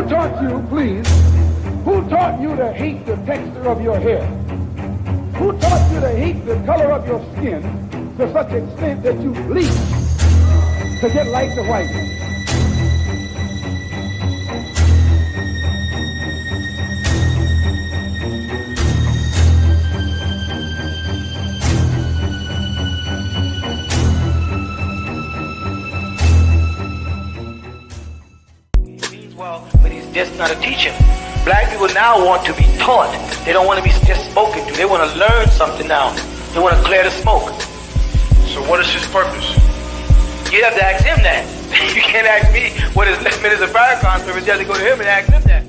Who taught you, please, who taught you to hate the texture of your hair? Who taught you to hate the color of your skin to such extent that you bleed to get like the white man? Well, but he's just not a teacher. Black people now want to be taught. They don't want to be just spoken to. They want to learn something now. They want to clear the smoke. So what is his purpose? You have to ask him that. You can't ask me what his Minister of Fire Conference. You have to go to him and ask him that.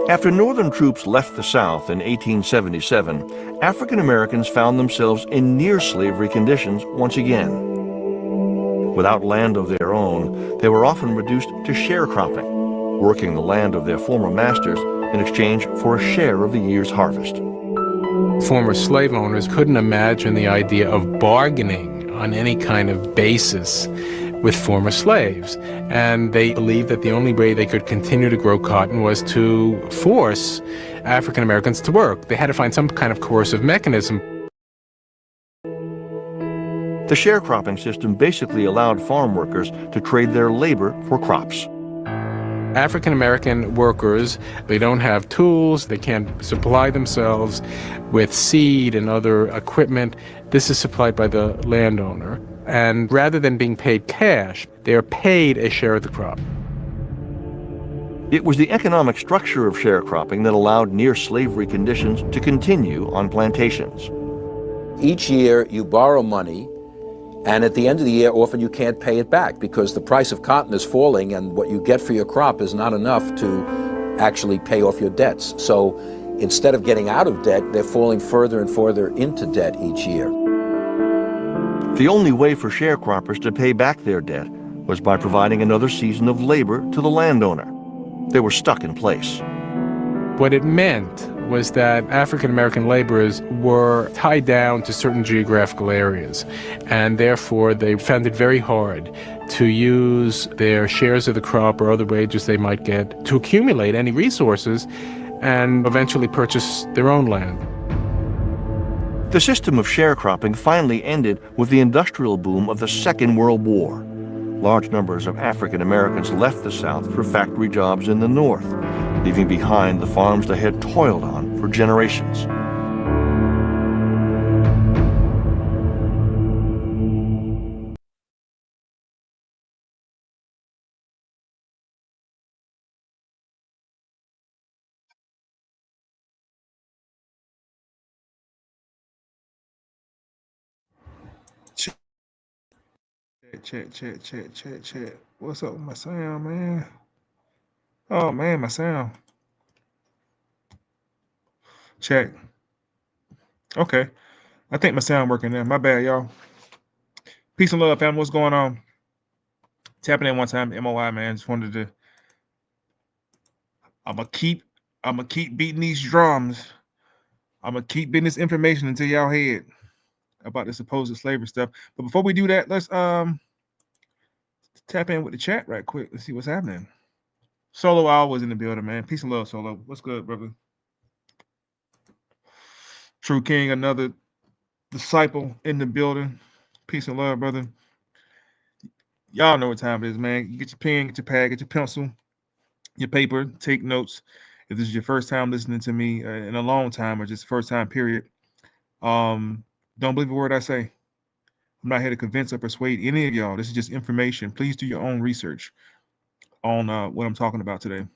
After Northern troops left the South in 1877, African Americans found themselves in near-slavery conditions once again. Without land of their own, they were often reduced to sharecropping, working the land of their former masters in exchange for a share of the year's harvest. Former slave owners couldn't imagine the idea of bargaining on any kind of basis with former slaves, and they believed that the only way they could continue to grow cotton was to force African Americans to work. They had to find some kind of coercive mechanism. The sharecropping system basically allowed farm workers to trade their labor for crops. African American workers, they don't have tools, they can't supply themselves with seed and other equipment. This is supplied by the landowner. And rather than being paid cash, they are paid a share of the crop. It was the economic structure of sharecropping that allowed near-slavery conditions to continue on plantations. Each year you borrow money, and at the end of the year often you can't pay it back because the price of cotton is falling and what you get for your crop is not enough to actually pay off your debts. So instead of getting out of debt, they're falling further and further into debt each year. The only way for sharecroppers to pay back their debt was by providing another season of labor to the landowner. They were stuck in place. What it meant was that African American laborers were tied down to certain geographical areas, and therefore they found it very hard to use their shares of the crop or other wages they might get to accumulate any resources and eventually purchase their own land. The system of sharecropping finally ended with the industrial boom of the Second World War. Large numbers of African Americans left the South for factory jobs in the North, leaving behind the farms they had toiled on for generations. Check. What's up with my sound, man? Oh, man, my sound. Check. Okay. I think my sound working now. My bad, y'all. Peace and love, family. What's going on? Tapping in one time, M.O.I, man. Just wanted to. I'm gonna keep beating these drums. I'm gonna keep beating this information into y'all head about the supposed slavery stuff. But before we do that, let's tap in with the chat right quick. Let's see what's happening. Solo Owl was in the building, man. Peace and love, Solo. What's good, brother? True King, another disciple in the building. Peace and love, brother. Y'all know what time it is, man. You get your pen, get your pad, get your pencil, your paper, take notes. If this is your first time listening to me in a long time or just first time period, Don't believe a word I say. I'm not here to convince or persuade any of y'all. This is just information. Please do your own research on what I'm talking about today.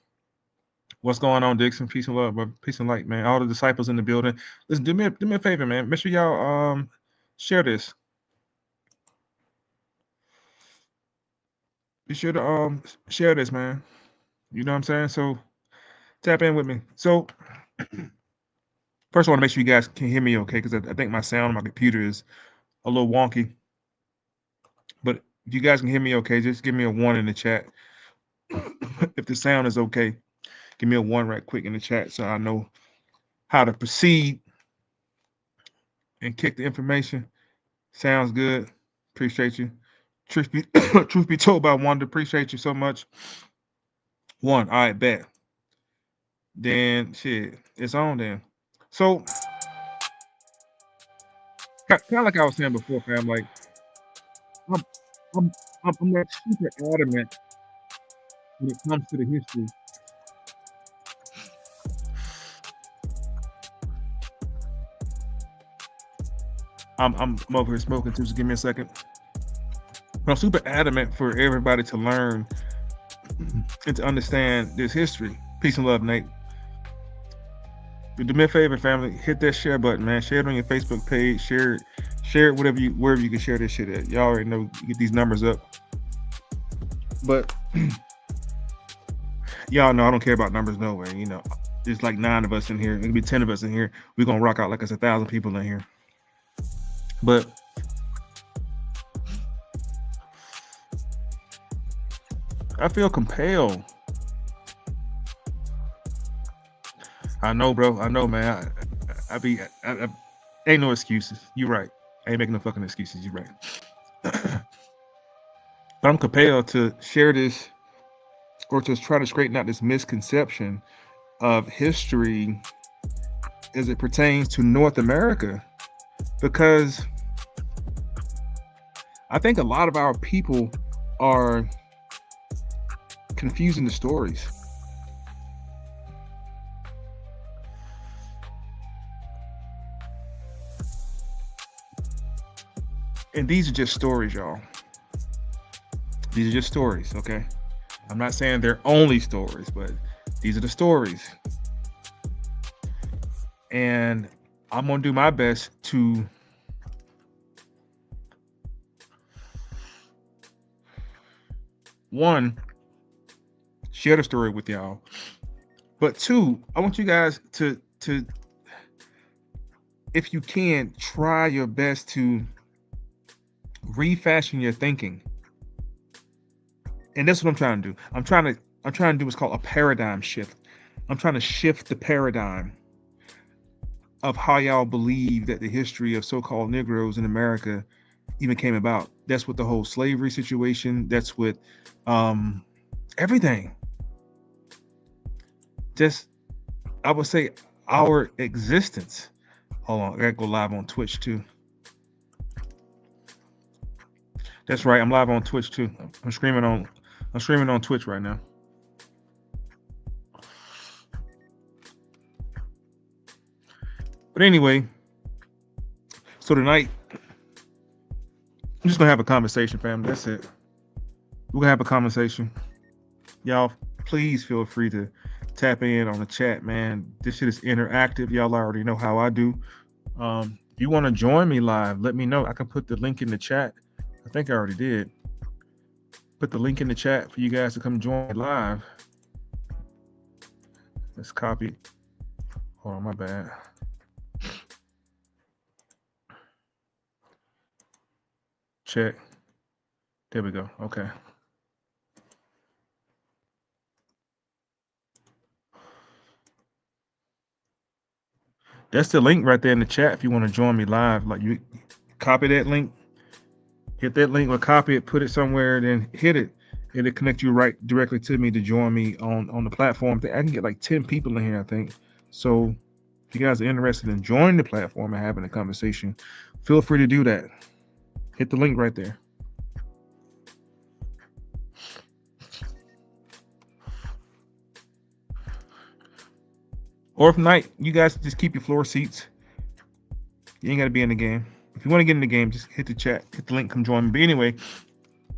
What's going on, Dixon? Peace and love, brother. Peace and light, man. All the disciples in the building. Listen, do me a favor, man. Make sure y'all share this. Be sure to share this, man. You know what I'm saying? So tap in with me. So first, I want to make sure you guys can hear me okay, because I think my sound on my computer is a little wonky. But if you guys can hear me okay, just give me a 1 in the chat. If the sound is okay, give me a 1 right quick in the chat so I know how to proceed and kick the information. Sounds good. Appreciate you. Truth be told by Wanda, appreciate you so much. 1, all right, bet. Then shit, it's on then. So kind of like I was saying before, fam, like I'm like super adamant when it comes to the history. I'm over here smoking too, so give me a second. I'm super adamant for everybody to learn and to understand this history. Peace and love, Nate. Do me a favor, family, hit that share button, man. Share it on your Facebook page. Share it wherever you can share this shit at. Y'all already know, get these numbers up. But y'all know I don't care about numbers no way. You know, there's like 9 of us in here. It'll be 10 of us in here. We're gonna rock out like it's 1,000 people in here. But I feel compelled. I know, bro. I know, man. I ain't no excuses. You're right. I ain't making no fucking excuses. You're right. But I'm compelled to share this, or to try to straighten out this misconception of history as it pertains to North America, because I think a lot of our people are confusing the stories. And these are just stories, y'all. These are just stories, okay? I'm not saying they're only stories, but these are the stories. And I'm gonna do my best to one, share the story with y'all, but 2, I want you guys to if you can, try your best to refashion your thinking. And that's what I'm trying to do. I'm trying to do what's called a paradigm shift. I'm trying to shift the paradigm of how y'all believe that the history of so-called Negroes in America even came about. That's with the whole slavery situation. That's with everything. Just, I would say, our existence. Hold on, I gotta go live on Twitch too. That's right, I'm live on Twitch too. I'm streaming on Twitch right now. But anyway, so tonight, I'm just gonna have a conversation, family. That's it. We're gonna have a conversation. Y'all, please feel free to tap in on the chat, man. This shit is interactive. Y'all already know how I do. If you want to join me live, let me know. I can put the link in the chat. I think I already did. Put the link in the chat for you guys to come join me live. Let's copy. Hold on, my bad. Check. There we go. Okay. That's the link right there in the chat if you want to join me live. Like, you copy that link, hit that link or copy it, put it somewhere, then hit it. It'll connect you right directly to me to join me on the platform. I can get like 10 people in here, I think. So if you guys are interested in joining the platform and having a conversation, feel free to do that. Hit the link right there. Or if not, you guys just keep your floor seats. You ain't got to be in the game. If you want to get in the game, just hit the chat, hit the link, come join me. But anyway,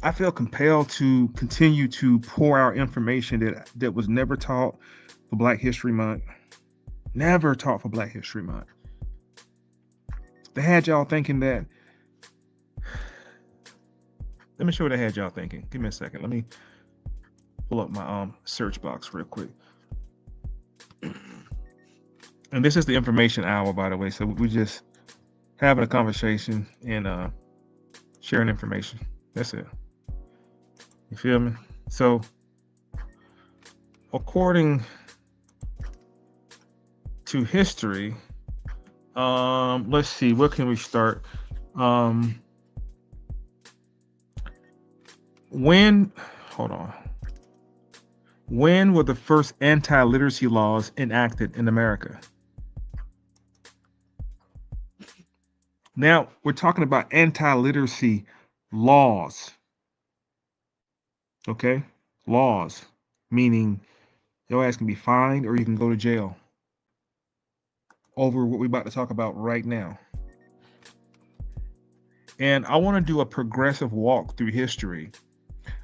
I feel compelled to continue to pour out information that was never taught for Black History Month. Never taught for Black History Month. They had y'all thinking that. Let me show you what they had y'all thinking. Give me a second. Let me pull up my search box real quick. And this is the information hour, by the way. So we just having a conversation and sharing information. That's it. You feel me? So according to history, let's see, where can we start? When were the first anti-literacy laws enacted in America? Now, we're talking about anti-literacy laws. Okay? Laws, meaning your ass can be fined or you can go to jail over what we're about to talk about right now. And I want to do a progressive walk through history.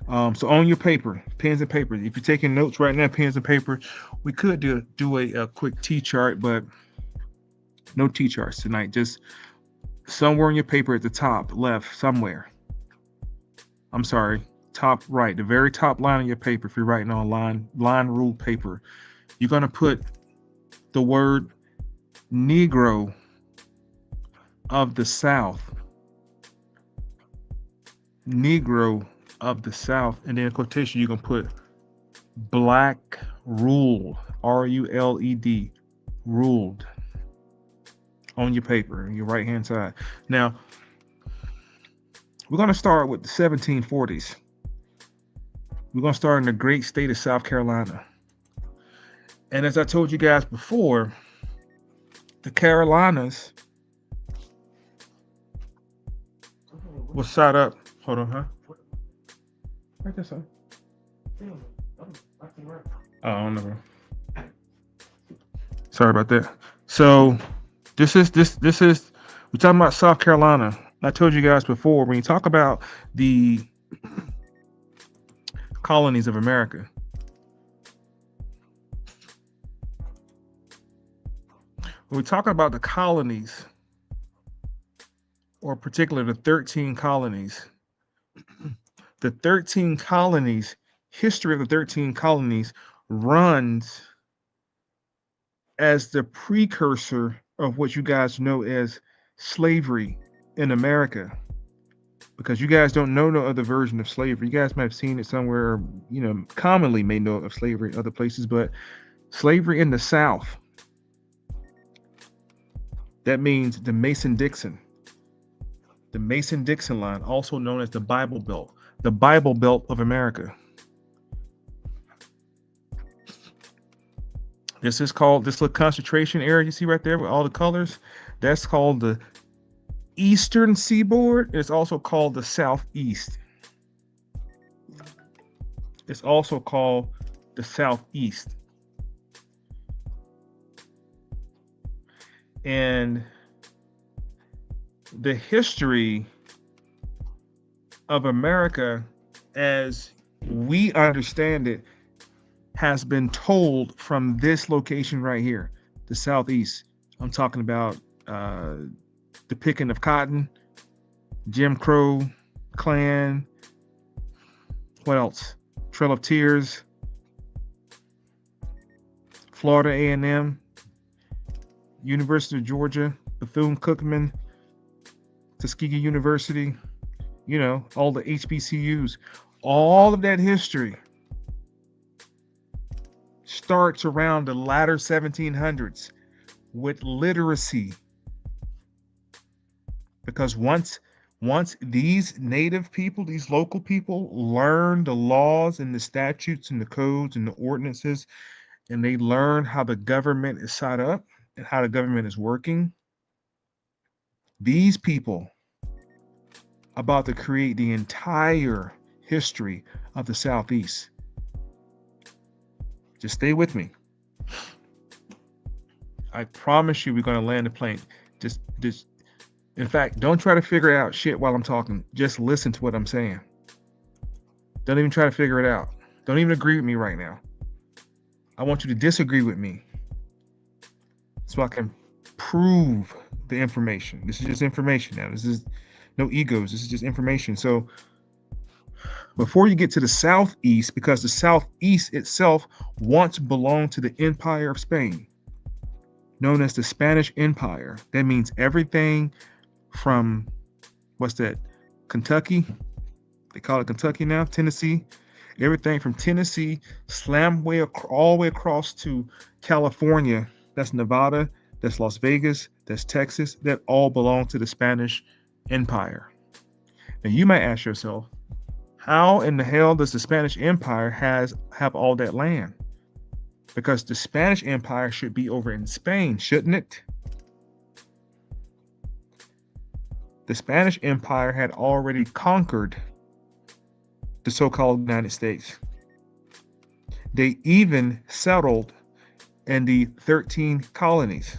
So on your paper, pens and paper, if you're taking notes right now, pens and paper, we could do a quick T-chart, but no T-charts tonight. Just somewhere on your paper at the top left, somewhere. I'm sorry, top right, the very top line of your paper, if you're writing on line rule paper, you're going to put the word Negro of the South. Negro of the South, and then in quotation you're gonna put Black ruled, R-U-L-E-D, ruled, on your paper on your right hand side. Now we're gonna start with the 1740s. We're gonna start in the great state of South Carolina. And as I told you guys before, the Carolinas was set up. Hold on, huh? Right there, son. Oh, no. Sorry about that. So this is we're talking about South Carolina. I told you guys before, when you talk about the colonies of America, when we're talking about the colonies, or particularly the 13 colonies, the 13 colonies, history of the 13 colonies runs as the precursor of what you guys know as slavery in America. Because you guys don't know no other version of slavery. You guys might have seen it somewhere, you know, commonly may know of slavery in other places, but slavery in the South, that means the Mason-Dixon. The Mason-Dixon line, also known as the Bible Belt of America. This is called, this little concentration area you see right there with all the colors, that's called the Eastern Seaboard. It's also called the Southeast. It's also called the Southeast. And the history of America, as we understand it, has been told from this location right here, the Southeast. I'm talking about the picking of cotton, Jim Crow, Klan, what else? Trail of Tears, Florida A&M, University of Georgia, Bethune-Cookman, Tuskegee University, you know, all the HBCUs, all of that history starts around the latter 1700s with literacy. Because once these native people, these local people learn the laws and the statutes and the codes and the ordinances, and they learn how the government is set up and how the government is working, these people about to create the entire history of the Southeast. Just stay with me. I promise you we're going to land the plane. Just In fact, don't try to figure out shit while I'm talking. Just listen to what I'm saying. Don't even try to figure it out. Don't even agree with me right now. I want you to disagree with me so I can prove the information. This is just information now. This is no egos. This is just information. So before you get to the Southeast, because the Southeast itself once belonged to the Empire of Spain, known as the Spanish Empire. That means everything from, what's that, Kentucky? They call it Kentucky now, Tennessee. Everything from Tennessee, slam way all the way across to California. That's Nevada, that's Las Vegas, that's Texas. That all belong to the Spanish Empire. Now you might ask yourself, how in the hell does the Spanish Empire have all that land? Because the Spanish Empire should be over in Spain, shouldn't it? The Spanish Empire had already conquered the so-called United States. They even settled in the 13 colonies.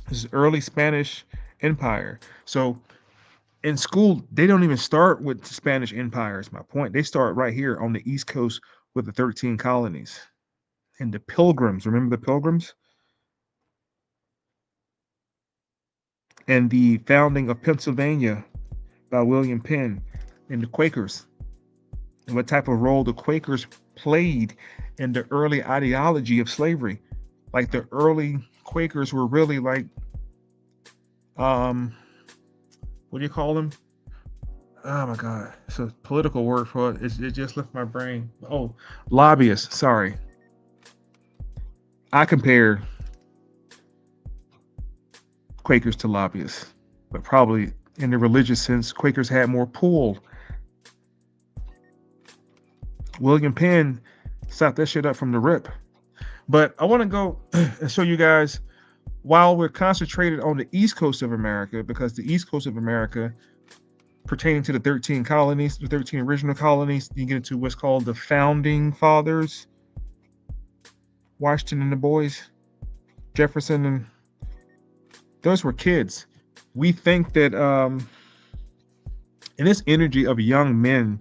This is early Spanish Empire. So in school, they don't even start with the Spanish Empire, is my point. They start right here on the East Coast with the 13 colonies. And the Pilgrims, remember the Pilgrims? And the founding of Pennsylvania by William Penn and the Quakers. And what type of role the Quakers played in the early ideology of slavery. Like the early Quakers were really like, what do you call them? Oh my God, it's a political word for it. It just left my brain. Oh, lobbyists, sorry. I compare Quakers to lobbyists, but probably in the religious sense, Quakers had more pull. William Penn stopped that shit up from the rip. But I want to go and show you guys, while we're concentrated on the East Coast of America, because the East Coast of America, pertaining to the 13 colonies, the 13 original colonies, you get into what's called the Founding Fathers, Washington and the boys, Jefferson, and those were kids. We think that in this energy of young men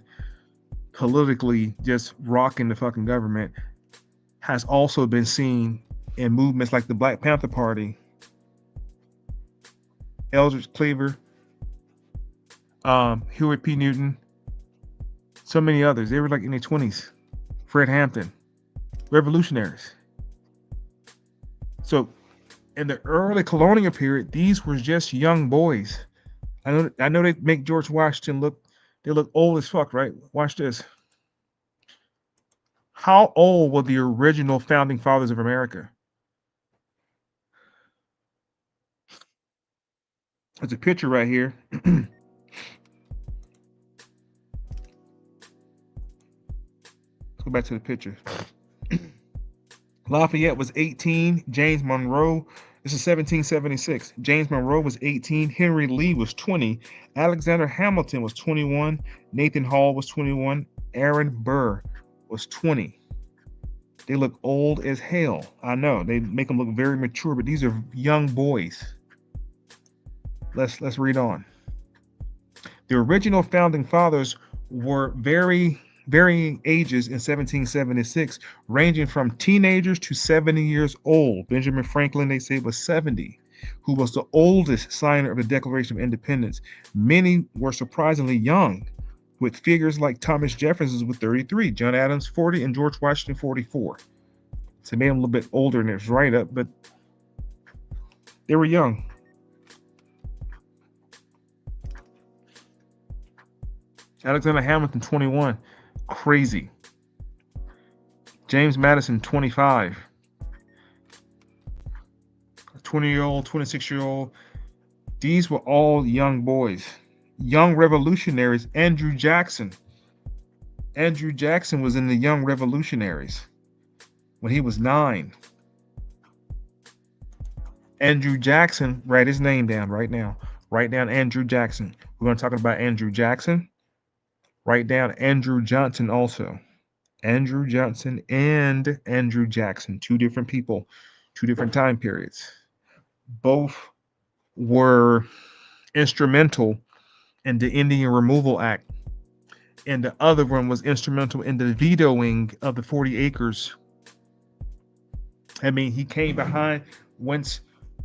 politically just rocking the fucking government has also been seen in movements like the Black Panther Party, Eldridge Cleaver, Huey P. Newton, so many others. They were like in their 20s. Fred Hampton, revolutionaries. So in the early colonial period, these were just young boys. I know they make George Washington look old as fuck, right? Watch this. How old were the original founding fathers of America? There's a picture right here. Let's go back to the picture. Lafayette was 18. James Monroe, this is 1776. James Monroe was 18. Henry Lee was 20. Alexander Hamilton was 21. Nathan Hall was 21. Aaron Burr was 20. They look old as hell. I know. They make them look very mature, but these are young boys. Let's read on. The original founding fathers were varying ages in 1776, ranging from teenagers to 70 years old. Benjamin Franklin, they say, was 70, who was the oldest signer of the Declaration of Independence. Many were surprisingly young, with figures like Thomas Jefferson with 33, John Adams 40, and George Washington 44. So they made them a little bit older in its write-up, but they were young. Alexander Hamilton, 21. Crazy. James Madison, 25. 20-year-old, 26-year-old. These were all young boys. Young revolutionaries. Andrew Jackson. Andrew Jackson was in the Young Revolutionaries when he was 9. Andrew Jackson, write his name down right now. Write down Andrew Jackson. We're going to talk about Andrew Jackson. Write down Andrew Johnson also. Andrew Johnson and Andrew Jackson. 2 different people, 2 different time periods. Both were instrumental in the Indian Removal Act, and the other one was instrumental in the vetoing of the 40 acres. I mean, he came behind once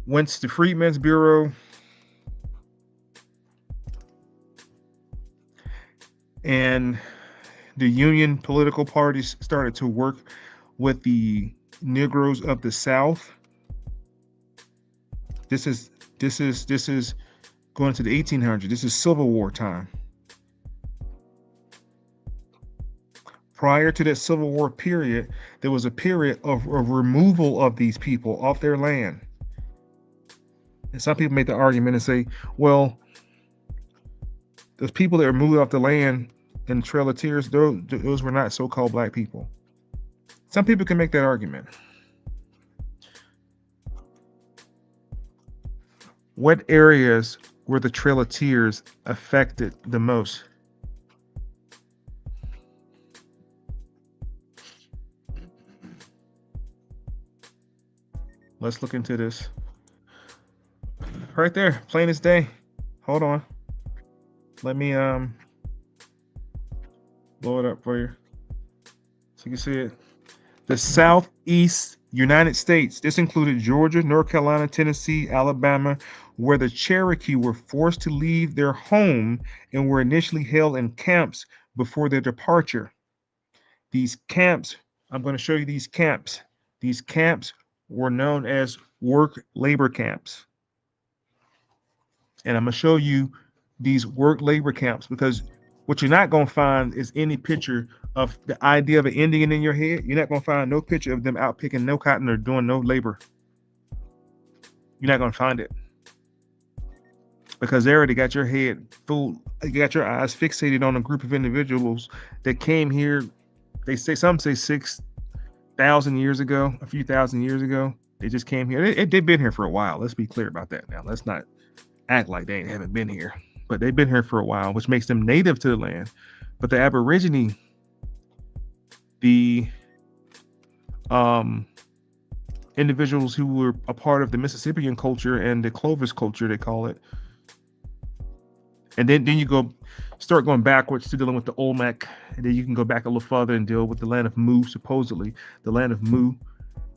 the Freedmen's Bureau and the Union political parties started to work with the Negroes of the South. This is going to the 1800s. This is Civil War time. Prior to that Civil War period, there was a period of removal of these people off their land. And some people make the argument and say, well, those people that were moved off the land in the Trail of Tears, those were not so-called black people. Some people can make that argument. What areas were the Trail of Tears affected the most? Let's look into this. Right there, plain as day. Hold on. Let me blow it up for you so you can see it. The Southeast United States. This included Georgia, North Carolina, Tennessee, Alabama, where the Cherokee were forced to leave their home and were initially held in camps before their departure. These camps, I'm going to show you these camps. These camps were known as work labor camps. And I'm going to show you these work labor camps because what you're not going to find is any picture of the idea of an Indian in your head. You're not going to find no picture of them out picking no cotton or doing no labor. You're not going to find it because they already got your head full. You got your eyes fixated on a group of individuals that came here. They say, some say 6,000 years ago, a few thousand years ago. They just came here. They've been here for a while. Let's be clear about that now. Let's not act like they haven't been here. But they've been here for a while, which makes them native to the land. But the Aborigine, the individuals who were a part of the Mississippian culture and the Clovis culture, they call it. And then you start going backwards to dealing with the Olmec. And then you can go back a little further and deal with the land of Mu, supposedly the land of Mu,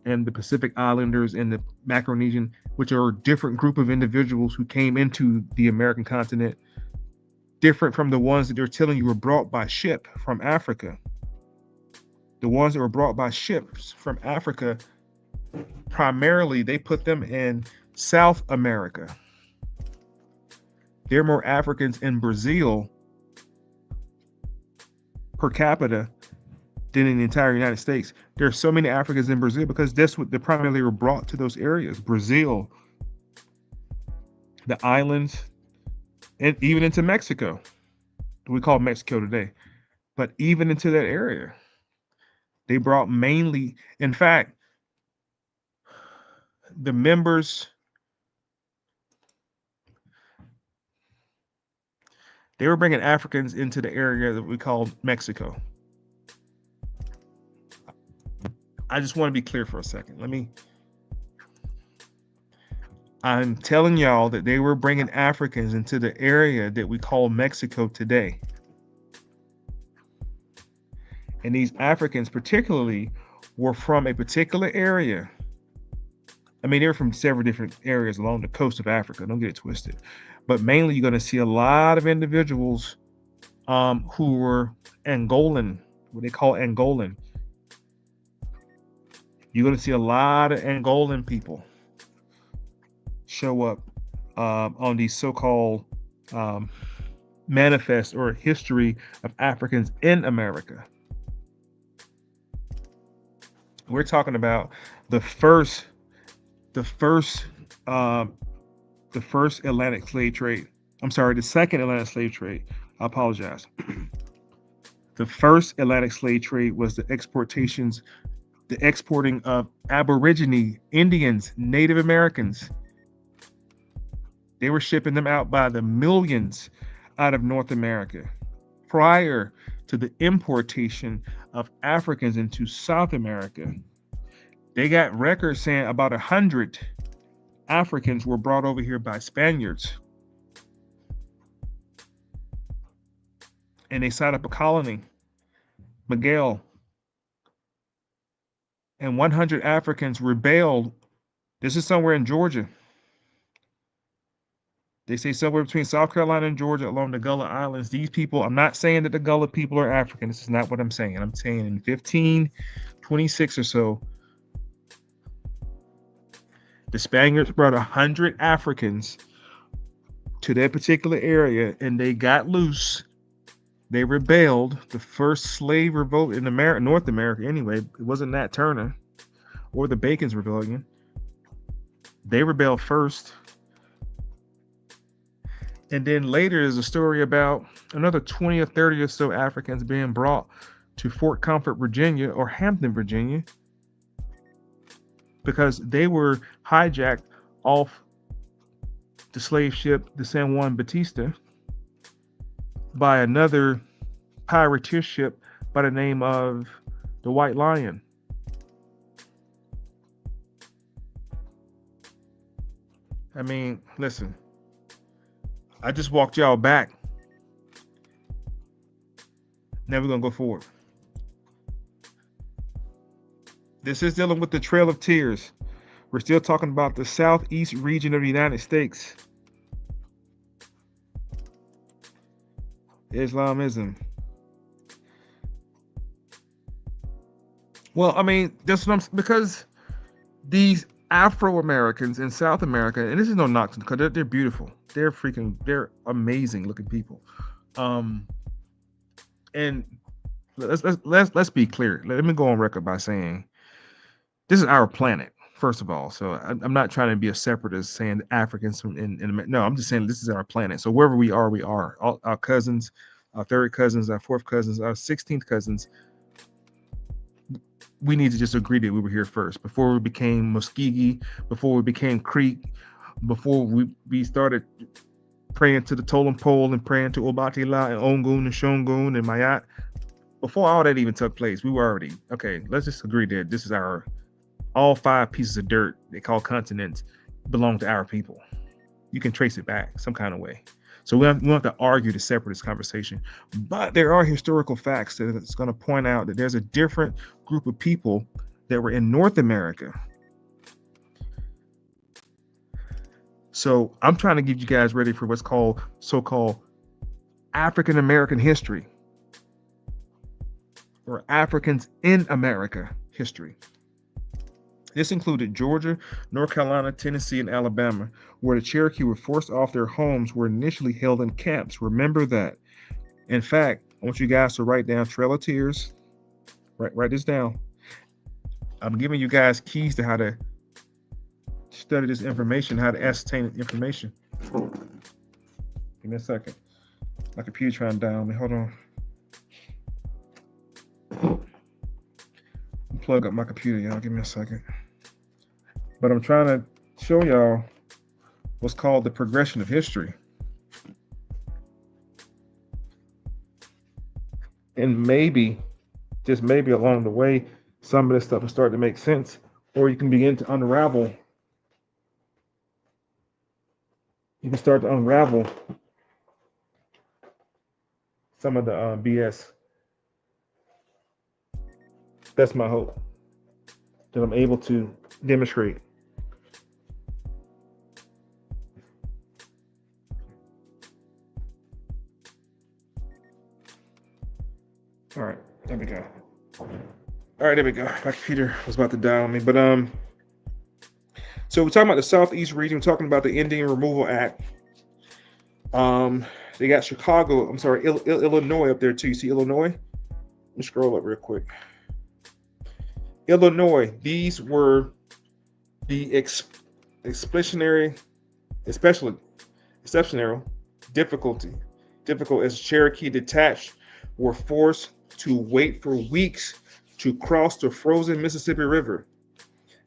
and the Pacific Islanders and the Micronesian, which are a different group of individuals who came into the American continent, different from the ones that they're telling you were brought by ship from Africa. The ones that were brought by ships from Africa, primarily they put them in South America. There are more Africans in Brazil per capita than in the entire United States. There are so many Africans in Brazil because that's what they primarily were brought to those areas. Brazil, the islands, and even into Mexico. We call Mexico today. But even into that area, they brought mainly, in fact, the members, they were bringing Africans into the area that we call Mexico. I just want to be clear for a second. I'm telling y'all that they were bringing Africans into the area that we call Mexico today. And these Africans particularly were from a particular area. I mean, they're from several different areas along the coast of Africa. Don't get it twisted. But mainly you're going to see a lot of individuals who were Angolan, what they call Angolan. You're going to see a lot of Angolan people show up on these so-called manifests or history of Africans in America. We're talking about the first Atlantic slave trade. I'm sorry, the second Atlantic slave trade. I apologize. The first Atlantic slave trade was the exporting of Aborigine Indians, Native Americans. They were shipping them out by the millions out of North America prior to the importation of Africans into South America. They got records saying about 100 Africans were brought over here by Spaniards. And they set up a colony, Miguel. And 100 Africans rebelled. This is somewhere in Georgia. They say somewhere between South Carolina and Georgia along the Gullah Islands. These people, I'm not saying that the Gullah people are African. This is not what I'm saying. I'm saying in 1526 or so, the Spaniards brought 100 Africans to that particular area, and they got loose. They rebelled. The first slave revolt in America, North America anyway. It wasn't Nat Turner or the Bacon's Rebellion. They rebelled first. And then later is a story about another 20 or 30 or so Africans being brought to Fort Comfort, Virginia, or Hampton, Virginia, because they were hijacked off the slave ship, the San Juan Batista, by another privateer ship by the name of the White Lion. I mean, listen, I just walked y'all back. Now we're going to go forward. This is dealing with the Trail of Tears. We're still talking about the southeast region of the United States. Islamism. Well, I mean, that's what because these Afro-Americans in South America, and this is no knock, because they're beautiful. They're amazing looking people. And let's be clear. Let me go on record by saying this is our planet, first of all. So I'm not trying to be a separatist saying Africans no, I'm just saying this is our planet. So wherever we are, all our cousins, our third cousins, our fourth cousins, our 16th cousins. We need to just agree that we were here first before we became Muskegee, before we became Creek, before we started praying to the totem pole and praying to Obatila and Ongun and Shongun and Mayat. Before all that even took place, we were already, okay, let's just agree that this is all 5 pieces of dirt they call continents belong to our people. You can trace it back some kind of way. So we don't have to argue to separate this conversation. But there are historical facts that's going to point out that there's a different group of people that were in North America. So I'm trying to get you guys ready for what's called so-called African American history, or Africans in America history. This included Georgia, North Carolina, Tennessee, and Alabama, where the Cherokee were forced off their homes, were initially held in camps. Remember that. In fact, I want you guys to write down Trail of Tears. Write this down. I'm giving you guys keys to how to study this information, how to ascertain information. Give me a second. My computer trying to die on me. Hold on. Plug up my computer, y'all. Give me a second. But I'm trying to show y'all what's called the progression of history. And maybe, just maybe along the way, some of this stuff will start to make sense, or you can begin to unravel. You can start to unravel some of the BS. That's my hope, that I'm able to demonstrate. All right, there we go. All right, there we go. My computer was about to die on me, but so we're talking about the Southeast region. We're talking about the Indian Removal Act. They got Chicago. I'm sorry, Illinois up there too. You see Illinois? Let me scroll up real quick. Illinois. These were the exceptional difficult as Cherokee detached were forced to wait for weeks to cross the frozen Mississippi River,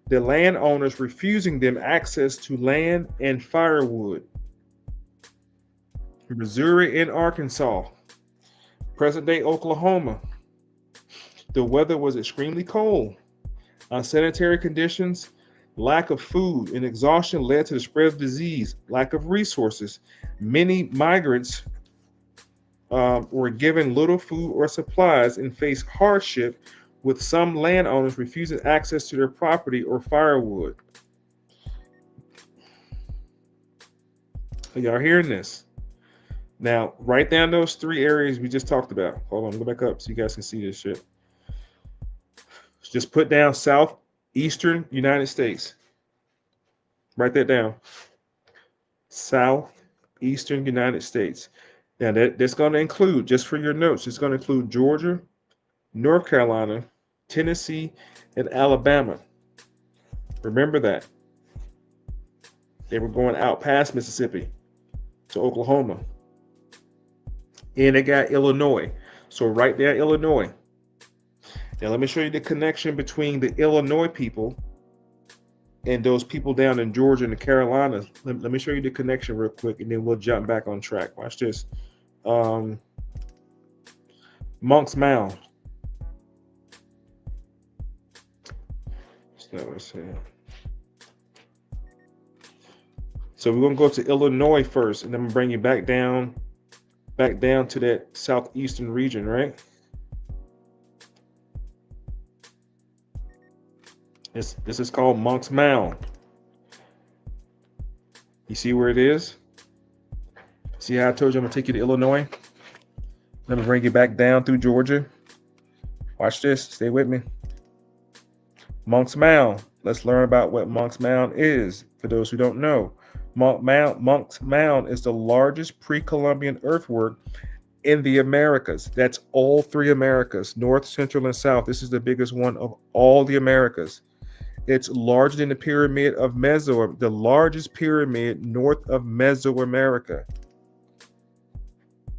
the landowners refusing them access to land and firewood. Missouri and Arkansas, present-day Oklahoma, the weather was extremely cold. Unsanitary conditions Lack of food and exhaustion led to the spread of disease. Lack of resources. Many migrants were given little food or supplies and faced hardship, with some landowners refusing access to their property or firewood. Are y'all hearing this? Now, write down those 3 areas we just talked about. Hold on, go back up so you guys can see this shit. Just put down southeastern United States. Write that down. Southeastern United States. Now, that's going to include, just for your notes, it's going to include Georgia, North Carolina, Tennessee, and Alabama. Remember that. They were going out past Mississippi to Oklahoma. And they got Illinois. So write down Illinois. Now let me show you the connection between the Illinois people and those people down in Georgia and the Carolinas. Let me show you the connection real quick, and then we'll jump back on track. Watch this. Monk's Mound. So we're gonna go to Illinois first, and then I'm gonna bring you back down to that southeastern region, right? This is called Monk's Mound. You see where it is? See how I told you I'm gonna take you to Illinois? Let me bring you back down through Georgia. Watch this, stay with me. Monk's Mound. Let's learn about what Monk's Mound is, for those who don't know. Monk's Mound is the largest pre-Columbian earthwork in the Americas. That's all 3 Americas, North, Central, and South. This is the biggest one of all the Americas. It's larger than the pyramid of the largest pyramid north of Mesoamerica.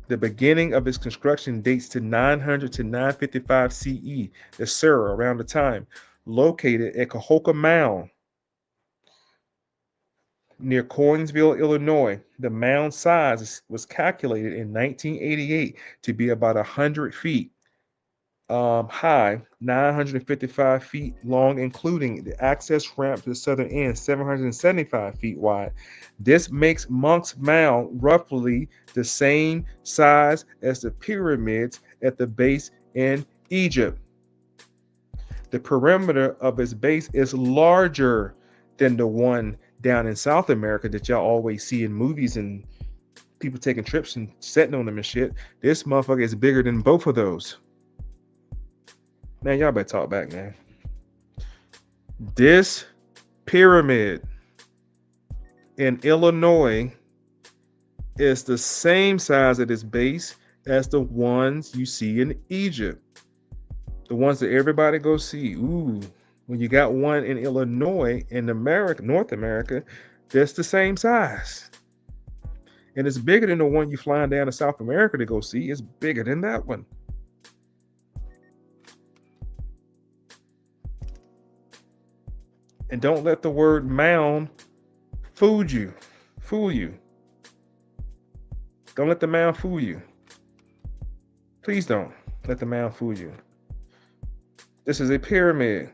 The beginning of its construction dates to 900 to 955 CE, the Sarah around the time. Located at Cahokia Mound near Coinsville, Illinois. The mound size was calculated in 1988 to be about 100 feet high, 955 feet long, including the access ramp to the southern end, 775 feet wide. This makes Monk's Mound roughly the same size as the pyramids at the base in Egypt. The perimeter of its base is larger than the one down in South America that y'all always see in movies and people taking trips and sitting on them and shit. This motherfucker is bigger than both of those. Man, y'all better talk back, man. This pyramid in Illinois is the same size at its base as the ones you see in Egypt. The ones that everybody go see. Ooh, when you got one in Illinois in America, North America, that's the same size. And it's bigger than the one you flying down to South America to go see. It's bigger than that one. And don't let the word mound fool you. Don't let the mound fool you. Please don't let the mound fool you. This is a pyramid.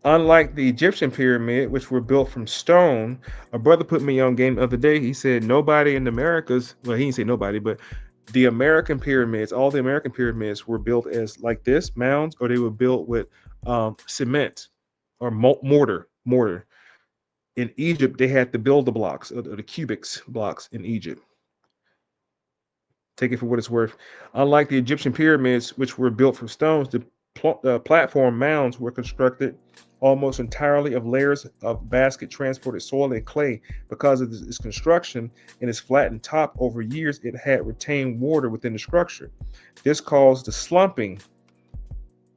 Unlike the Egyptian pyramid, which were built from stone, a brother put me on game the other day. He said nobody in the Americas, well, he didn't say nobody, but the American pyramids, all the American pyramids were built as like this, mounds, or they were built with cement or mortar. In Egypt, they had to build the blocks, or the cubics blocks in Egypt. Take it for what it's worth. Unlike the Egyptian pyramids, which were built from stones, the platform mounds were constructed almost entirely of layers of basket transported soil and clay. Because of its construction and its flattened top over years, it had retained water within the structure. This caused the slumping,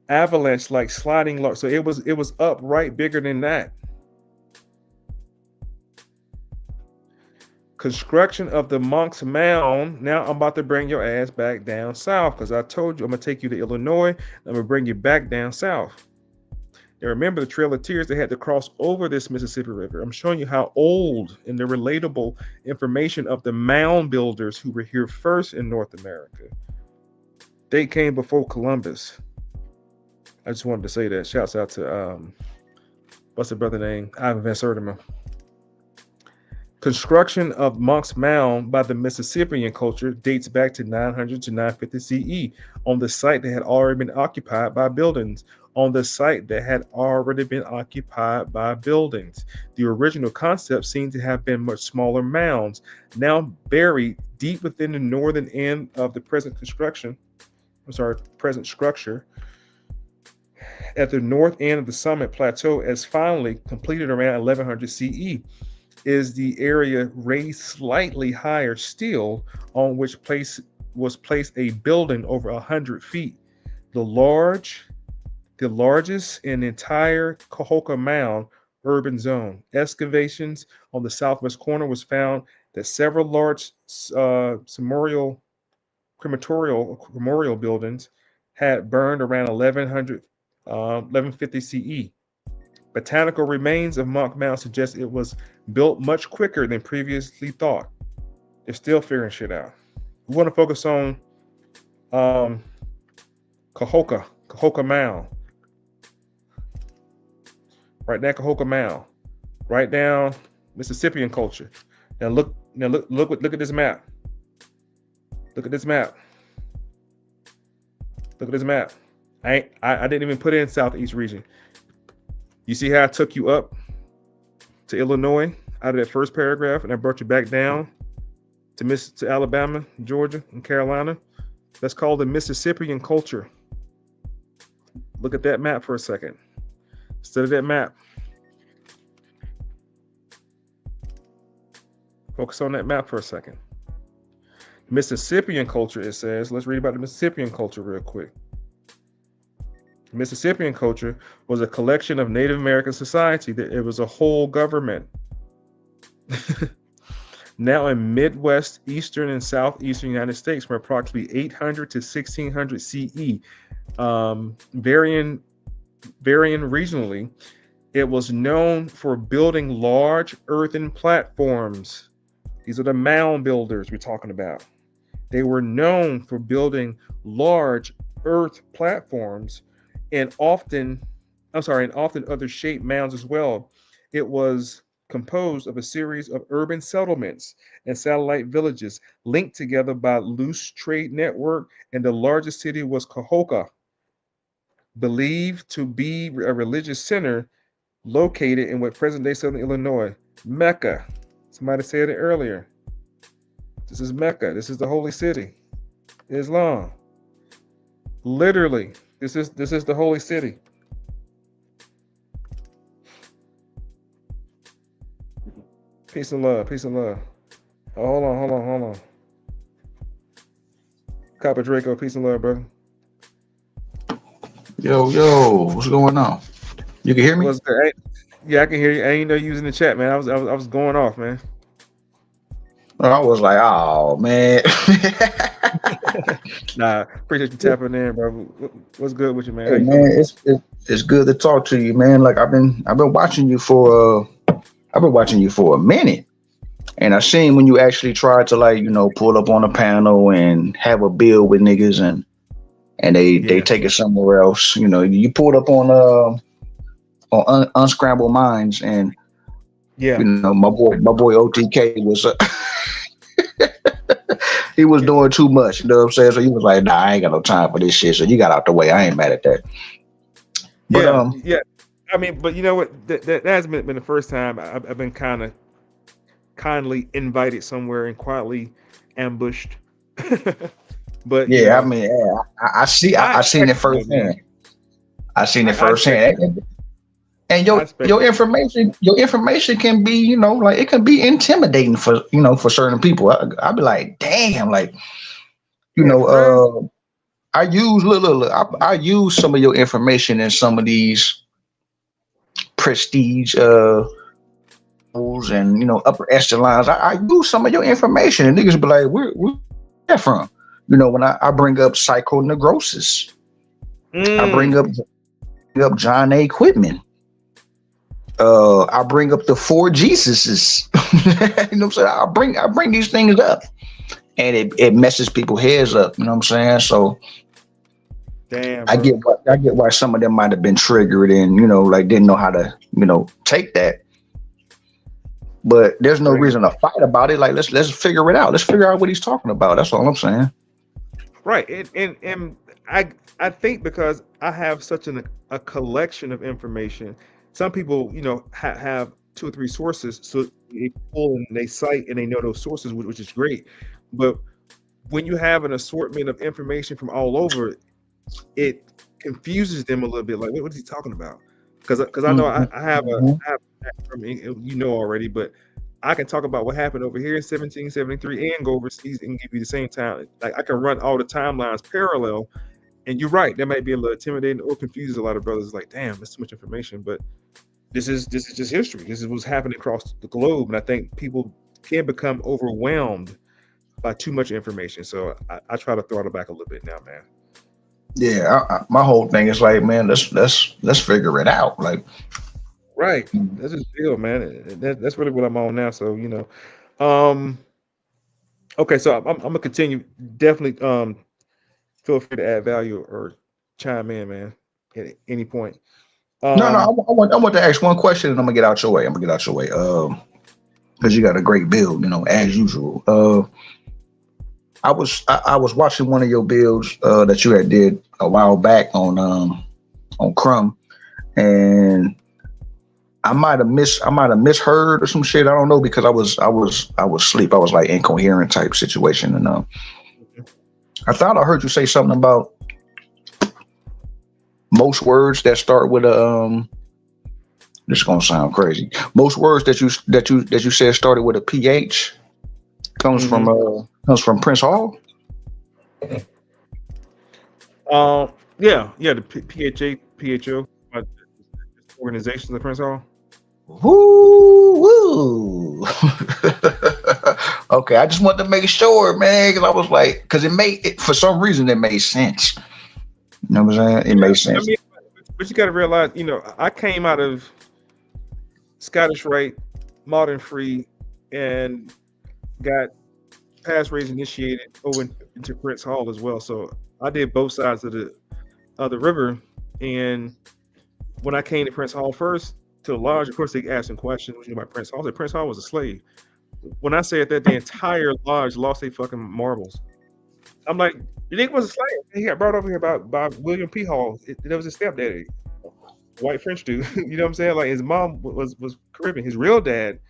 avalanche-like sliding. So it was upright, bigger than that. Construction of the Monk's Mound. Now I'm about to bring your ass back down south, because I told you I'm going to take you to Illinois. I'm going to bring you back down south. Now remember the Trail of Tears, they had to cross over this Mississippi River. I'm showing you how old and the relatable information of the mound builders who were here first in North America. They came before Columbus. I just wanted to say that. Shouts out to what's the brother name? Ivan Van Sertima. Construction of Monk's Mound by the Mississippian culture dates back to 900 to 950 CE on the site that had already been occupied by buildings. The original concept seemed to have been much smaller mounds, now buried deep within the northern end of the present structure. At the north end of the summit plateau, as finally completed around 1100 CE, is the area raised slightly higher still, on which was placed a building over 100 feet. The largest in the entire Cahokia Mound urban zone. Excavations on the southwest corner was found that several large memorial buildings had burned around 1150 CE. Botanical remains of Monk Mound suggest it was built much quicker than previously thought. They're still figuring shit out. We want to focus on Cahokia Mound. Right now, Cahokia Mound. Right down Mississippian culture. Now look at this map. Look at this map. Look at this map. I didn't even put in Southeast region. You see how I took you up to Illinois out of that first paragraph, and I brought you back down to Alabama, Georgia, and Carolina? That's called the Mississippian culture. Look at that map for a second. Instead of that map, focus on that map for a second. Mississippian culture, it says. Let's read about the Mississippian culture real quick. Mississippian culture was a collection of Native American society. That it was a whole government. Now in Midwest, Eastern, and Southeastern United States from approximately 800 to 1600 CE, varying regionally. It was known for building large earthen platforms. These are the mound builders we're talking about. They were known for building large earth platforms and often other shaped mounds as well. It was composed of a series of urban settlements and satellite villages linked together by loose trade network, and the largest city was Cahokia, believed to be a religious center located in what present-day southern Illinois. Mecca. Somebody said it earlier. This is Mecca. This is the holy city. Islam. Literally, this is the holy city. Peace and love. Peace and love. Oh, hold on. Copper Draco, peace and love, brother. Yo, what's going on? You can hear me? Yeah, I can hear you. I ain't know you was in the chat, man. I was going off, man. I was like, oh man. Nah, appreciate you tapping in, bro. What's good with you, man? Hey, man, it's good to talk to you, man. Like I've been watching you for a minute, and I seen when you actually tried to pull up on a panel and have a bill with niggas and they take it somewhere else. You pulled up on Unscrambled Minds, and my boy OTK was he was doing too much. You know what I'm saying? So he was like, "Nah, I ain't got no time for this shit." So you got out the way. I ain't mad at that. But, yeah. I mean, but you know what? That hasn't been the first time I've been kind of kindly invited somewhere and quietly ambushed. But yeah, I mean, I seen it firsthand. I seen it firsthand. And your information can be, it can be intimidating for certain people. I'd be like, damn, I use some of your information in some of these prestige and upper echelons. I use some of your information, and niggas be like, where that from? When I bring up psychoneurosis, I bring up John A. Quitman. I bring up the four Jesuses. You know what I'm saying? I bring these things up, and it messes people's heads up. You know what I'm saying? So Damn, I bro. get why some of them might have been triggered and like didn't know how to take that. But there's no Right. reason to fight about it. Like let's figure it out. Let's figure out what he's talking about. That's all I'm saying. Right. And I think because I have such a collection of information, some people, have two or three sources, so they pull and they cite and they know those sources, which is great. But when you have an assortment of information from all over, it confuses them a little bit. Like, what is he talking about? Because I know Mhm, mhm. I have already, but I can talk about what happened over here in 1773 and go overseas and give you the same time. Like I can run all the timelines parallel. And you're right, that might be a little intimidating or confuses a lot of brothers. Like, damn, that's too much information. But this is just history. This is what's happening across the globe, and I think people can become overwhelmed by too much information. So I try to throttle back a little bit now, man. Yeah, my whole thing is like, man, let's figure it out. Like, Right, that's just deal, man. That's really what I'm on now. So um, okay, so I'm gonna continue. Definitely, feel free to add value or chime in, man, at any point. no, Um, I want to ask one question and I'm gonna get out your way. I'm gonna get out your way. Because you got a great build, as usual. I was watching one of your builds that you had did a while back on Crumb, and I might have misheard or some shit. I don't know because I was asleep. I was like incoherent type situation, and I thought I heard you say something about most words that start with a this is gonna sound crazy. Most words that you said started with a PH mhm. comes from Prince Hall. Yeah, the PHA, PHO, uh, organizations of Prince Hall. Woo woo. Okay, I just wanted to make sure, man, because I was like, because for some reason it made sense. You know what I'm saying? It Yeah, made I sense. mean, but you got to realize, I came out of Scottish Rite, modern free, and got past raised initiated over into Prince Hall as well. So I did both sides of the river, and when I came to Prince Hall first to the lodge, of course they asked some questions. What you know about Prince Hall? I said Prince Hall was a slave. When I said that, the entire lodge lost their fucking marbles. I'm like, the nigga was a slave. He got brought over here by William P. Hall. That was his stepdaddy, white French dude. You know what I'm saying? Like his mom was Caribbean. His real dad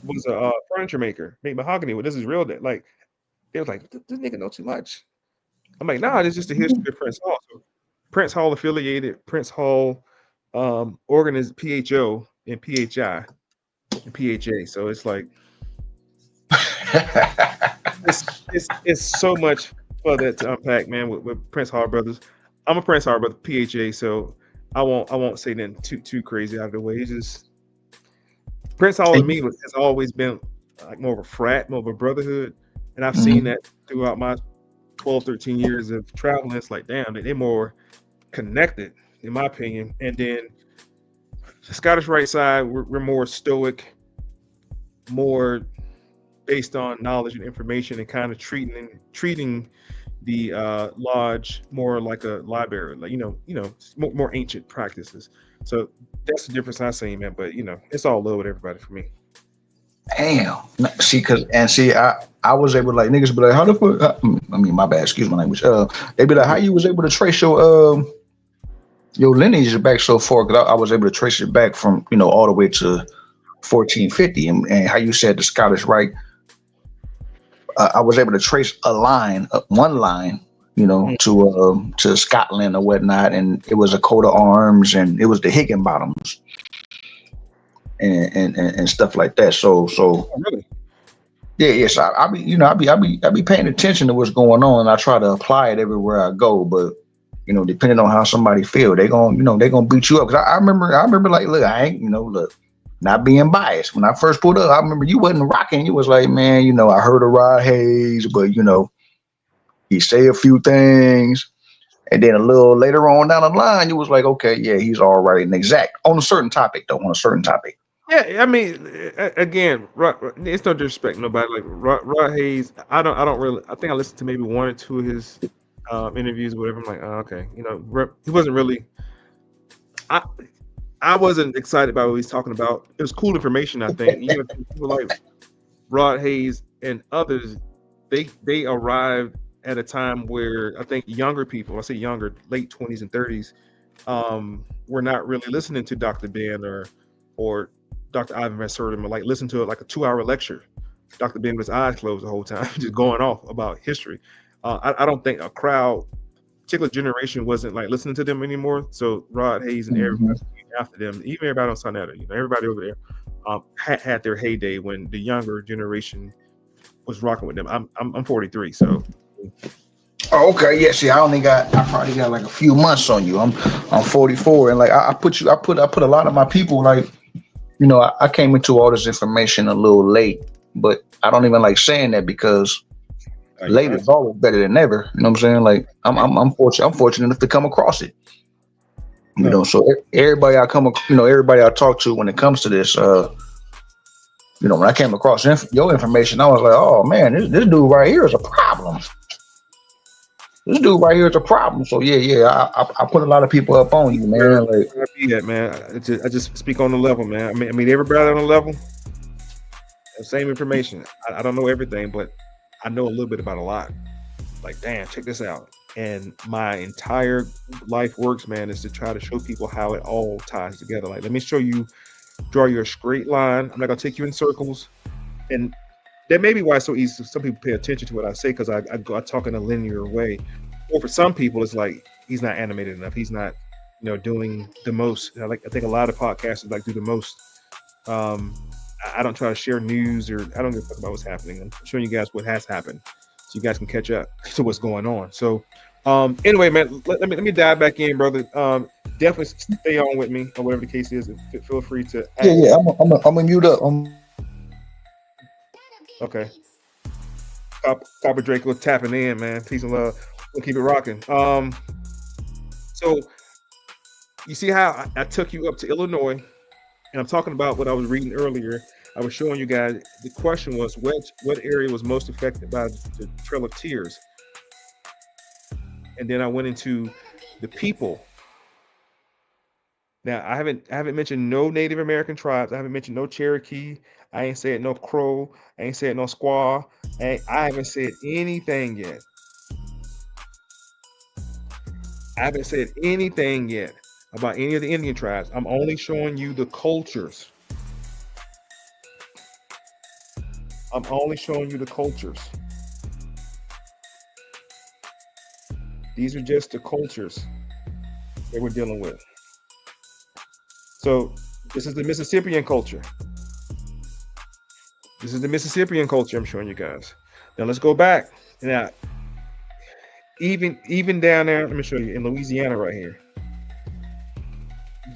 was a furniture maker, made mahogany. Well, this is real dad. Like they was like, this nigga know too much. I'm like, nah, this is just the history of Prince Hall. So Prince Hall affiliated, Prince Hall organized PHO and PHI and PHA. So it's like it's so much for that to unpack, man, with Prince Hall brothers. I'm a Prince Hall brother, PHA, so I won't say nothing too crazy out of the way. It's just Prince Hall to And me has always been like more of a frat, more of a brotherhood. And I've seen mhm. that throughout my 12, 13 years of traveling. It's like, damn, they're more connected, in my opinion. And then the Scottish Rite side, we're more stoic, more based on knowledge and information, and kind of treating the lodge more like a library, like more ancient practices. So that's the difference I see, man. But it's all love with everybody for me. Damn. See, I was able to like niggas be like, how the fuck? I mean, my bad. Excuse my language. They be like, how you was able to trace your lineage back so far? Because I was able to trace it back from all the way to 1450, and how you said the Scottish Rite. I was able to trace a line, one line, Mm. to Scotland or whatnot, and it was a coat of arms, and it was the Higginbottoms and stuff like that. So Oh, really? yeah, yes, I be I be paying attention to what's going on, and I try to apply it everywhere I go. But depending on how somebody feel, they gonna beat you up. Cause I remember like, look, I ain't look. Not being biased. When I first pulled up, I remember you wasn't rocking. You was like, man, I heard of Rod Hayes, but he say a few things, and then a little later on down the line, you was like, okay, yeah, he's all right and exact on a certain topic, though, on a certain topic. Yeah, I mean, again, it's no disrespect to nobody. Like Rod Hayes, I don't really. I think I listened to maybe one or two of his interviews, whatever. I'm like, oh, okay, he wasn't really. I wasn't excited about what he's talking about. It was cool information, I think. People like Rod Hayes and others, they arrived at a time where I think younger people, I say younger, late 20s and 30s, were not really listening to Dr. Ben or Dr. Ivan Van Sertima, like listen to it like a 2-hour lecture. Dr. Ben with his eyes closed the whole time, just going off about history. I don't think a crowd, particular generation, wasn't like listening to them anymore. So Rod Hayes and everybody after them, even everybody on Sonata, everybody over there, had their heyday when the younger generation was rocking with them. I'm 43, so. Oh, okay. Yeah. See, I probably got like a few months on you. I'm 44, and like I put a lot of my people, like, I came into all this information a little late, but I don't even like saying that because late is always better than never. You know what I'm saying? Like I'm fortunate enough to come across it. So everybody everybody I talk to when it comes to this, when I came across your information, I was like, oh man, this dude right here is a problem. This dude right here is a problem. So yeah, I put a lot of people up on you, man. Like, I just speak on the level, man. I mean everybody on the level, same information. I don't know everything, but I know a little bit about a lot. Like, damn, check this out. And my entire life works, man, is to try to show people how it all ties together. Like, let me show you, draw you a straight line. I'm not gonna take you in circles. And that may be why it's so easy. Some people pay attention to what I say because I talk in a linear way. Or for some people, it's like he's not animated enough. He's not, doing the most. I think a lot of podcasters do the most. I don't try to share news, or I don't give a fuck about what's happening. I'm showing you guys what has happened, so you guys can catch up to what's going on. So, anyway, man, let me dive back in, brother. Definitely stay on with me, or whatever the case is. Feel free to. Yeah. I'm gonna mute up. Okay. Copper Draco tapping in, man. Peace and love. We'll keep it rocking. So you see how I took you up to Illinois, and I'm talking about what I was reading earlier. I was showing you guys. The question was what area was most affected by the Trail of Tears, and then I went into the people. Now I haven't mentioned no Native American tribes. I haven't mentioned no Cherokee. I ain't said no Crow. I ain't said no Squaw. I haven't said anything yet. I haven't said anything yet about any of the Indian tribes. I'm only showing you the cultures. I'm only showing you the cultures. These are just the cultures that we're dealing with. So this is the Mississippian culture. This is the Mississippian culture I'm showing you guys. Now let's go back. Now, even down there, let me show you in Louisiana right here.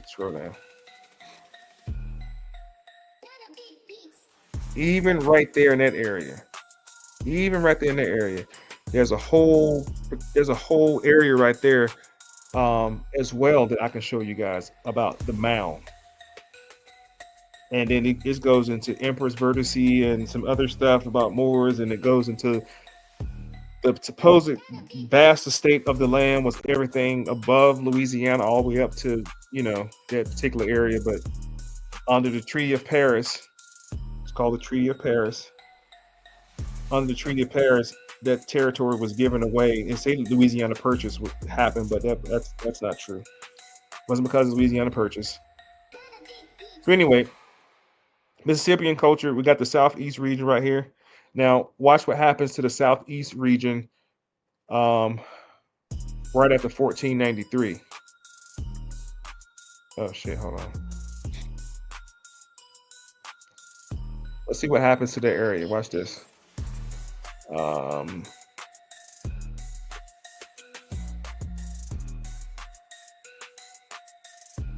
Scroll down. Even right there in that area. There's a whole area right there as well that I can show you guys about the mound. And then it just goes into Empress Vertice and some other stuff about Moors, and it goes into the supposed vast estate of the land was everything above Louisiana all the way up to, that particular area. But under the Treaty of Paris, it's called the Treaty of Paris. Under the Treaty of Paris, that territory was given away. And say Louisiana Purchase would happen, but that's not true. It wasn't because of Louisiana Purchase. So anyway, Mississippian culture, we got the Southeast region right here. Now, watch what happens to the Southeast region right after 1493. Oh, shit, hold on. Let's see what happens to that area. Watch this. I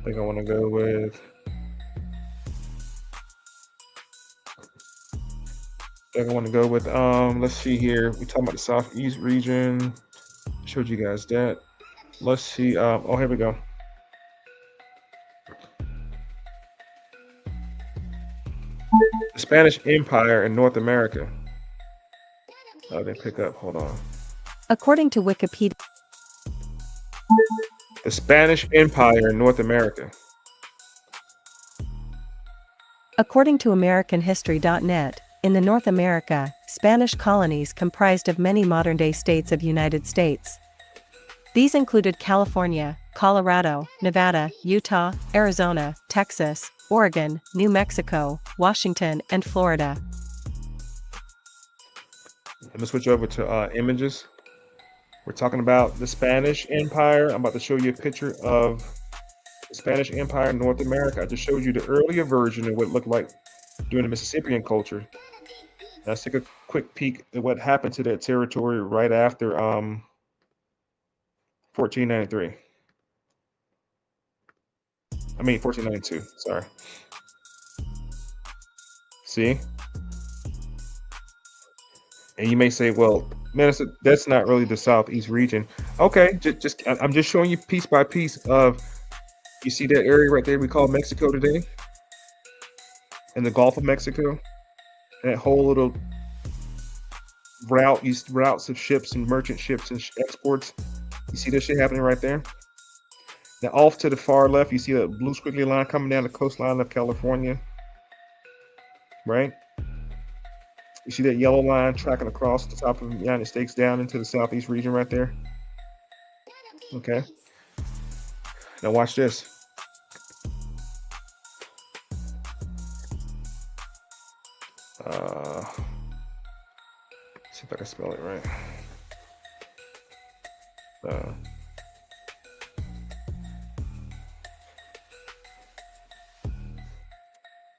think I want to go with... let's see here. We're talking about the Southeast region. I showed you guys that. Let's see. Oh, here we go. The Spanish Empire in North America. Oh, they pick up. Hold on. According to Wikipedia, The Spanish Empire in North America. according to AmericanHistory.net, in the North America, Spanish colonies comprised of many modern-day states of United States. These included California, Colorado, Nevada, Utah, Arizona, Texas, Oregon, New Mexico, Washington, and Florida. Let me switch over to images. We're talking about the Spanish Empire. I'm about to show you a picture of the Spanish Empire in North America. I just showed you the earlier version of what it looked like during the Mississippian culture. Now let's take a quick peek at what happened to that territory right after 1492. I mean 1492, sorry. See? And you may say, well, man, that's not really the Southeast region. Okay, I'm just showing you piece by piece of, you see that area right there we call Mexico today? And the Gulf of Mexico? And that whole little routes of ships and merchant ships and exports. You see this shit happening right there? Now off to the far left, you see that blue squiggly line coming down the coastline of California, right? You see that yellow line tracking across the top of the United States down into the Southeast region right there? Okay. Now watch this. See if I can spell it right.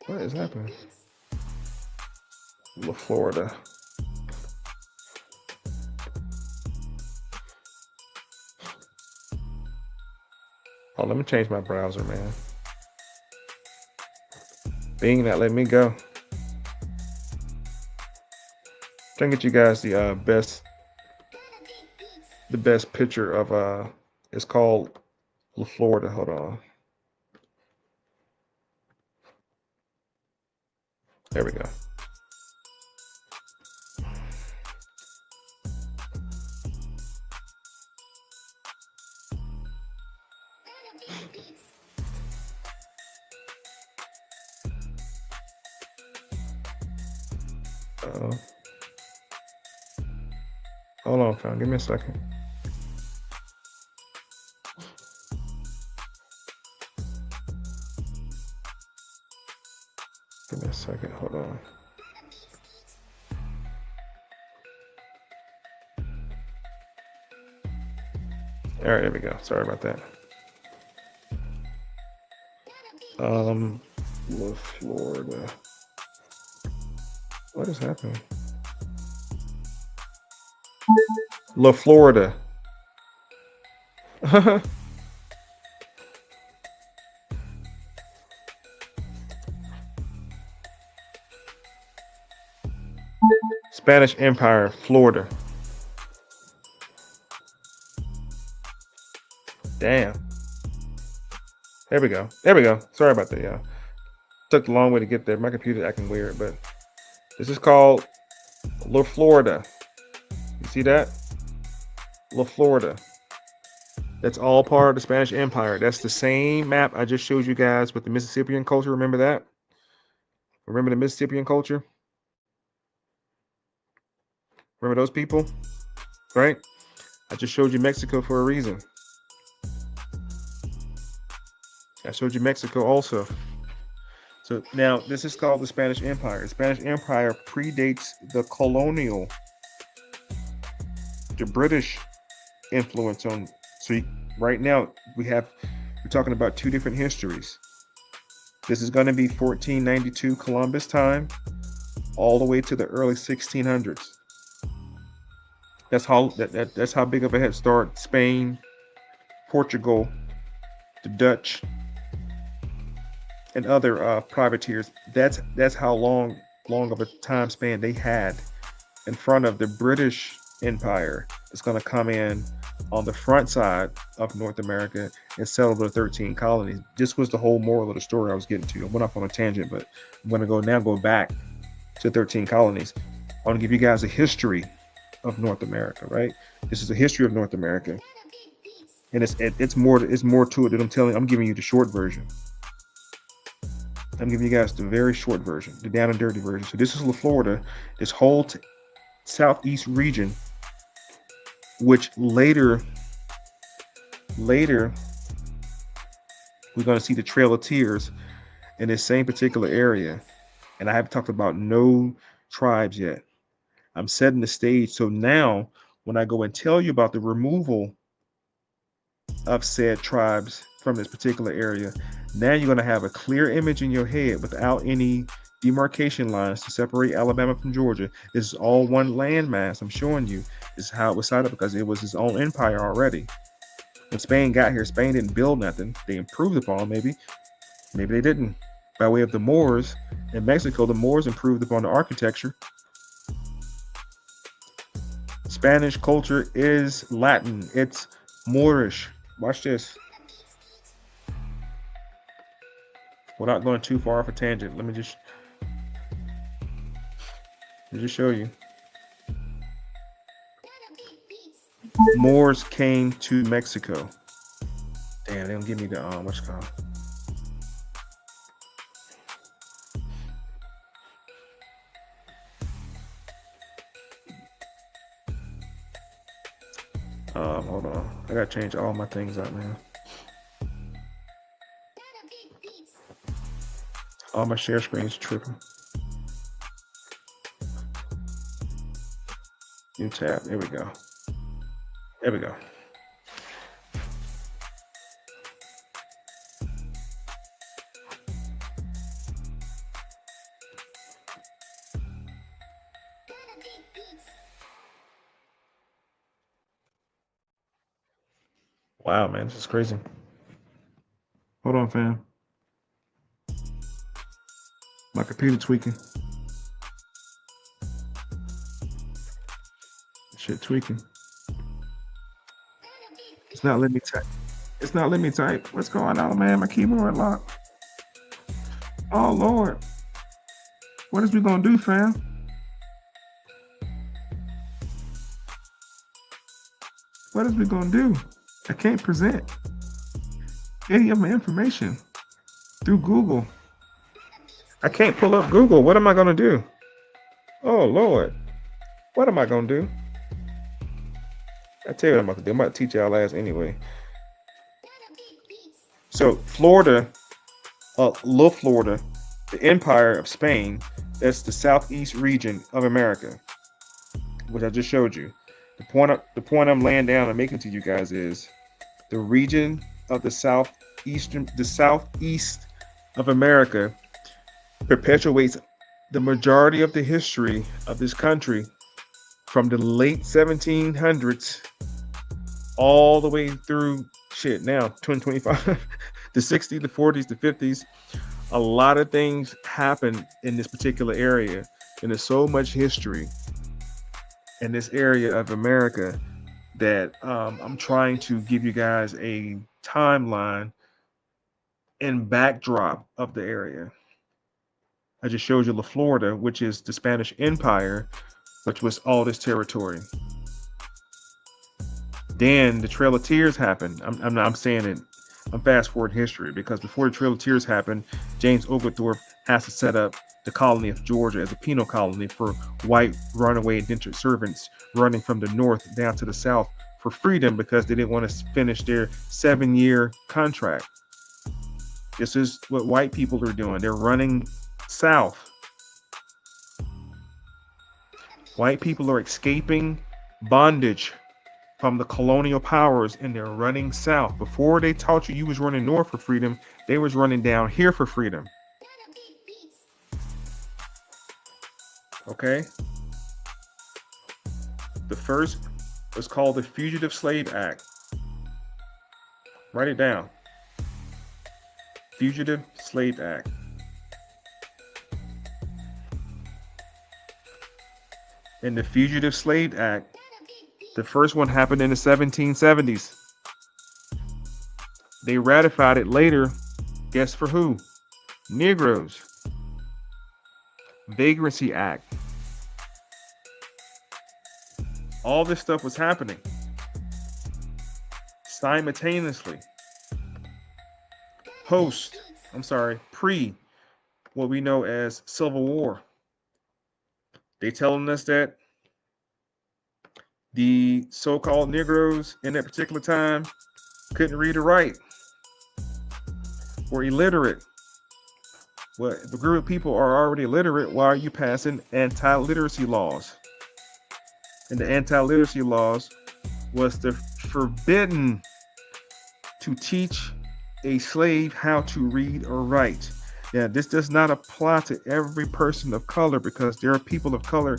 What is happening? Florida. Oh, let me change my browser, man. Bing not letting me go. Trying to get you guys the best picture of it's called Florida. Hold on. There we go. Hold on, fam. Give me a second. Give me a second. Hold on. All right, there we go. Sorry about that. Florida. What is happening? Florida. Spanish Empire, Florida. Damn. There we go. There we go. Sorry about that, y'all. Took a long way to get there. My computer acting weird, but this is called Florida. You see that? Florida. That's all part of the Spanish Empire. That's the same map I just showed you guys with the Mississippian culture. Remember that? Remember the Mississippian culture? Remember those people? Right? I just showed you Mexico for a reason. I showed you Mexico also. So now this is called the Spanish Empire. The Spanish Empire predates the colonial, the British influence on. So right now we're talking about two different histories. This is going to be 1492 Columbus time, all the way to the early 1600s. That's how big of a head start Spain, Portugal, the Dutch, and other privateers. That's how long of a time span they had in front of the British Empire. It's going to come in on the front side of North America and settle the 13 colonies. This was the whole moral of the story I was getting to. I went off on a tangent, but I'm going to go back to 13 colonies. I want to give you guys a history of North America, right? This is a history of North America, and it's more to it that I'm giving you the short version. I'm giving you guys the very short version, the down and dirty version. So this is Florida, this whole southeast region, which later we're going to see the Trail of Tears in this same particular area. And I haven't talked about no tribes yet. I'm setting the stage. So now when I go and tell you about the removal of said tribes from this particular area, now you're going to have a clear image in your head without any demarcation lines to separate Alabama from Georgia. This is all one landmass. I'm showing you this is how it was set up because it was its own empire already. When Spain got here, Spain didn't build nothing. They improved upon maybe they didn't. By way of the Moors in Mexico, the Moors improved upon the architecture. Spanish culture is Latin. It's Moorish. Watch this. Without going too far off a tangent, let me just show you. Moors came to Mexico. Damn, they don't give me the what's it called? Hold on. I gotta change all my things out, man. All my share screens tripping. New tab. There we go. There we go. Wow, man, this is crazy. Hold on, fam. My computer tweaking. Shit tweaking. It's not letting me type. It's not letting me type. What's going on, man? My keyboard locked. Oh, Lord. What is we gonna do, fam? What is we gonna do? I can't present any of my information through Google. I can't pull up Google. What am I gonna do? Oh, Lord. What am I gonna do? I tell you what I'm about to do. I'm about to teach y'all ass anyway. So Florida, Little Florida, the Empire of Spain, that's the southeast region of America, which I just showed you. The point I'm laying down and making to you guys is the region of the southeast of America perpetuates the majority of the history of this country from the late 1700s all the way through now 2025, the 60s, the 40s, the 50s. A lot of things happened in this particular area, and there's so much history in this area of America that I'm trying to give you guys a timeline and backdrop of the area. I just showed you La Florida, which is the Spanish Empire, which was all this territory. Then the Trail of Tears happened. I'm saying it. I'm fast forward history because before the Trail of Tears happened, James Oglethorpe has to set up the colony of Georgia as a penal colony for white runaway indentured servants running from the north down to the south for freedom because they didn't want to finish their 7-year contract. This is what white people are doing. They're running south. White people are escaping bondage from the colonial powers and they're running south. Before they taught you was running north for freedom, they was running down here for freedom. Okay? The first was called the Fugitive Slave Act. Write it down. Fugitive Slave Act. In the Fugitive Slave Act, the first one happened in the 1770s. They ratified it later. Guess for who? Negroes. Vagrancy Act. All this stuff was happening simultaneously. Pre what we know as Civil War. They telling us that the so-called Negroes in that particular time couldn't read or write, were illiterate. Well, if a group of people are already illiterate, why are you passing anti-literacy laws? And the anti-literacy laws was the forbidden to teach a slave how to read or write. Now, this does not apply to every person of color because there are people of color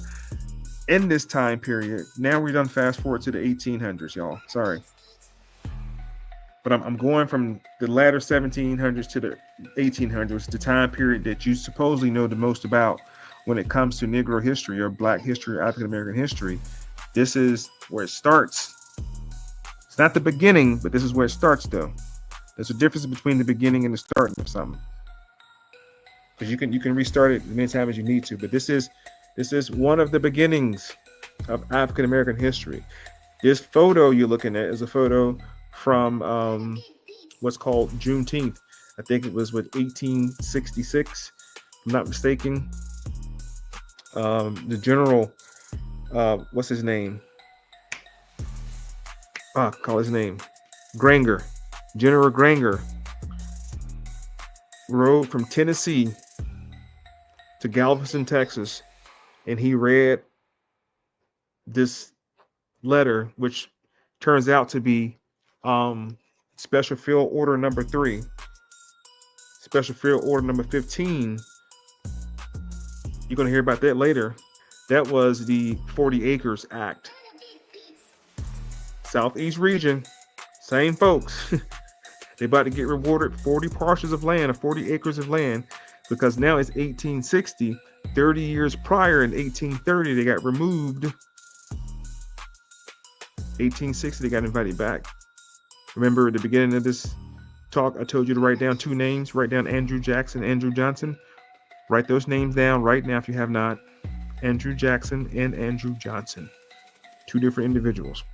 in this time period. Now we're done fast forward to the 1800s, y'all. Sorry. But I'm going from the latter 1700s to the 1800s, the time period that you supposedly know the most about when it comes to Negro history or Black history or African American history. This is where it starts. It's not the beginning, but this is where it starts, though. There's a difference between the beginning and the starting of something. Because you can restart it as many times as you need to. But this is one of the beginnings of African American history. This photo you're looking at is a photo from what's called Juneteenth. I think it was with 1866, if I'm not mistaken. The general, what's his name? Call his name. Granger. General Granger rode from Tennessee to Galveston, Texas, and he read this letter, which turns out to be Special Field Order number 3. Special Field Order number 15. You're going to hear about that later. That was the 40 Acres Act. Southeast region, same folks. They about to get rewarded 40 parcels of land or 40 acres of land because now it's 1860. 30 years prior in 1830, they got removed. 1860, they got invited back. Remember at the beginning of this talk, I told you to write down 2 names. Write down Andrew Jackson, Andrew Johnson. Write those names down right now if you have not. Andrew Jackson and Andrew Johnson. 2 different individuals.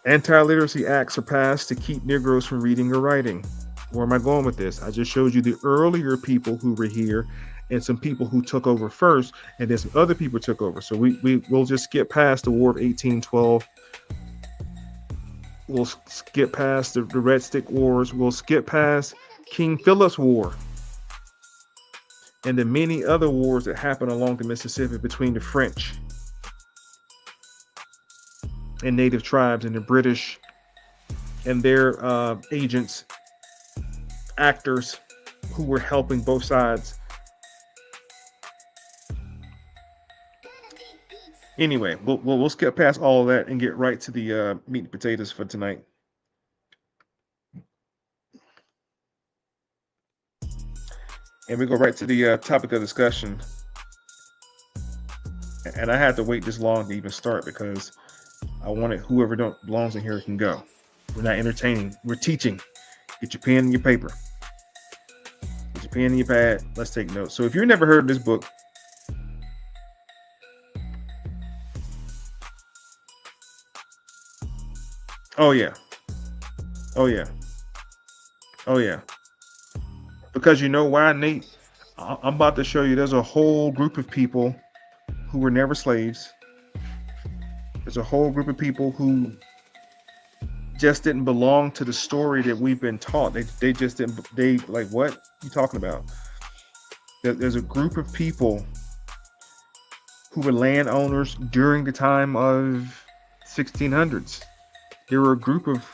Anti-literacy acts are passed to keep Negroes from reading or writing. Where am I going with this? I just showed you the earlier people who were here and some people who took over first, and then some other people took over. So we'll just skip past the War of 1812. We'll skip past the Red Stick Wars. We'll skip past King Philip's War and the many other wars that happened along the Mississippi between the French and native tribes and the British and their agents, actors who were helping both sides. Anyway, we'll skip past all of that and get right to the meat and potatoes for tonight. And we go right to the topic of discussion. And I had to wait this long to even start because I wanted whoever don't belongs in here can go. We're not entertaining. We're teaching. Get your pen and your paper. Get your pen and your pad. Let's take notes. So if you've never heard of this book, oh yeah. Because you know why, Nate? I'm about to show you there's a whole group of people who were never slaves. There's a whole group of people who just didn't belong to the story that we've been taught. They just didn't. They like, what you talking about? There's a group of people who were landowners during the time of 1600s. There were a group of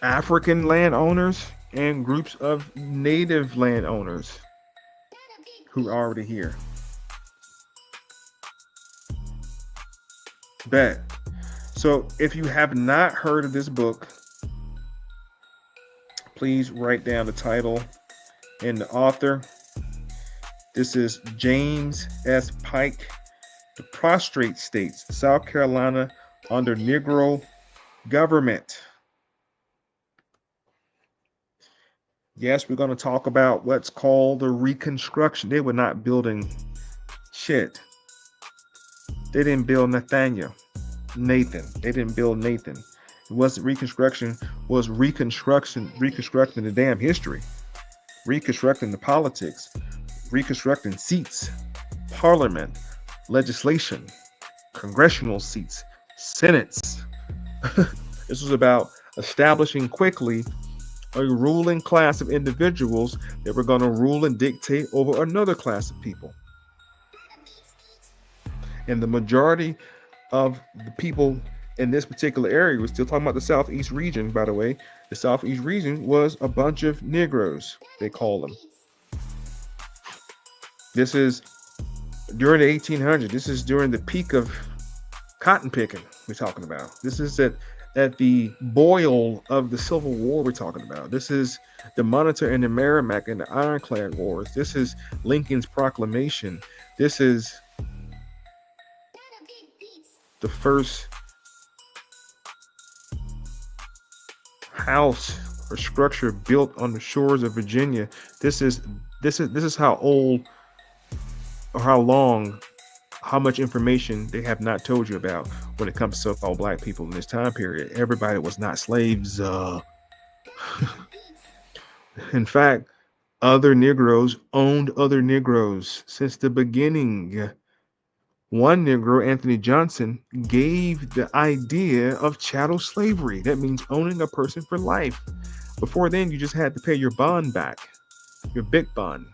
African landowners and groups of native landowners who are already here. Bet. So if you have not heard of this book, please write down the title and the author. This is James S. Pike, The Prostrate States, South Carolina under Negro Government. Yes, we're going to talk about what's called the Reconstruction. They were not building shit. They didn't build Nathaniel, Nathan. They didn't build Nathan. It wasn't Reconstruction, was reconstructing the damn history, reconstructing the politics, reconstructing seats, parliament, legislation, congressional seats, senates. This was about establishing quickly a ruling class of individuals that were going to rule and dictate over another class of people. And the majority of the people in this particular area, we're still talking about the Southeast region, by the way. The Southeast region was a bunch of Negroes, they call them. This is during the 1800s. This is during the peak of cotton picking we're talking about. This is at the boil of the Civil War we're talking about. This is the Monitor and the Merrimack and the Ironclad Wars. This is Lincoln's Proclamation. This is the first house or structure built on the shores of Virginia. This is how old or how long, how much information they have not told you about when it comes to so-called black people in this time period. Everybody was not slaves. In fact, other Negroes owned other Negroes since the beginning. One Negro, Anthony Johnson, gave the idea of chattel slavery. That means owning a person for life. Before then, you just had to pay your bond back, your big bond,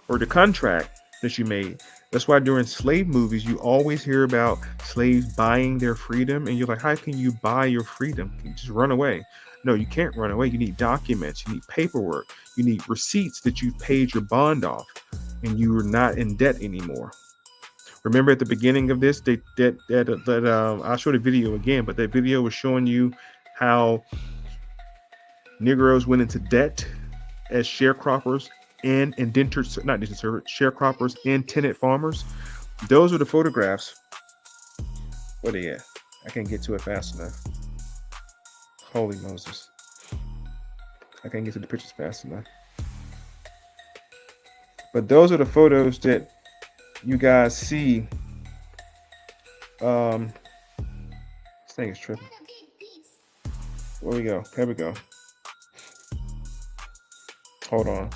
or the contract that you made. That's why during slave movies, you always hear about slaves buying their freedom. And you're like, how can you buy your freedom? You just run away. No, you can't run away. You need documents. You need paperwork. You need receipts that you've paid your bond off and you are not in debt anymore. Remember at the beginning of this, I'll show the video again, but that video was showing you how Negroes went into debt as sharecroppers and sharecroppers and tenant farmers. Those are the photographs. Where they at? I can't get to it fast enough. Holy Moses. I can't get to the pictures fast enough. But those are the photos that you guys see. This thing is tripping. Where we go? Here we go. Hold on.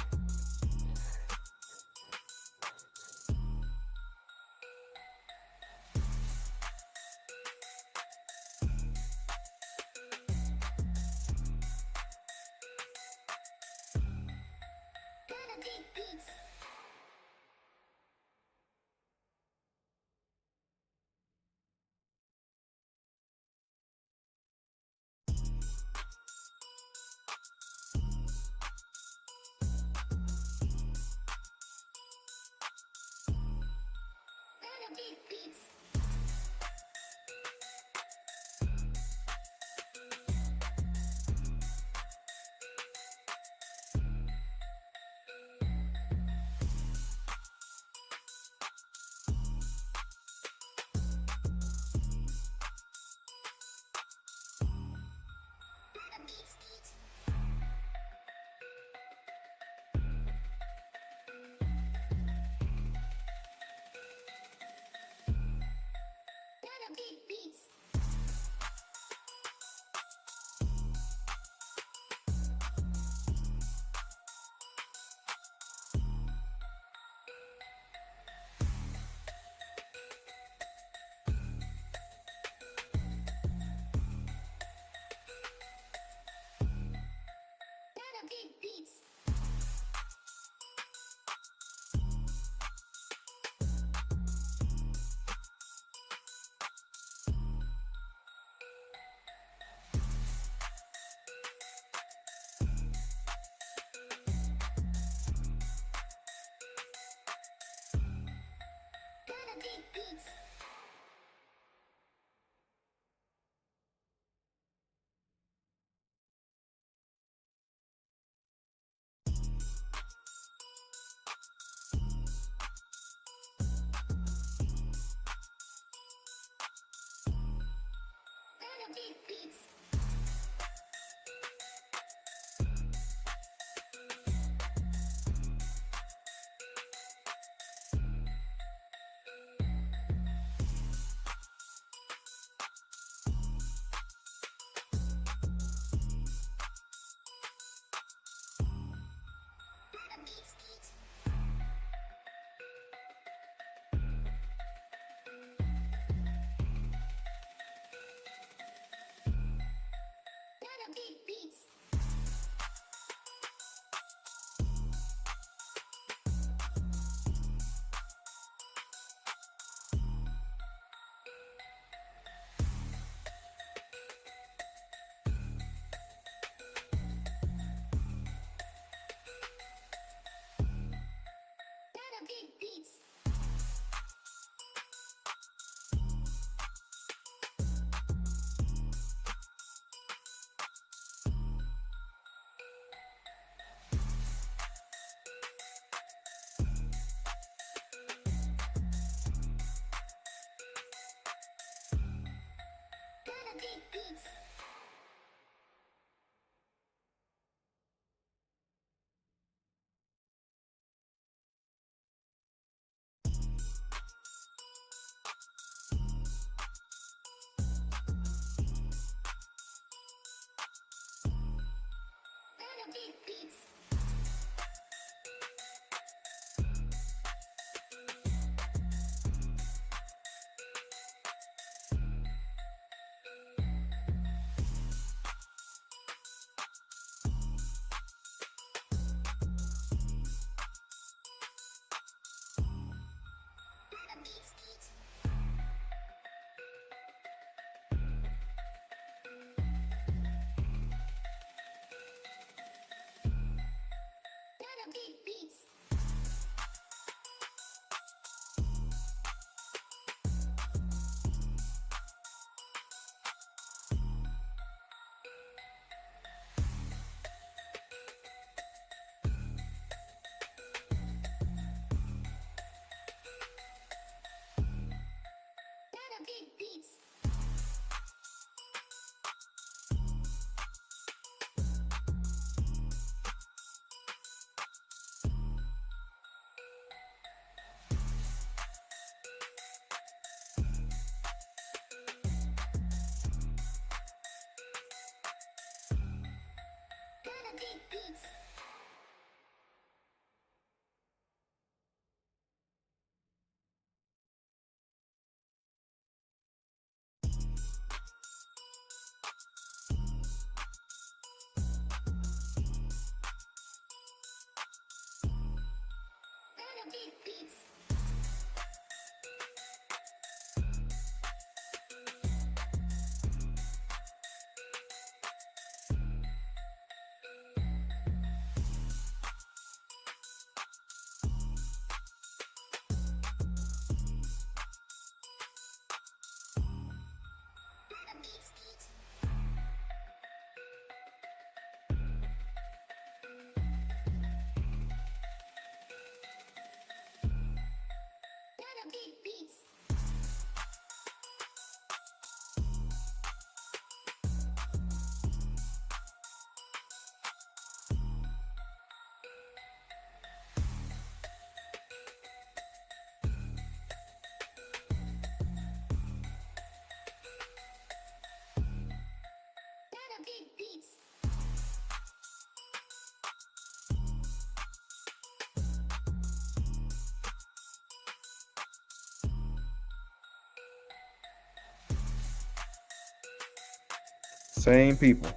Same people.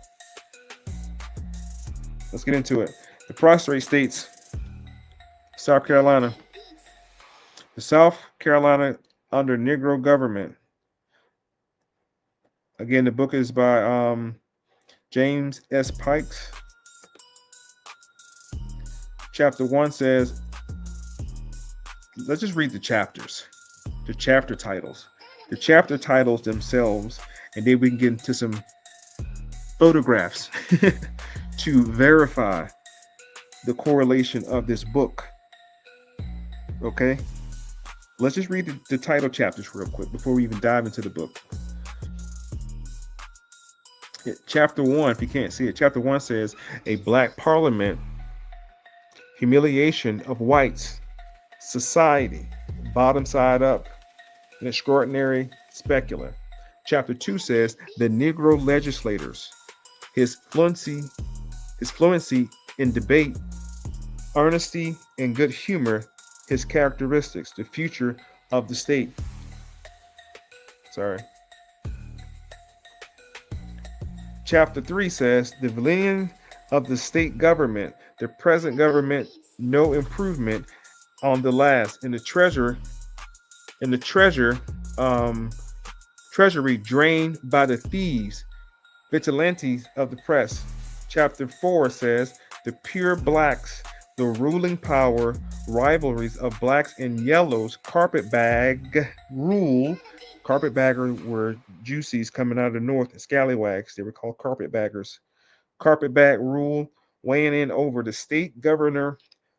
Let's get into it. The prostrate states, South Carolina. The South Carolina under Negro government. Again, the book is by James S. Pikes. Chapter 1 says, let's just read the chapters, the chapter titles. The chapter titles themselves, and then we can get into some photographs to verify the correlation of this book. Okay? Let's just read the title chapters real quick before we even dive into the book. Chapter 1, if you can't see it, chapter 1 says, a black parliament, humiliation of whites, society, bottom side up, an extraordinary specular. Chapter 2 says, the Negro legislators, his fluency in debate, earnesty and good humor, his characteristics, the future of the state. Sorry. Chapter 3 says, the villainy of the state government, the present government, no improvement on the last, in the treasury drained by the thieves, vigilantes of the press. Chapter 4 says, the pure blacks, the ruling power, rivalries of blacks and yellows, carpetbag rule. Carpetbaggers were juicies coming out of the north, and scallywags. They were called carpetbaggers. Carpetbag rule, weighing in over the state governor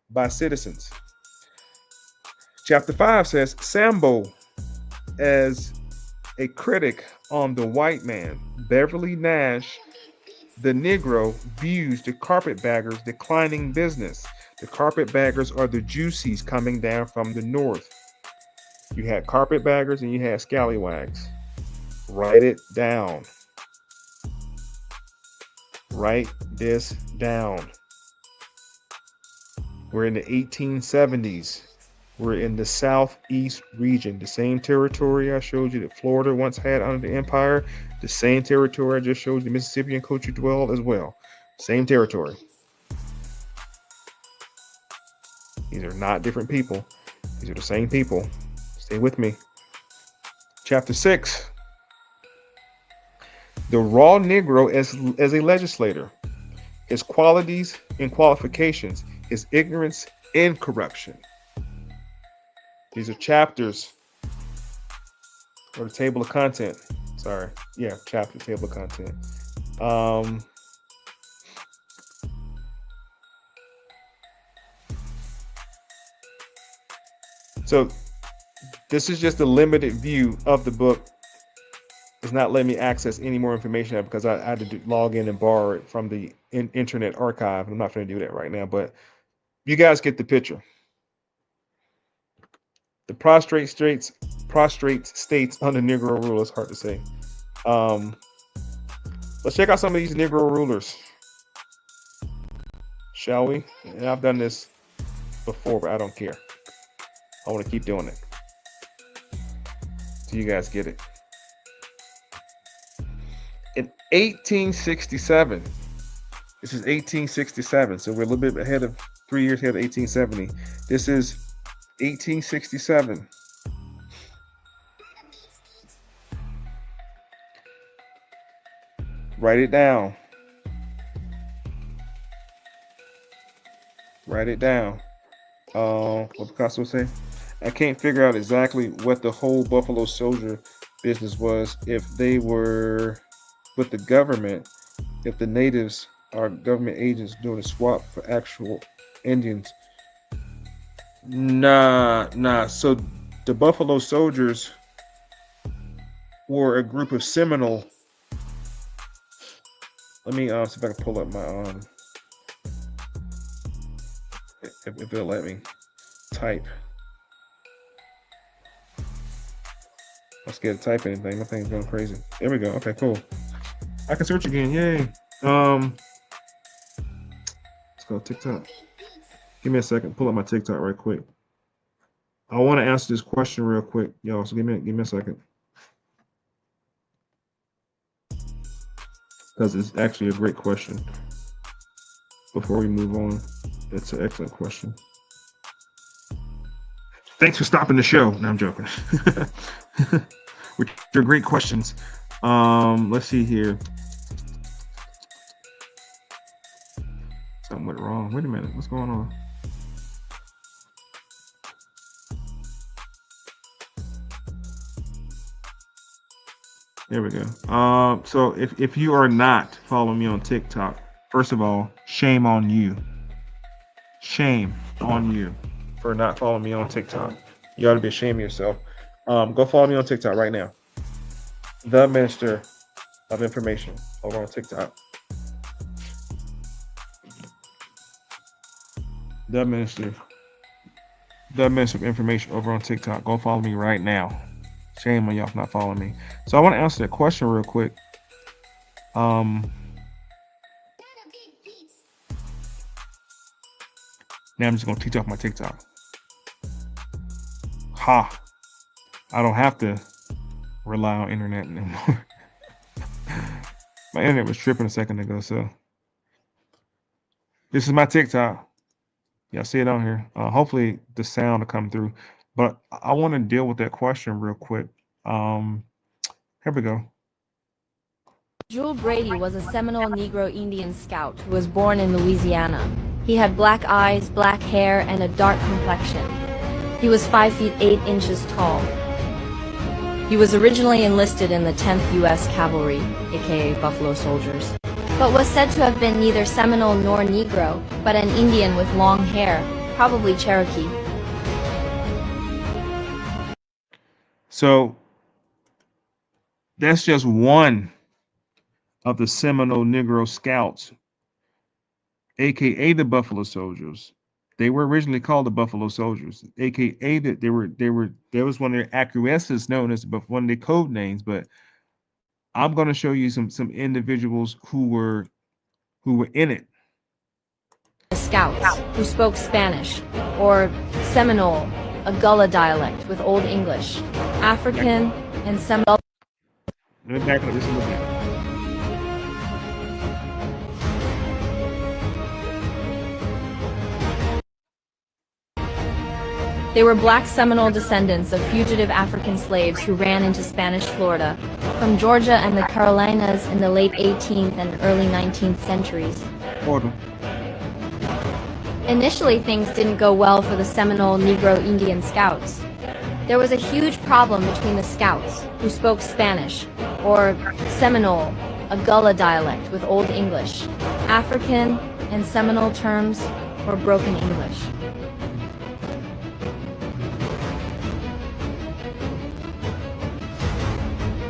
by citizens. Chapter 5 says, Sambo as a critic on the white man. Beverly Nash, the Negro, views the carpetbaggers declining business. The carpetbaggers are the juicies coming down from the north. You had carpetbaggers and you had scallywags. Write it down. Write this down. We're in the 1870s. We're in the southeast region, the same territory I showed you that Florida once had under the empire, the same territory I just showed you the Mississippian culture dwelled as well. Same territory. These are not different people. These are the same people. Stay with me. Chapter 6. The raw Negro as a legislator. His qualities and qualifications. His ignorance and corruption. These are chapters, or the table of content. Sorry. Yeah, chapter, table of content. So this is just a limited view of the book. It's not letting me access any more information because I had to log in and borrow it from the Internet Archive. I'm not going to do that right now, but you guys get the picture. The prostrate states under Negro rule. It's hard to say. Let's check out some of these Negro rulers, shall we? And I've done this before, but I don't care. I want to keep doing it. So you guys get it. In 1867, this is 1867, so we're a little bit ahead of 3 years ahead of 1870. This is 1867. Write it down. Write it down. What Picasso say? I can't figure out exactly what the whole Buffalo Soldier business was. If they were with the government, if the natives are government agents doing a swap for actual Indians. Nah. So the Buffalo Soldiers were a group of Seminole. Let me see if I can pull up my if it'll let me type. I'm scared to type anything. My thing's going crazy. There we go. Okay, cool. I can search again. Yay. Let's go TikTok. Give me a second. Pull up my TikTok right quick. I want to answer this question real quick, y'all. So give me a second. Because it's actually a great question. Before we move on, it's an excellent question. Thanks for stopping the show. No, I'm joking. Which are great questions. Let's see here. Something went wrong. Wait a minute. What's going on? There we go. So if you are not following me on TikTok, first of all, shame on you. Shame on you for not following me on TikTok. You ought to be ashamed of yourself. Go follow me on TikTok right now. The Minister of Information over on TikTok. The Minister of Information over on TikTok. Go follow me right now. Shame on y'all for not following me. So I want to answer that question real quick. Now I'm just gonna teach off my TikTok. Ha! I don't have to rely on internet anymore. My internet was tripping a second ago, so this is my TikTok. Y'all see it on here. Hopefully the sound will come through. But I want to deal with that question real quick. Here we go. Jewel Brady was a Seminole Negro Indian scout who was born in Louisiana. He had black eyes, black hair, and a dark complexion. He was 5 feet 8 inches tall. He was originally enlisted in the 10th U.S. Cavalry, aka Buffalo Soldiers, but was said to have been neither Seminole nor Negro, but an Indian with long hair, probably Cherokee. So that's just one of the Seminole Negro Scouts, aka the Buffalo Soldiers. They were originally called the Buffalo Soldiers, aka that there was one of their acquiescents known as one of their code names. But I'm going to show you some individuals who were in it. Scouts who spoke Spanish, or Seminole, a Gullah dialect with Old English, African, and Seminole. Let me back up just a little bit. They were black Seminole descendants of fugitive African slaves who ran into Spanish Florida from Georgia and the Carolinas in the late 18th and early 19th centuries. Order. Initially, things didn't go well for the Seminole Negro Indian Scouts. There was a huge problem between the Scouts, who spoke Spanish, or Seminole, a Gullah dialect with Old English, African, and Seminole terms, or Broken English.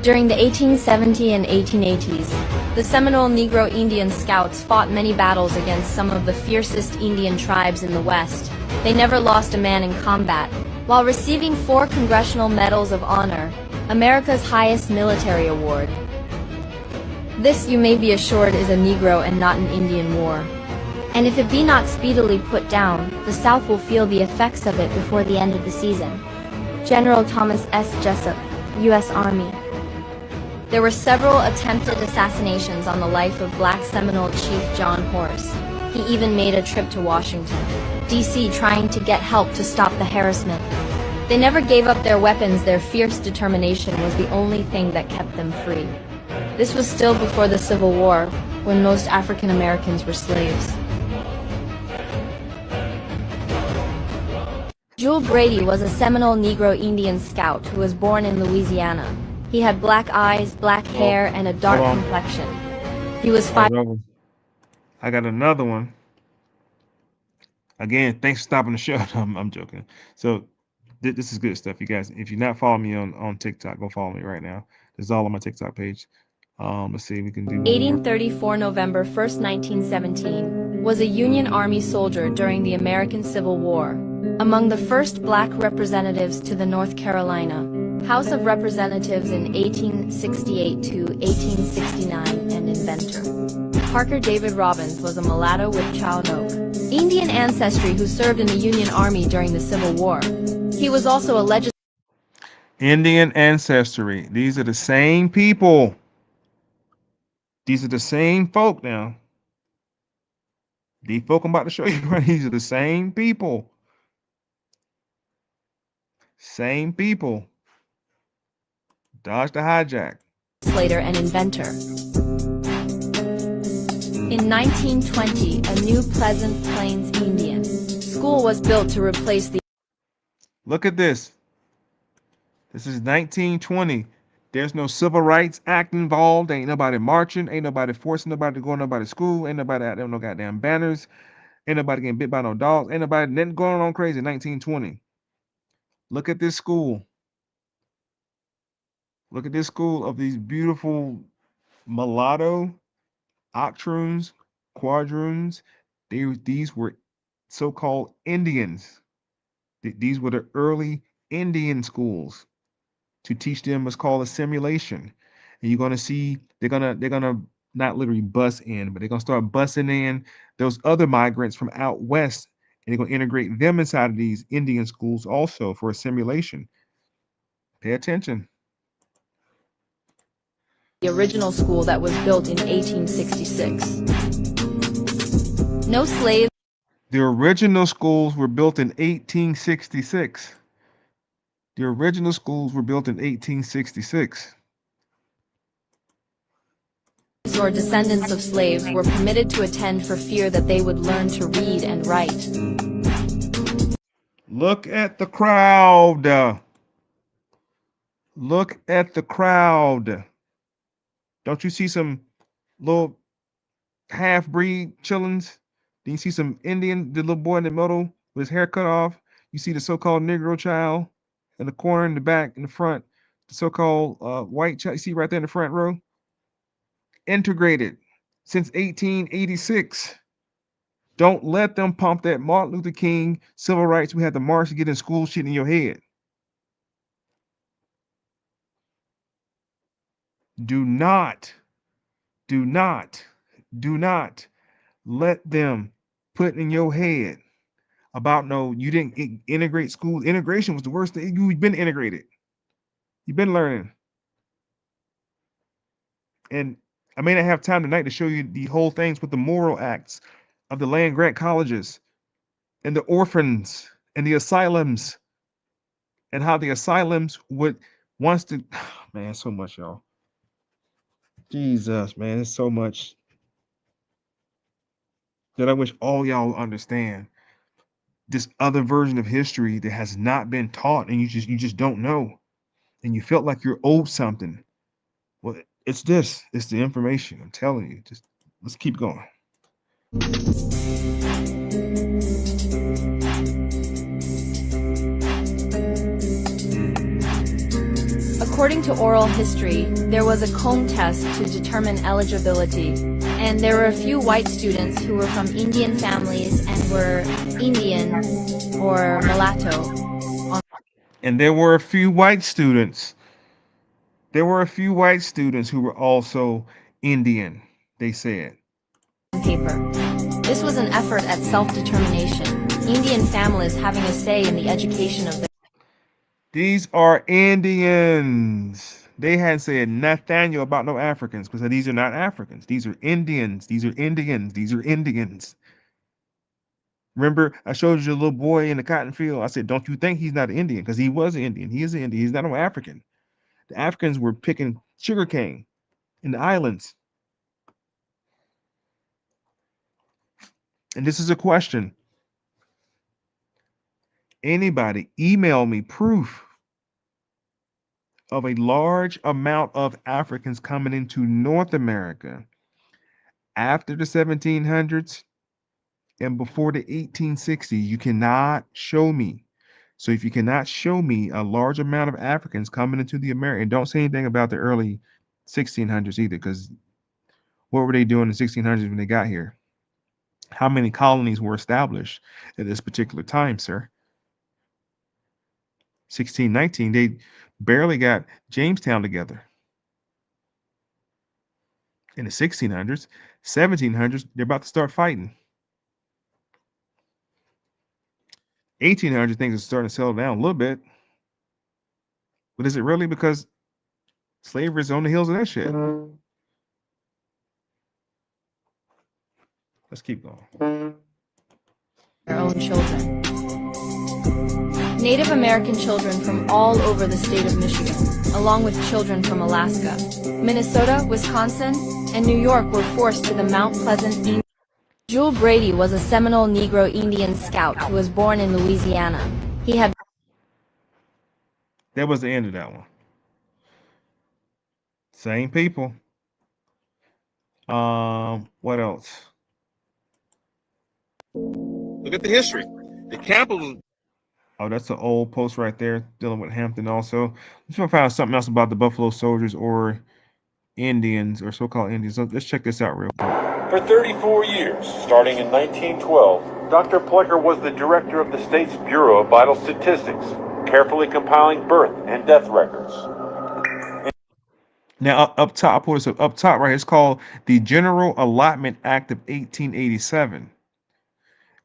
During the 1870s and 1880s, the Seminole Negro Indian Scouts fought many battles against some of the fiercest Indian tribes in the West. They never lost a man in combat, while receiving 4 Congressional Medals of Honor, America's highest military award. This, you may be assured, is a Negro and not an Indian war. And if it be not speedily put down, the South will feel the effects of it before the end of the season. General Thomas S. Jessup, U.S. Army. There were several attempted assassinations on the life of Black Seminole Chief John Horse. He even made a trip to Washington. D.C. trying to get help to stop the harassment. They never gave up their weapons. Their fierce determination was the only thing that kept them free. This was still before the Civil War, when most African Americans were slaves. Jewel Brady was a Seminole Negro Indian scout who was born in Louisiana. He had black eyes, black hair, and a dark complexion. He was I got another one. Again, thanks for stopping the show. I'm joking. So this is good stuff, you guys. If you're not following me on TikTok, go follow me right now. This is all on my TikTok page. Let's see, we can do 1834 November 1st, 1917, was a Union Army soldier during the American Civil War. Among the first black representatives to the North Carolina House of Representatives in 1868 to 1869, and inventor. Parker David Robbins was a mulatto with Chinook Indian ancestry who served in the Union Army during the Civil War. He was also a Indian ancestry. These are the same people. These are the same folk now. These folk I'm about to show you, right? These are the same people. Same people. Dodge the hijack. Legislator and inventor. In 1920, a new Pleasant Plains Indian school was built to replace the... Look at this. This is 1920. There's no Civil Rights Act involved. Ain't nobody marching. Ain't nobody forcing nobody to go to nobody's school. Ain't nobody out there with no goddamn banners. Ain't nobody getting bit by no dogs. Ain't nobody nothing going on crazy in 1920. Look at this school. Look at this school of these beautiful mulatto, octoroons, quadroons. These were so-called Indians. These were the early Indian schools to teach them what's called assimilation. And you're gonna see they're gonna not literally bus in, but they're gonna start bussing in those other migrants from out west, and they're gonna integrate them inside of these Indian schools also for assimilation. Pay attention. The original school that was built in 1866. No slaves. The original schools were built in 1866. The original schools were built in 1866. Or descendants of slaves were permitted to attend for fear that they would learn to read and write. Look at the crowd. Look at the crowd. Don't you see some little half-breed chillins? Then you see some Indian, the little boy in the middle with his hair cut off. You see the so-called Negro child in the corner, in the back, in the front. The so-called white child. You see right there in the front row? Integrated since 1886. Don't let them pump that Martin Luther King civil rights. We had to march to get in school shit in your head. Do not let them put in your head about no, you didn't integrate schools. Integration was the worst thing. You've been integrated. You've been learning. And I may not have time tonight to show you the whole things with the moral acts of the land grant colleges and the orphans and the asylums, and how the asylums would wants to, man, so much, y'all. Jesus, man, it's so much that I wish all y'all understand. This other version of history that has not been taught, and you just don't know, and you felt like you're owed something. Well, it's this. It's the information. I'm telling you. Just let's keep going. According to oral history, there was a comb test to determine eligibility, and there were a few white students who were from Indian families and were Indian or mulatto. And there were a few white students. There were a few white students who were also Indian, they said. Paper. This was an effort at self-determination, Indian families having a say in the education of their... These are Indians. They hadn't said Nathaniel about no Africans, because these are not Africans. These are Indians. These are Indians. These are Indians. Remember, I showed you the little boy in the cotton field. I said, don't you think he's not an Indian? Because he was an Indian. He is an Indian. He's not an African. The Africans were picking sugarcane in the islands. And this is a question. Anybody email me proof of a large amount of Africans coming into North America after the 1700s and before the 1860s? You cannot show me. So if you cannot show me a large amount of Africans coming into the America, and don't say anything about the early 1600s either, because what were they doing in the 1600s when they got here? How many colonies were established at this particular time, sir? 1619, they barely got Jamestown together. In the 1600s, 1700s, they're about to start fighting. 1800 things are starting to settle down a little bit. But is it really because slavery is on the heels of that shit? Let's keep going. Their own children. Native American children from all over the state of Michigan, along with children from Alaska, Minnesota, Wisconsin, and New York were forced to the Mount Pleasant Indian. Jewel Brady was a Seminole Negro Indian scout who was born in Louisiana. He had. That was the end of that one. Same people. What else? Look at the history. The capital. Oh, that's an old post right there dealing with Hampton also. Let's find out something else about the Buffalo Soldiers or Indians or so-called Indians. Let's check this out real quick. For 34 years, starting in 1912, Dr. Plecker was the director of the state's Bureau of Vital Statistics, carefully compiling birth and death records. Now, up top, I put this up top right here. It's called the General Allotment Act of 1887.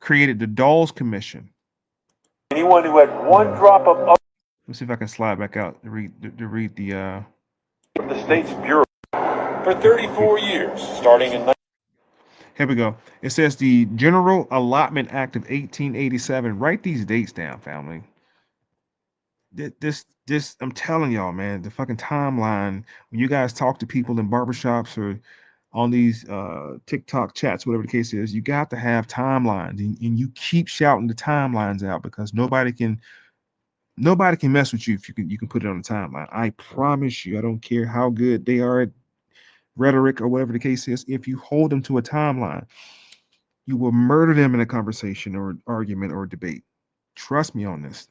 Created the Dawes Commission. Anyone who had one drop of Let's see if I can slide back out to read the state's Bureau. For 34 years, starting in. Here we go. It says the General Allotment Act of 1887. Write these dates down, family. This, I'm telling y'all, man, the fucking timeline, when you guys talk to people in barbershops or on these TikTok chats, whatever the case is, you got to have timelines, and you keep shouting the timelines out because nobody can mess with you if you can put it on the timeline. I promise you, I don't care how good they are at rhetoric or whatever the case is. If you hold them to a timeline, you will murder them in a conversation or argument or debate. Trust me on this.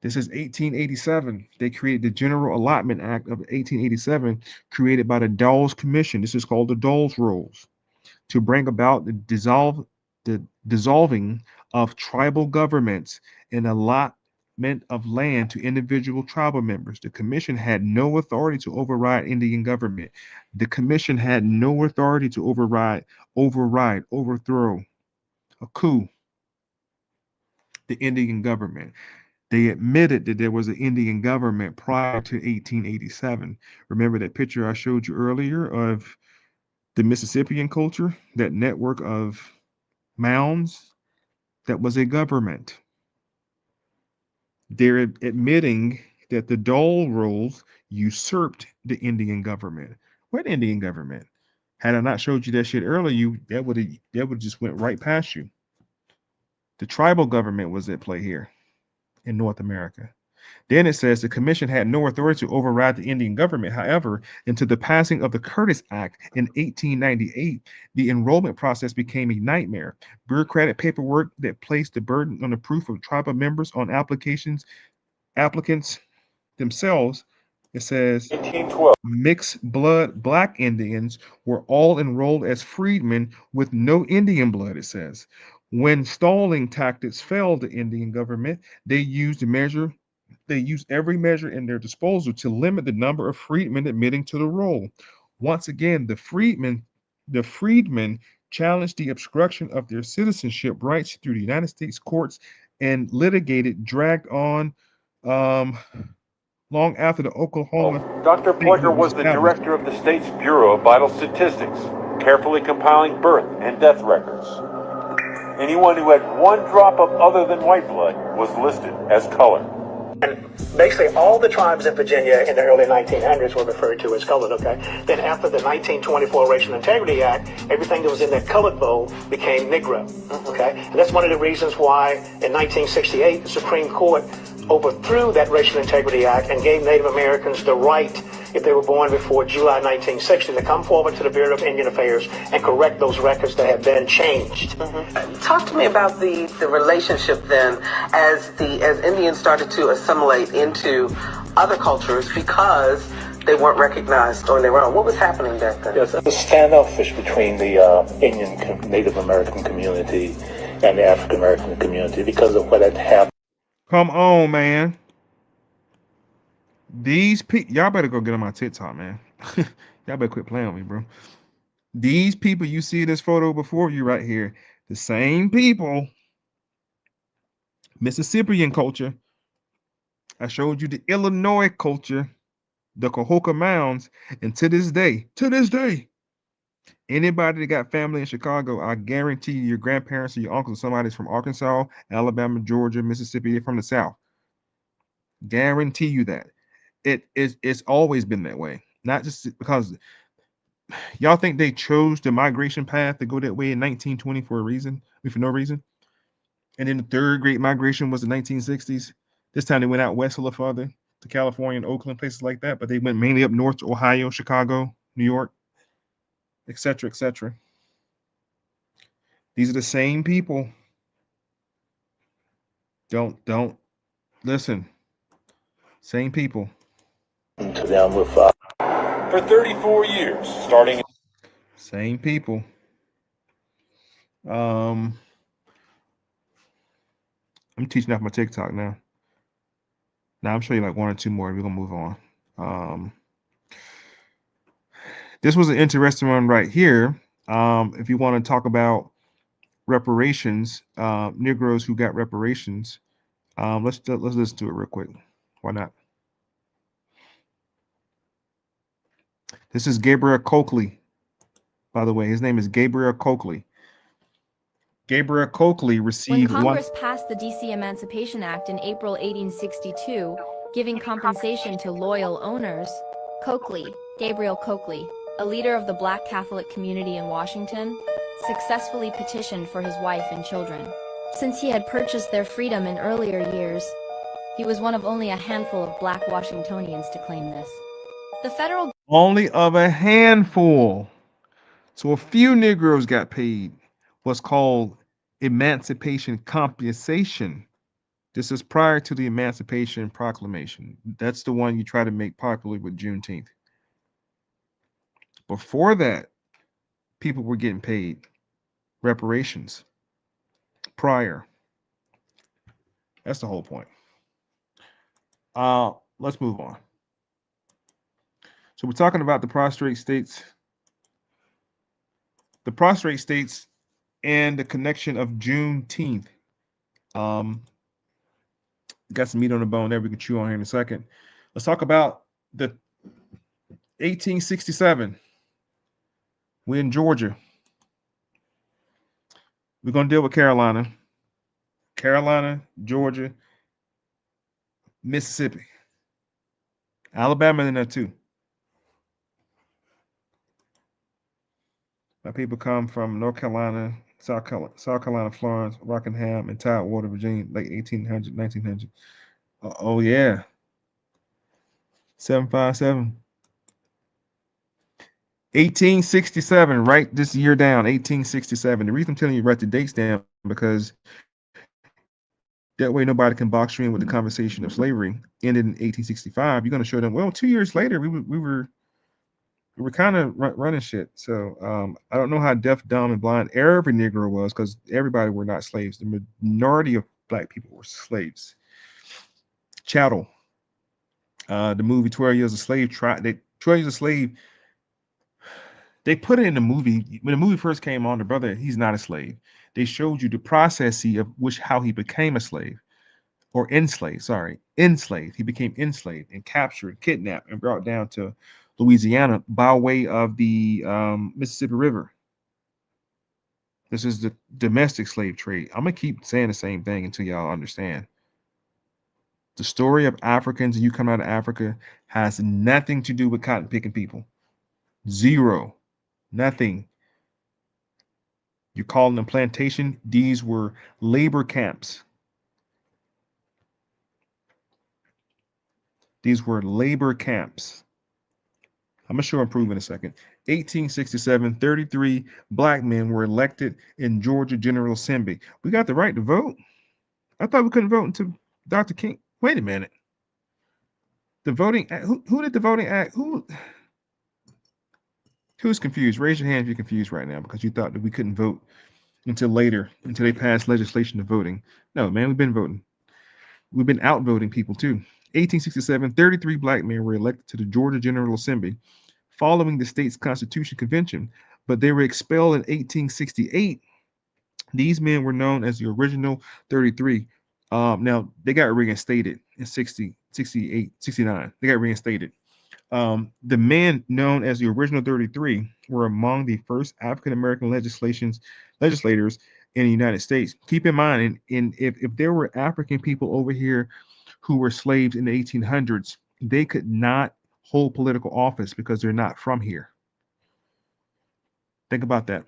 This is 1887. They created the General Allotment Act of 1887, created by the Dawes Commission. This is called the Dawes Rules, to bring about the dissolving of tribal governments and allotment of land to individual tribal members. The commission had no authority to override Indian government. The commission had no authority to overthrow, a coup, the Indian government. They admitted that there was an Indian government prior to 1887. Remember that picture I showed you earlier of the Mississippian culture, that network of mounds? That was a government. They're admitting that the Dole rules usurped the Indian government. What Indian government? Had I not showed you that shit earlier, that would just went right past you. The tribal government was at play here in North America. Then it says the commission had no authority to override the Indian government. However, until the passing of the Curtis Act in 1898, the enrollment process became a nightmare. Bureaucratic paperwork that placed the burden on the proof of tribal members on applicants themselves. It says 1812. Mixed blood black Indians were all enrolled as freedmen with no Indian blood, it says. When stalling tactics failed the Indian government, they used every measure in their disposal to limit the number of freedmen admitting to the roll. Once again, the freedmen challenged the obstruction of their citizenship rights through the United States courts and dragged on long after the Oklahoma. Dr. Plecker was the director of the state's Bureau of Vital Statistics, carefully compiling birth and death records. Anyone who had one drop of other than white blood was listed as color. And basically all the tribes in Virginia in the early 1900s were referred to as colored, okay? Then after the 1924 Racial Integrity Act, everything that was in that colored vote became Negro, okay? And that's one of the reasons why in 1968 the Supreme Court overthrew that Racial Integrity Act and gave Native Americans the right, if they were born before July 1960, to come forward to the Bureau of Indian Affairs and correct those records that have been changed. Talk to me about the relationship then as Indians started to assimilate into other cultures because they weren't recognized on their own. What was happening back then? Yes, the standoffish between the Native American community and the African American community because of what had happened. Come on, man. These people, y'all better go get on my TikTok, man. Y'all better quit playing with me, bro. These people you see this photo before you right here, the same people, Mississippian culture. I showed you the Illinois culture, the Cahokia Mounds, and to this day, anybody that got family in Chicago, I guarantee you your grandparents or your uncles or somebody's from Arkansas, Alabama, Georgia, Mississippi, they're from the South. Guarantee you that. It's always been that way. Not just because y'all think they chose the migration path to go that way in 1920 for a reason, for no reason. And then the third great migration was the 1960s. This time they went out west a little farther to California and Oakland, places like that, but they went mainly up north to Ohio, Chicago, New York, etc., etc. These are the same people. Don't listen. Same people. To them with For 34 years, starting Same people. I'm teaching off my TikTok now. Now I'm showing you like one or two more. We're gonna move on. This was an interesting one right here. If you want to talk about reparations, Negroes who got reparations, let's listen to it real quick. Why not? This is Gabriel Coakley. By the way, his name is Gabriel Coakley. Gabriel Coakley received When Congress passed the D.C. Emancipation Act in April 1862, giving compensation to loyal owners, Gabriel Coakley, a leader of the Black Catholic community in Washington, successfully petitioned for his wife and children. Since he had purchased their freedom in earlier years, he was one of only a handful of Black Washingtonians to claim this. The federal only of a handful. So a few Negroes got paid what's called emancipation compensation. This is prior to the Emancipation Proclamation. That's the one you try to make popular with Juneteenth. Before that, people were getting paid reparations prior. That's the whole point. Let's move on. So we're talking about the prostrate states. The prostrate states and the connection of Juneteenth. Got some meat on the bone there we can chew on here in a second. Let's talk about the 1867. We're in Georgia. We're going to deal with Carolina, Georgia, Mississippi, Alabama in there too. My people come from North Carolina, South Carolina, Florence, Rockingham, and Tidewater, Virginia, like 1800, 1900. Oh yeah. 757. 1867, write this year down, 1867. The reason I'm telling you to write the dates down because that way nobody can box you in with the conversation of slavery ended in 1865. You're going to show them, well, 2 years later, we were kind of running shit. So I don't know how deaf, dumb, and blind every Negro was because everybody were not slaves. The minority of Black people were slaves. Chattel. The movie 12 Years a Slave, 12 Years a Slave, they put it in the movie. When the movie first came on, the brother, he's not a slave. They showed you the process of how he became a slave or enslaved. He became enslaved and captured, kidnapped, and brought down to Louisiana by way of the Mississippi River. This is the domestic slave trade. I'm gonna keep saying the same thing until y'all understand. The story of Africans and you come out of Africa has nothing to do with cotton picking people. Zero. Nothing. You're calling them plantation. These were labor camps. These were labor camps. I'm going to show and prove in a second. 1867, 33 black men were elected in Georgia General Assembly. We got the right to vote. I thought we couldn't vote until Dr. King. Wait a minute. The voting act, who did the voting act? Who's confused? Raise your hand if you're confused right now because you thought that we couldn't vote until later, until they passed legislation of voting. No, man, we've been voting. We've been outvoting people too. 1867, 33 black men were elected to the Georgia General Assembly following the state's Constitution Convention, but they were expelled in 1868. These men were known as the original 33. Now, they got reinstated in 60, 68, 69. They got reinstated. The men known as the original 33 were among the first African American legislators in the United States. Keep in mind, if there were African people over here who were slaves in the 1800s, they could not hold political office because they're not from here. Think about that.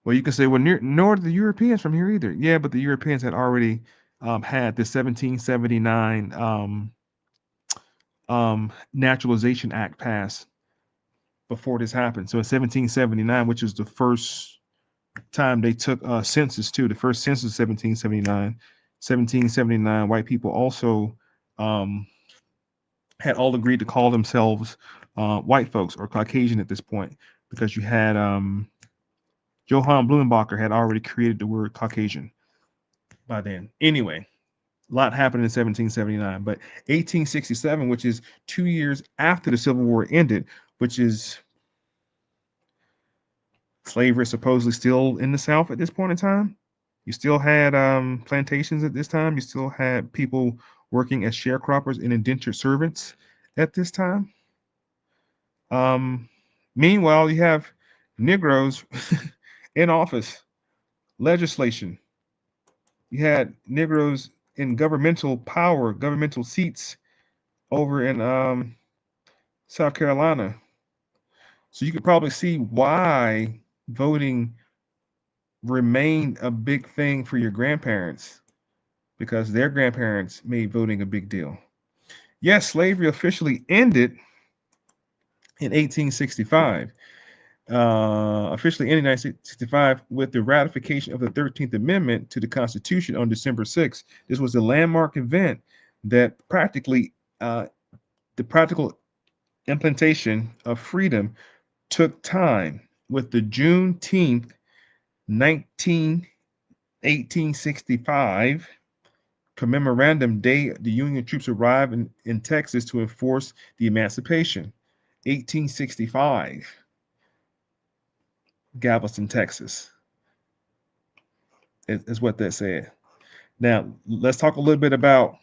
Well, you can say, well, nor are the Europeans from here either. Yeah, but the Europeans had already had the 1779 Naturalization Act passed before this happened. So in 1779, which was the first time they took a census too, the first census 1779. 1779, white people also had all agreed to call themselves white folks or Caucasian at this point because you had Johann Blumenbacher had already created the word Caucasian by then. Anyway, a lot happened in 1779, but 1867, which is 2 years after the Civil War ended, which is slavery supposedly still in the South at this point in time. You still had plantations at this time. You still had people working as sharecroppers and indentured servants at this time. Meanwhile, you have Negroes in office, legislation. You had Negroes in governmental power, governmental seats over in South Carolina. So you could probably see why voting remained a big thing for your grandparents because their grandparents made voting a big deal. Yes, slavery officially ended in 1865. Officially ended in 1965 with the ratification of the 13th Amendment to the Constitution on December 6th. This was a landmark event that practically, the practical implementation of freedom took time with the Juneteenth 1865 Commemorandum Day. The Union troops arrived in Texas to enforce the emancipation. 1865, Galveston, Texas, is what that said. Now, let's talk a little bit about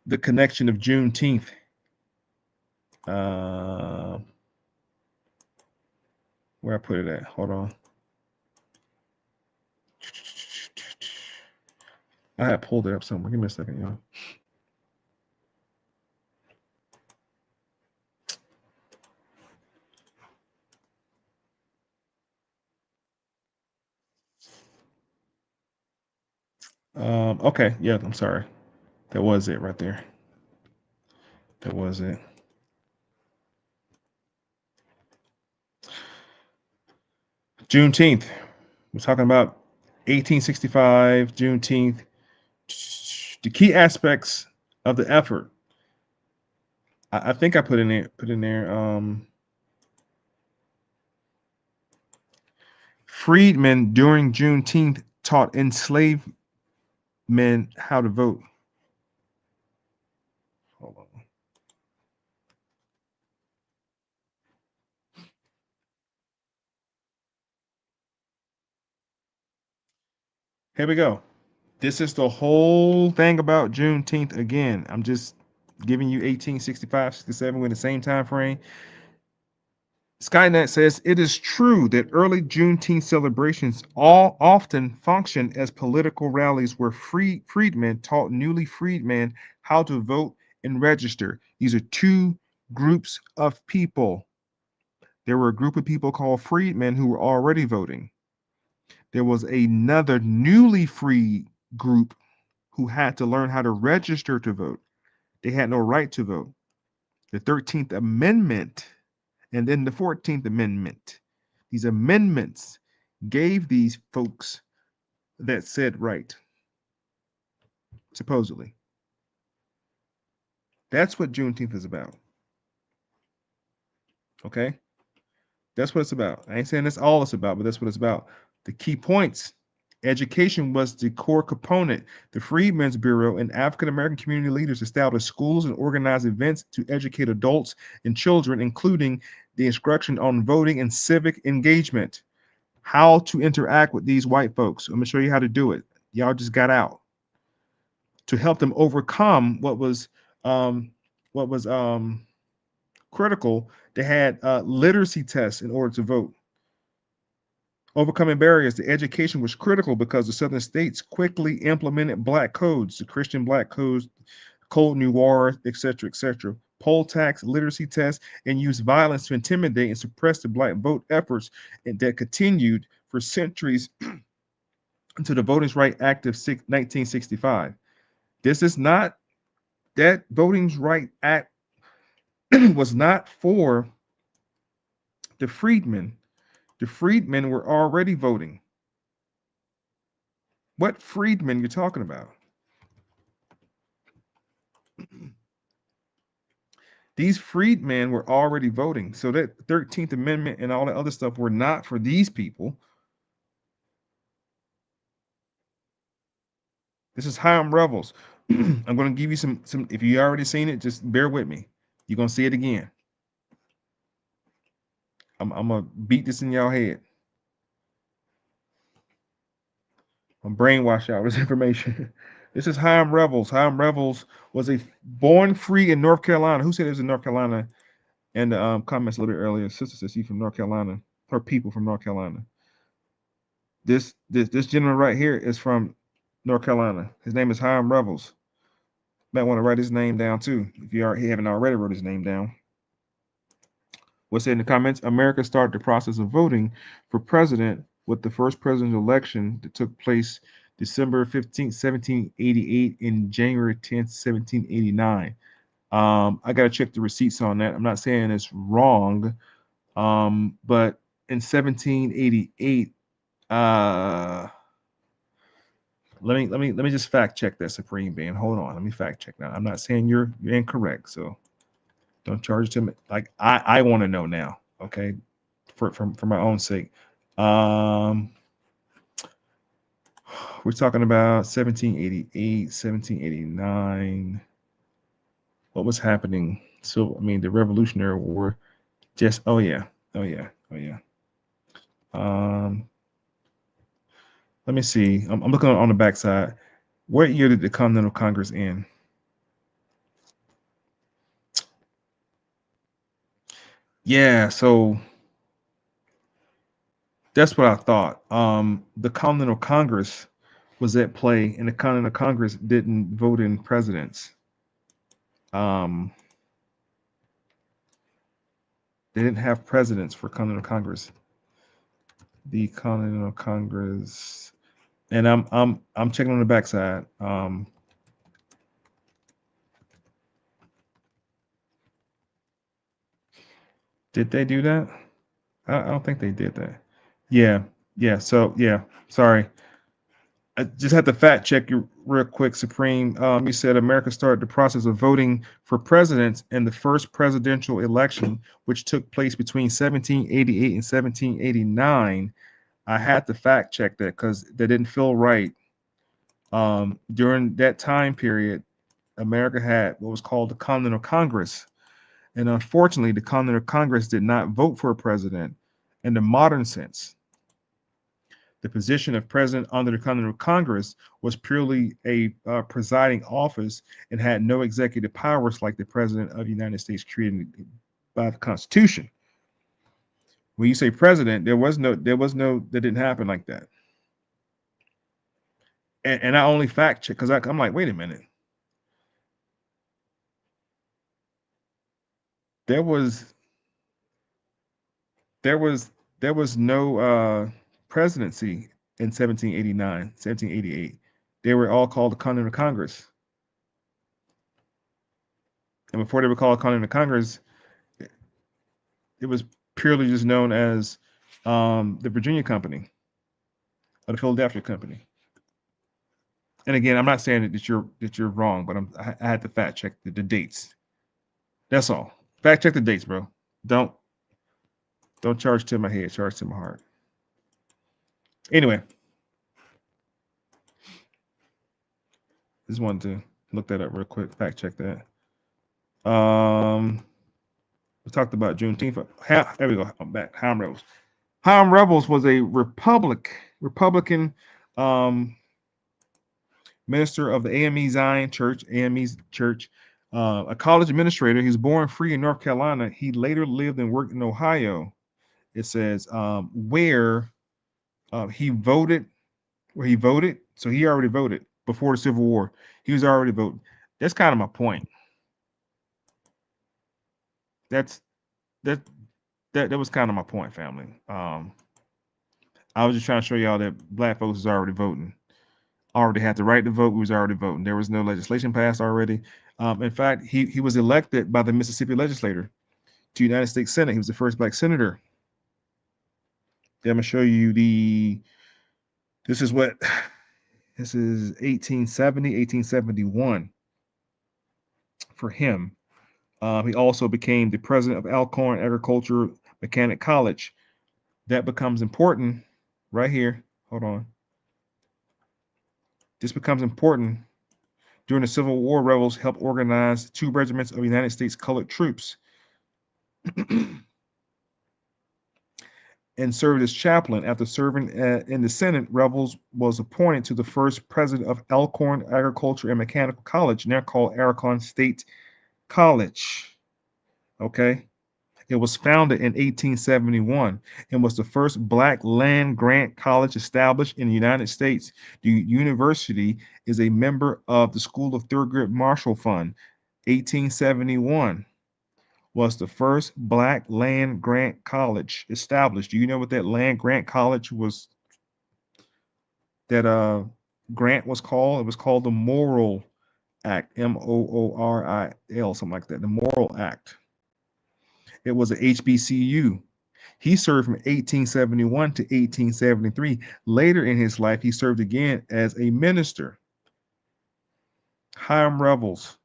the connection of Juneteenth. Where I put it at? Hold on. I had pulled it up somewhere. Give me a second, y'all. Okay, yeah, I'm sorry. That was it right there. That was it. Juneteenth. We're talking about 1865, Juneteenth. The key aspects of the effort. I think I put in there. Freedmen during Juneteenth taught enslaved men how to vote. Hold on. Here we go. This is the whole thing about Juneteenth again. I'm just giving you 1865, 67 with the same time frame. Skynet says it is true that early Juneteenth celebrations all often functioned as political rallies where freedmen taught newly freedmen how to vote and register. These are two groups of people. There were a group of people called freedmen who were already voting. There was another newly freed group who had to learn how to register to vote. They had no right to vote. The 13th Amendment and then the 14th Amendment. These amendments gave these folks that said right, supposedly. That's what Juneteenth is about. Okay? That's what it's about. I ain't saying that's all it's about, but that's what it's about. The key points. Education was the core component. The Freedmen's Bureau and African American community leaders established schools and organized events to educate adults and children, including the instruction on voting and civic engagement, how to interact with these white folks. I'm going to show you how to do it. Y'all just got out. To help them overcome what was critical, they had literacy tests in order to vote. Overcoming barriers, the education was critical because the southern states quickly implemented black codes, the Christian black codes, Code Noir, etc., etc., poll tax, literacy tests, and used violence to intimidate and suppress the black vote efforts that continued for centuries until the Voting Rights Act of 1965. This is not, that Voting Rights Act was not for the freedmen. The freedmen were already voting. What freedmen you're talking about? These freedmen were already voting. So that 13th Amendment and all that other stuff were not for these people. This is Hiram Revels. I'm going to give you some, if you already seen it, just bear with me. You're going to see it again. I'm going to beat this in y'all head. I'm brainwashed out with this information. This is Hiram Revels. Hiram Revels was born free in North Carolina. Who said it was in North Carolina? And the comments a little bit earlier. Sister says she's from North Carolina. Her people from North Carolina. This gentleman right here is from North Carolina. His name is Hiram Revels. Might want to write his name down too if he haven't already wrote his name down. What's in the comments? America started the process of voting for president with the first presidential election that took place December 15th, 1788 and January 10th, 1789. I got to check the receipts on that. I'm not saying it's wrong, but in 1788, let me just fact check that, Supreme Being. Hold on, let me fact check now. I'm not saying you're incorrect, so don't charge it to me. Like I want to know now, okay, for my own sake. We're talking about 1788, 1789. What was happening? So I mean, the Revolutionary War. Just oh yeah. Let me see. I'm looking on the backside. What year did the Continental Congress end? Yeah, so that's what I thought. The Continental Congress was at play, and the Continental Congress didn't vote in presidents. They didn't have presidents for Continental Congress. The Continental Congress, and I'm checking on the backside. Did they do that? I don't think they did that. Yeah. So yeah, sorry. I just had to fact check you real quick, Supreme. You said America started the process of voting for presidents in the first presidential election, which took place between 1788 and 1789. I had to fact check that because that didn't feel right. During that time period, America had what was called the Continental Congress. And unfortunately, the Continental Congress did not vote for a president in the modern sense. The position of president under the Continental Congress was purely a presiding office and had no executive powers like the president of the United States created by the Constitution. When you say president, that didn't happen like that. And I only fact check because I'm like, wait a minute. There was there was there was no presidency in 1789, 1788. They were all called the Continental Congress. And before they were called Continental Congress, it was purely just known as the Virginia Company or the Philadelphia Company. And again, I'm not saying that you're wrong, but I had to fact check the dates. That's all. Fact check the dates, bro. Don't charge to my head, charge to my heart. Anyway, just wanted to look that up real quick. Fact check that. We talked about Juneteenth. There we go. I'm back. Hiram Rebels. Hiram Rebels was a Republican minister of the AME Zion Church, a college administrator. He was born free in North Carolina. He later lived and worked in Ohio. It says where he voted, So he already voted before the Civil War. He was already voting. That's kind of my point. That was kind of my point, family. I was just trying to show y'all that black folks is already voting. Already had the right to vote. We was already voting. There was no legislation passed already. In fact, he was elected by the Mississippi legislature to United States Senate. He was the first black senator. I'm gonna show you this is 1870, 1871 for him. He also became the president of Alcorn Agriculture Mechanic College. That becomes important right here. Hold on. This becomes important. During the Civil War, rebels helped organize 2 regiments of United States colored troops and served as chaplain. After serving in the Senate, Rebels was appointed to the first president of Alcorn Agriculture and Mechanical College, now called Alcorn State College. Okay. It was founded in 1871 and was the first black land grant college established in the United States. The university is a member of the School of Thurgood Marshall Fund. 1871 was the first black land grant college established. Do you know what that land grant college was? That grant was called? It was called the Morrill Act, Mooril, something like that. The Morrill Act. It was a HBCU. He served from 1871 to 1873. Later in his life, he served again as a minister. Hiram Rebels.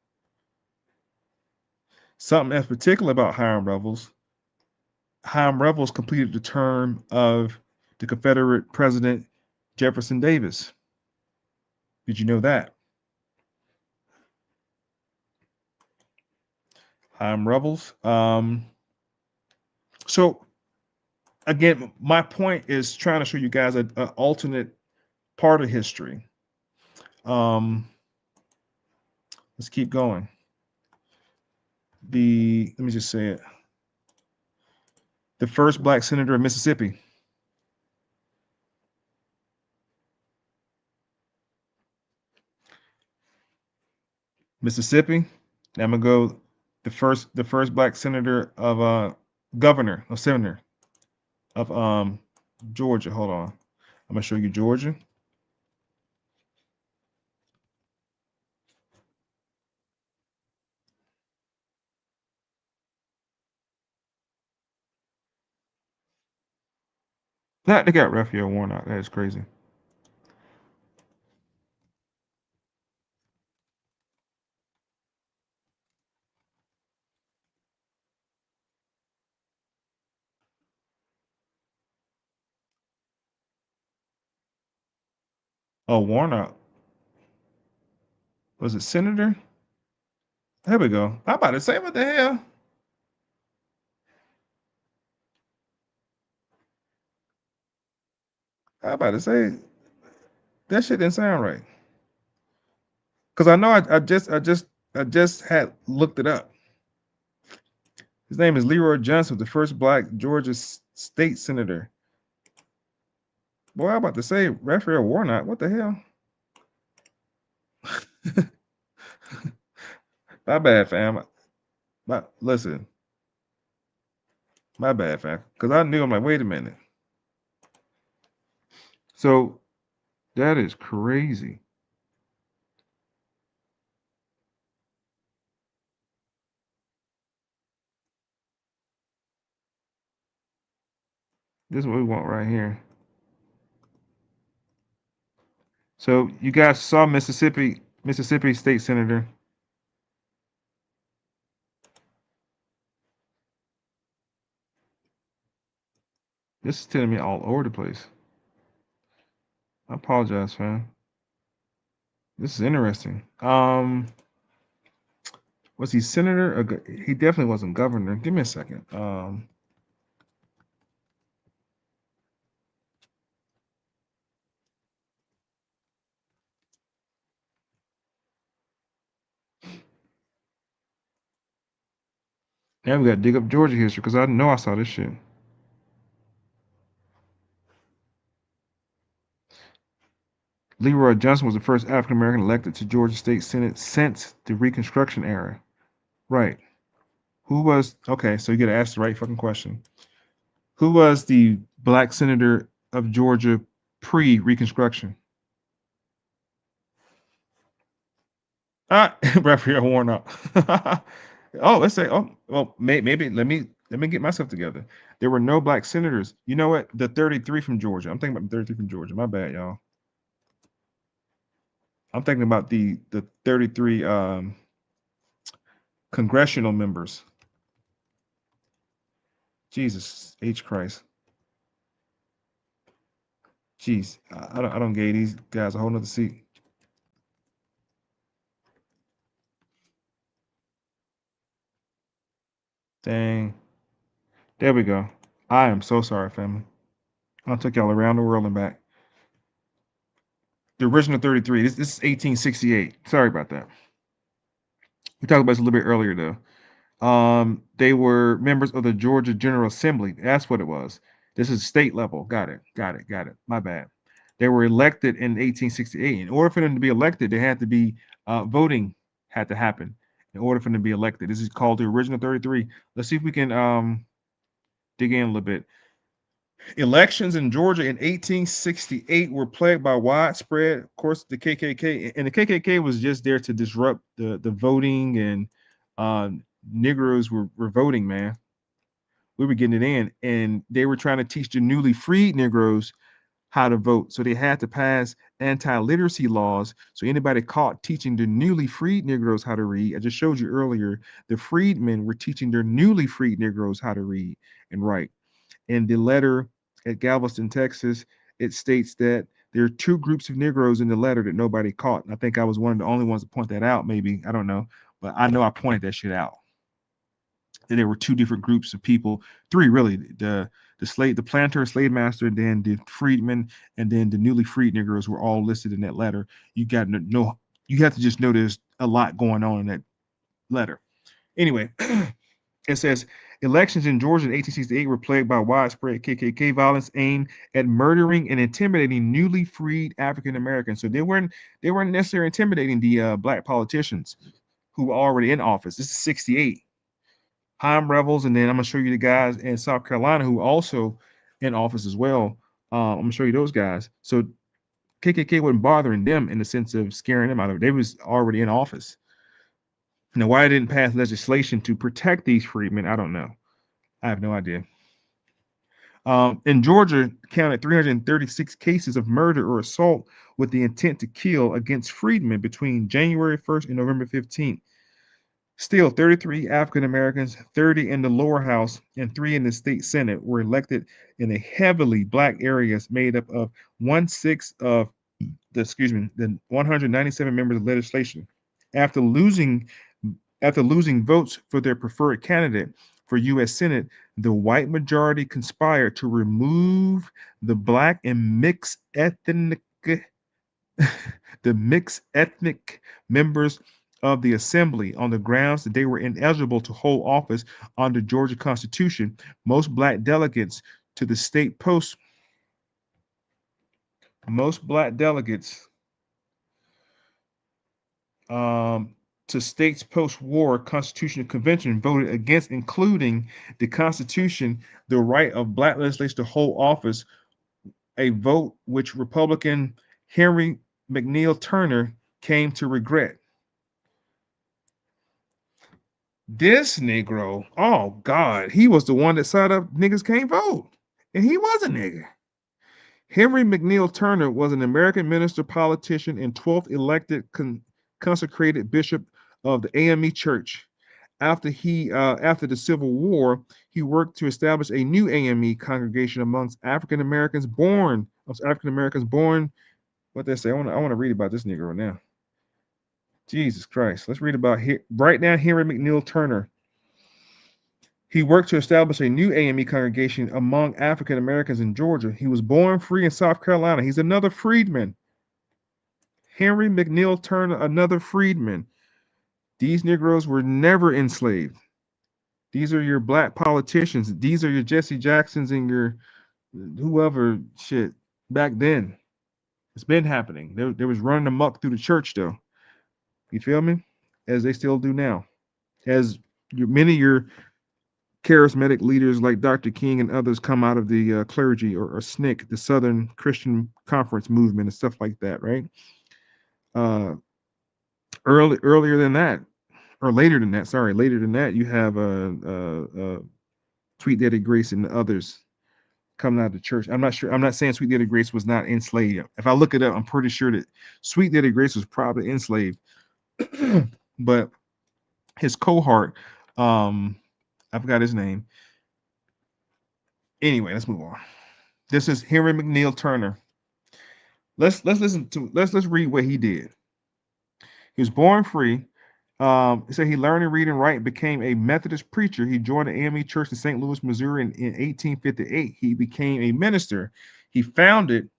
Something that's particular about Hiram Rebels. Hiram Rebels completed the term of the Confederate President Jefferson Davis. Did you know that? Hiram Rebels. So again, my point is trying to show you guys an alternate part of history. Let's keep going. Let me just say it. The first black senator of Mississippi. Mississippi. Now I'm gonna go the first black senator of governor of Georgia. Hold on. I'm gonna show you Georgia. They got Raphael Warnock. That is crazy. Oh, Warnock. Was it senator? There we go. I'm about to say, what the hell? I'm about to say that shit didn't sound right. Because I know I just had looked it up. His name is Leroy Johnson, the first black Georgia state senator. Boy, I'm about to say Raphael Warnock. What the hell? My bad, fam. Listen, my bad, fam. Because I knew, I'm like, wait a minute. So that is crazy. This is what we want right here. So you guys saw Mississippi State Senator. This is telling me all over the place. I apologize, fam. This is interesting. Was he senator? He definitely wasn't governor. Give me a second. Now we got to dig up Georgia history because I know I saw this shit. Leroy Johnson was the first African American elected to Georgia State Senate since the Reconstruction Era. Right. Who was okay? So you got to ask the right fucking question. Who was the black senator of Georgia pre-Reconstruction? Raphael Warnock. Oh, let's say. Oh, well, maybe let me get myself together. There were no black senators. You know what? The 33 from Georgia. I'm thinking about the 33 from Georgia. My bad, y'all. I'm thinking about the 33 congressional members. Jesus H Christ. Jeez, I don't gave these guys a whole nother seat. Dang. There we go. I am so sorry, family. I took y'all around the world and back. The original 33. This is 1868. Sorry about that. We talked about this a little bit earlier, though. They were members of the Georgia General Assembly. That's what it was. This is state level. Got it. My bad. They were elected in 1868. In order for them to be elected, they had to be voting had to happen in order for them to be elected. This is called the original 33. Let's see if we can dig in a little bit. Elections in Georgia in 1868 were plagued by widespread, of course, the KKK, and the KKK was just there to disrupt the voting, and Negroes were voting, man. We were getting it in, and they were trying to teach the newly freed Negroes how to vote. So they had to pass anti-literacy laws. So anybody caught teaching the newly freed Negroes how to read, I just showed you earlier, the freedmen were teaching their newly freed Negroes how to read and write. In the letter at Galveston, Texas, it states that there are two groups of Negroes in the letter that nobody caught. And I think I was one of the only ones to point that out, maybe. I don't know. But I know I pointed that shit out. That there were two different groups of people, three really, the planter, slave master, and then the freedmen, and then the newly freed Negroes were all listed in that letter. You got to know, you have to just know there's a lot going on in that letter. Anyway, it says elections in Georgia in 1868 were plagued by widespread KKK violence aimed at murdering and intimidating newly freed African Americans. So they weren't necessarily intimidating the black politicians who were already in office. This is 68. Pine rebels, and then I'm gonna show you the guys in South Carolina who also in office as well. I'm gonna show you those guys. So KKK wasn't bothering them in the sense of scaring them out of it. They was already in office. Now, why they didn't pass legislation to protect these freedmen, I don't know. I have no idea. In Georgia, counted 336 cases of murder or assault with the intent to kill against freedmen between January 1st and November 15th. Still, 33 African Americans, 30 in the lower house, and 3 in the state senate were elected in a heavily black areas made up of 1/6 of the 197 members of legislation. After losing votes for their preferred candidate for U.S. Senate, the white majority conspired to remove the black and mixed ethnic members of the assembly on the grounds that they were ineligible to hold office under Georgia Constitution. Most black delegates to the state post, most black delegates to states post-war constitutional convention voted against including the Constitution the right of black legislators to hold office, a vote which Republican Henry McNeil Turner came to regret. This Negro, oh God, he was the one that said up niggas can't vote. And he was a nigga. Henry McNeil Turner was an American minister, politician, and 12th elected consecrated bishop of the AME Church. After the Civil War, he worked to establish a new AME congregation amongst African Americans born. What they say? I want to read about this Negro now. Jesus Christ! Let's read about right now. Henry McNeil Turner. He worked to establish a new AME congregation among African Americans in Georgia. He was born free in South Carolina. He's another freedman. Henry McNeil Turner, another freedman. These Negroes were never enslaved. These are your black politicians. These are your Jesse Jacksons and your whoever shit back then. It's been happening. There was running amok through the church though. You feel me? As they still do now. As many of your charismatic leaders like Dr. King and others come out of the clergy or SNCC, the Southern Christian Conference movement and stuff like that, right? Earlier than that, or later than that, sorry, later than that, you have Sweet Daddy Grace and the others coming out of the church. I'm not sure. I'm not saying Sweet Daddy Grace was not enslaved. If I look it up, I'm pretty sure that Sweet Daddy Grace was probably enslaved, but his cohort, I forgot his name. Anyway, let's move on. This is Henry McNeil Turner. Let's read what he did. He was born free. He said he learned to read and write, became a Methodist preacher. He joined the AME Church in St. Louis, Missouri in 1858. He became a minister. He founded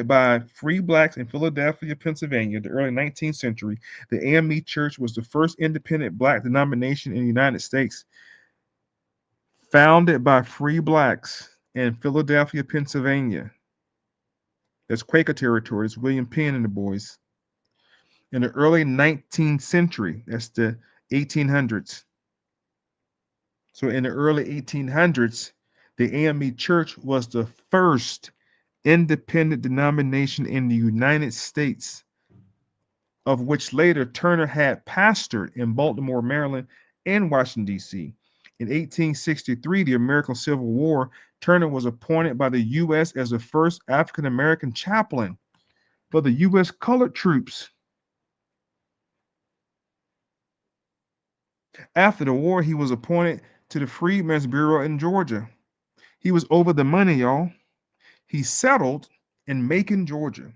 by free blacks in Philadelphia, Pennsylvania, the early 19th century. The AME Church was the first independent black denomination in the United States. Founded by free blacks in Philadelphia, Pennsylvania. That's Quaker territory. It's William Penn and the boys. In the early 19th century, that's the 1800s. So in the early 1800s, the AME Church was the first independent denomination in the United States, of which later Turner had pastored in Baltimore, Maryland, and Washington, D.C. In 1863, the American Civil War, Turner was appointed by the U.S. as the first African-American chaplain for the U.S. colored troops. After the war, he was appointed to the Freedmen's Bureau in Georgia. He was over the money, y'all. He settled in Macon, Georgia,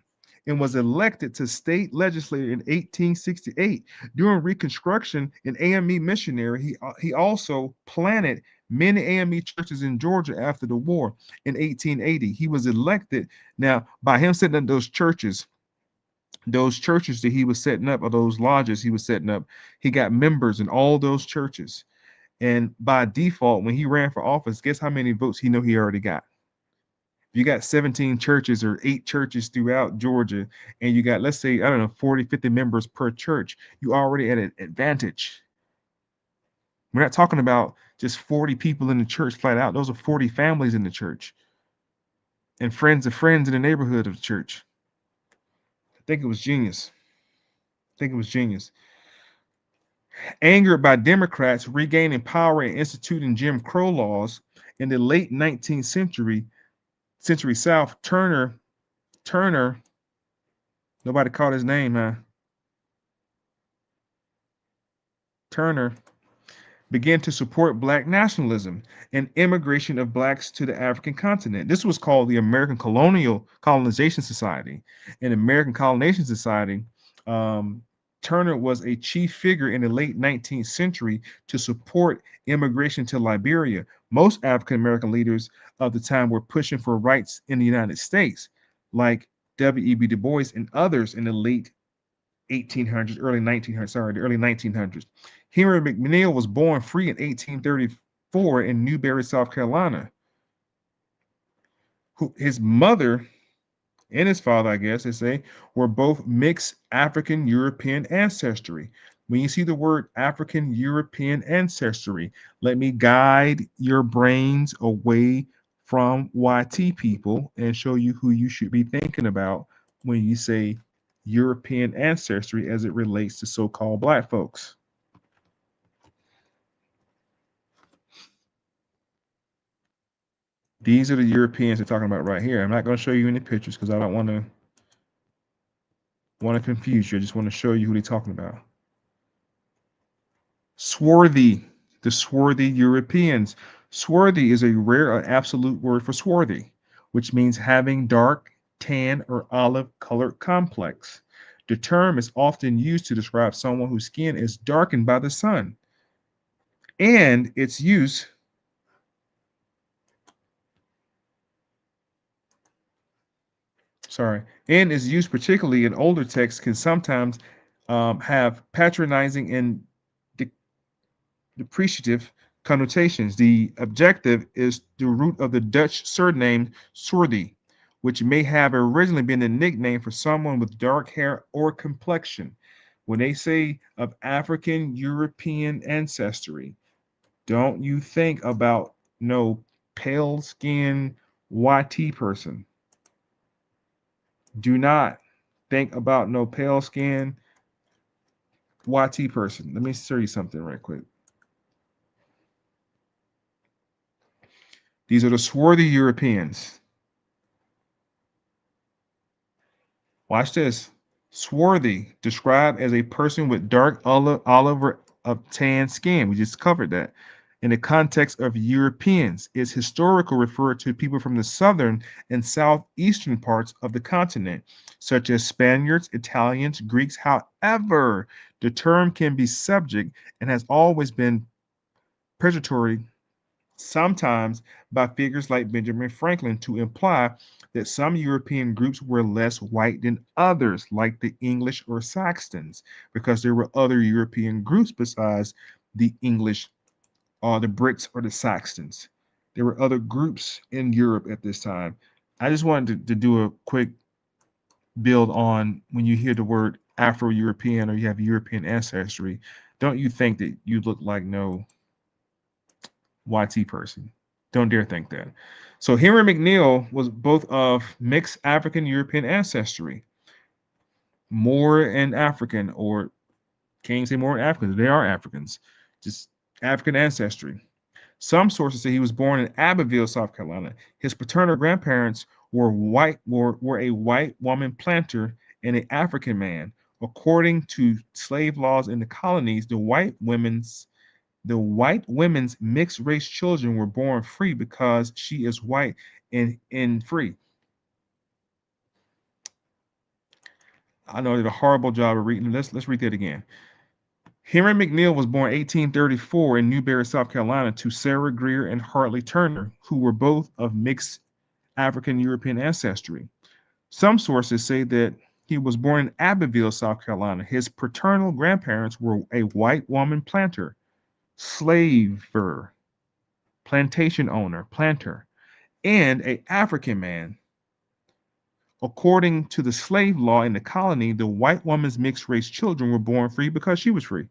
and was elected to state legislature in 1868. During Reconstruction, an AME missionary, he also planted many AME churches in Georgia after the war in 1880. He was elected. Now, by him setting up those churches that he was setting up, or those lodges he was setting up, he got members in all those churches. And by default, when he ran for office, guess how many votes he already got? You got 17 churches or 8 churches throughout Georgia, and you got, let's say, 40, 50 members per church, you already at an advantage. We're not talking about just 40 people in the church flat out. Those are 40 families in the church and friends of friends in the neighborhood of the church. I think it was genius. Angered by Democrats regaining power and instituting Jim Crow laws in the late 19th century South, Turner, nobody called his name, huh? Turner began to support black nationalism and immigration of blacks to the African continent. This was called the American Colonization Society. In American Colonization Society, Turner was a chief figure in the late 19th century to support immigration to Liberia. Most African American leaders of the time were pushing for rights in the United States, like W.E.B. Du Bois and others in the late 1800s, early 1900s. Henry McNeil was born free in 1834 in Newberry, South Carolina. who his mother and his father, I guess they say, were both mixed African European ancestry. When you see the word African European ancestry, let me guide your brains away from YT people and show you who you should be thinking about when you say European ancestry as it relates to so-called black folks. These are the Europeans they're talking about right here. I'm not going to show you any pictures because I don't want to confuse you. I just want to show you who they're talking about. Swarthy, the swarthy Europeans. Swarthy is a rare or absolute word for swarthy, which means having dark, tan, or olive colored complex. The term is often used to describe someone whose skin is darkened by the sun. And its use and its use particularly in older texts can sometimes have patronizing and depreciative connotations. The objective is the root of the Dutch surname Swarthy, which may have originally been a nickname for someone with dark hair or complexion. When they say of African European ancestry, don't you think about no pale skinned YT person. Do not think about no pale skinned YT person. Let me show you something right quick. These are the swarthy Europeans. Watch this. Swarthy, described as a person with dark olive or tan skin. We just covered that. In the context of Europeans, is historical referred to people from the southern and southeastern parts of the continent, such as Spaniards, Italians, Greeks. However, the term can be subject and has always been pejoratory, sometimes by figures like Benjamin Franklin, to imply that some European groups were less white than others, like the English or Saxons, because there were other European groups besides the English or the Brits or the Saxons. There were other groups in Europe at this time. I just wanted to do a quick build on when you hear the word Afro-European or you have European ancestry, don't you think that you look like no YT person? Don't dare think that. So Henry McNeill was both of mixed African European ancestry, Moor and African, or can't say Moor and Africans. They are Africans, just African ancestry. Some sources say he was born in Abbeville, South Carolina. His paternal grandparents were a white woman planter and an African man. According to slave laws in the colonies, the white women's mixed race children were born free because she is white and free. I know I did a horrible job of reading. Let's read that again. Henry McNeill was born 1834 in Newberry, South Carolina, to Sarah Greer and Hartley Turner, who were both of mixed African European ancestry. Some sources say that he was born in Abbeville, South Carolina. His paternal grandparents were a white woman planter, slaver, plantation owner, planter, and an African man. According to the slave law in the colony, the white woman's mixed race children were born free because she was free.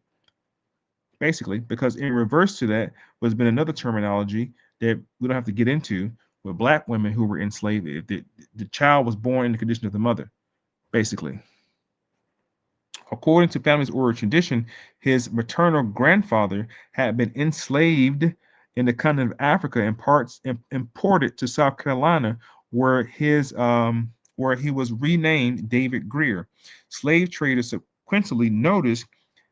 Basically, because in reverse to that was been another terminology that we don't have to get into with black women who were enslaved. If the child was born in the condition of the mother, basically. According to family's oral tradition, his maternal grandfather had been enslaved in the continent of Africa and parts imported to South Carolina, where where he was renamed David Greer. Slave traders subsequently noticed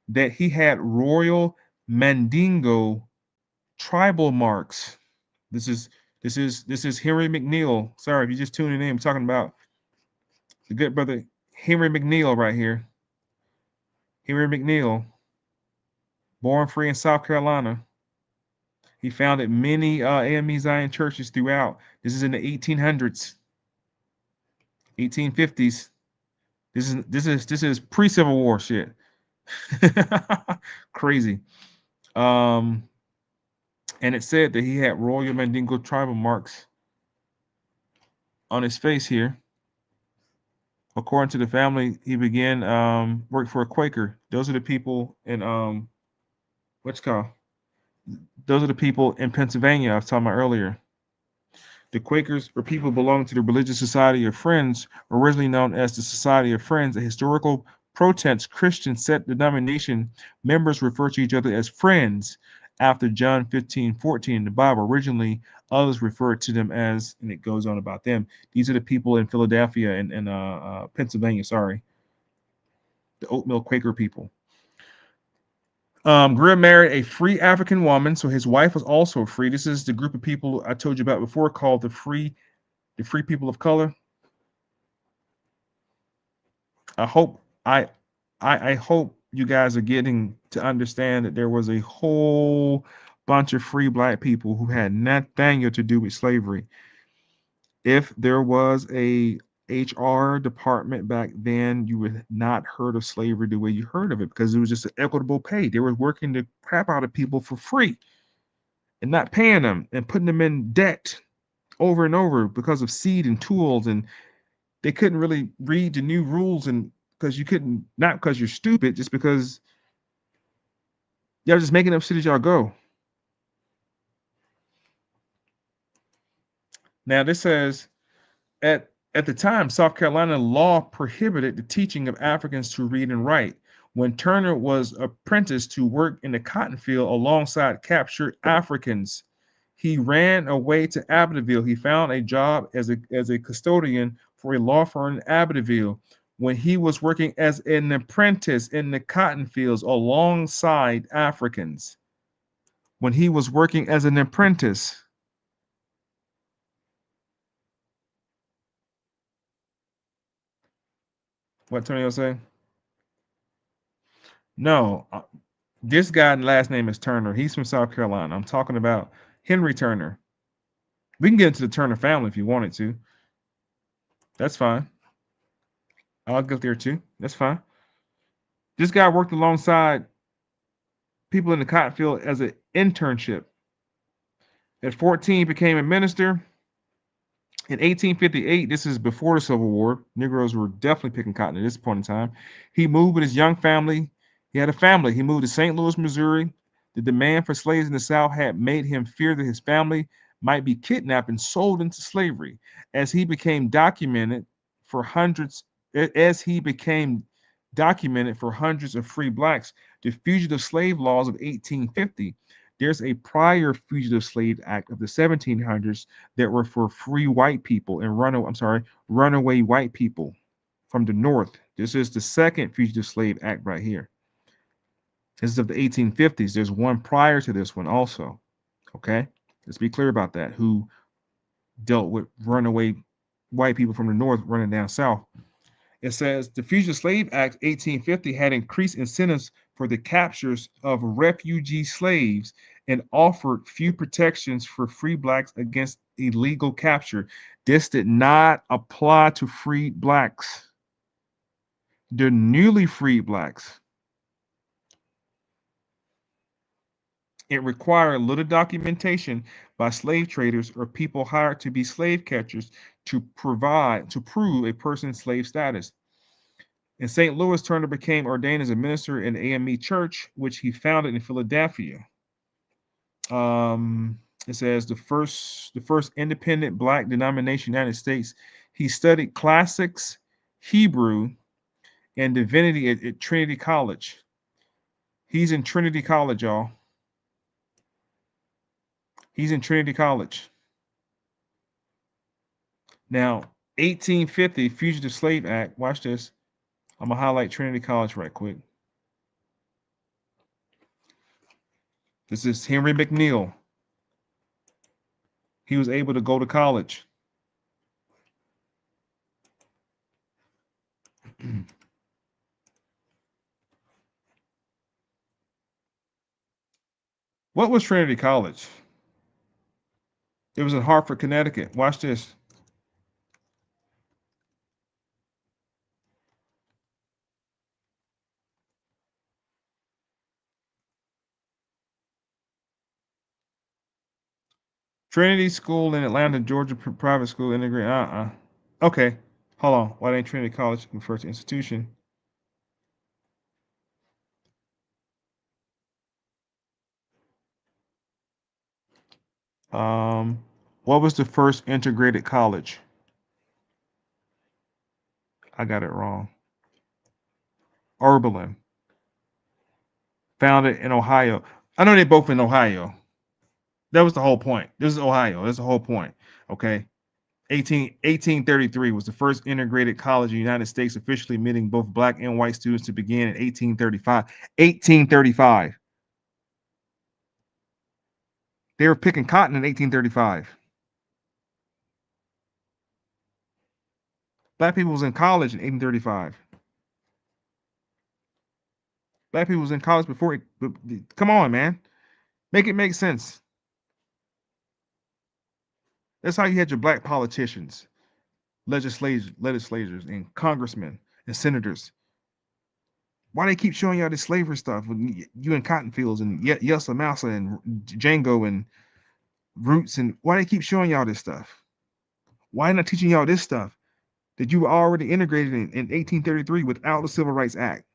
that he had royal Mandingo tribal marks. This is Henry McNeill. Sorry if you're just tuning in. I'm talking about the good brother Henry McNeill right here. Henry McNeill, born free in South Carolina. He founded many AME Zion churches throughout. This is in the 1800s, 1850s. This is pre-Civil War shit. Crazy. And it said that he had royal Mandingo tribal marks. on his face here. According to the family, he began work for a Quaker. Those are the people in what's it called? Those are the people in Pennsylvania I was talking about earlier. The Quakers were people belonging to the Religious Society of Friends, originally known as the Society of Friends, a historical Protestant Christian set denomination. Members refer to each other as friends after John 15:14 in the Bible. Originally, others referred to them as, and it goes on about them. These are the people in Philadelphia and Pennsylvania, sorry, the Oatmeal Quaker people. Greer married a free African woman, so his wife was also free. This is the group of people I told you about before called the free people of color. I hope I hope you guys are getting to understand that there was a whole bunch of free black people who had nothing to do with slavery. If there was a HR department back then, you would not heard of slavery the way you heard of it because it was just an equitable pay. They were working the crap out of people for free and not paying them and putting them in debt over and over because of seed and tools, and they couldn't really read the new rules, and because you couldn't, not because you're stupid, just because y'all just making up shit as y'all go. Now this says at the time, South Carolina law prohibited the teaching of Africans to read and write. When Turner was apprenticed to work in the cotton field alongside captured Africans, he ran away to Abbeville. He found a job as a custodian for a law firm in Abbeville. When he was working as an apprentice in the cotton fields alongside Africans. When he was working as an apprentice. What Tony was saying? No, this guy's last name is Turner. He's from South Carolina. I'm talking about Henry Turner. We can get into the Turner family if you wanted to. That's fine. I'll get there too. That's fine. This guy worked alongside people in the cotton field as an internship. At 14, he became a minister. In 1858, this is before the Civil War. Negroes were definitely picking cotton at this point in time. He moved with his young family. He had a family. He moved to St. Louis, Missouri. The demand for slaves in the South had made him fear that his family might be kidnapped and sold into slavery. As he became documented for hundreds of free blacks, the Fugitive Slave Laws of 1850. There's a prior Fugitive Slave Act of the 1700s that were for free white people and runaway white people from the North. This is the second Fugitive Slave Act right here. This is of the 1850s. There's one prior to this one also. Okay, let's be clear about that. Who dealt with runaway white people from the North running down south. It says the Fugitive Slave Act 1850 had increased incentives for the captures of refugee slaves and offered few protections for free blacks against illegal capture. This did not apply to freed blacks. The newly freed blacks. It required little documentation by slave traders or people hired to be slave catchers to prove a person's slave status. In St. Louis, Turner became ordained as a minister in AME Church, which he founded in Philadelphia. It says the first independent black denomination in the United States. He studied classics, Hebrew, and divinity at Trinity College. He's in Trinity College, y'all. He's in Trinity College. Now, 1850 Fugitive Slave Act. Watch this. I'm gonna highlight Trinity College right quick. This is Henry McNeil. He was able to go to college. What was Trinity College? It was in Hartford, Connecticut. Watch this. Trinity School in Atlanta, Georgia, private school, integrate. Okay, hold on. Why didn't Trinity College refer to institution? What was the first integrated college? I got it wrong. Oberlin, founded in Ohio. I know they both in Ohio. That was the whole point. This is Ohio. That's the whole point. Okay. 1833 was the first integrated college in the United States, officially admitting both black and white students to begin in 1835. 1835. They were picking cotton in 1835. Black people was in college in 1835. Black people was in college before it. Come on, man. Make it make sense. That's how you had your black politicians, legislators, and congressmen and senators. Why they keep showing y'all this slavery stuff when you in cotton fields and Yessa Massa and Django and Roots, and why they keep showing y'all this stuff? Why not teaching y'all this stuff that you were already integrated in 1833 without the Civil Rights Act?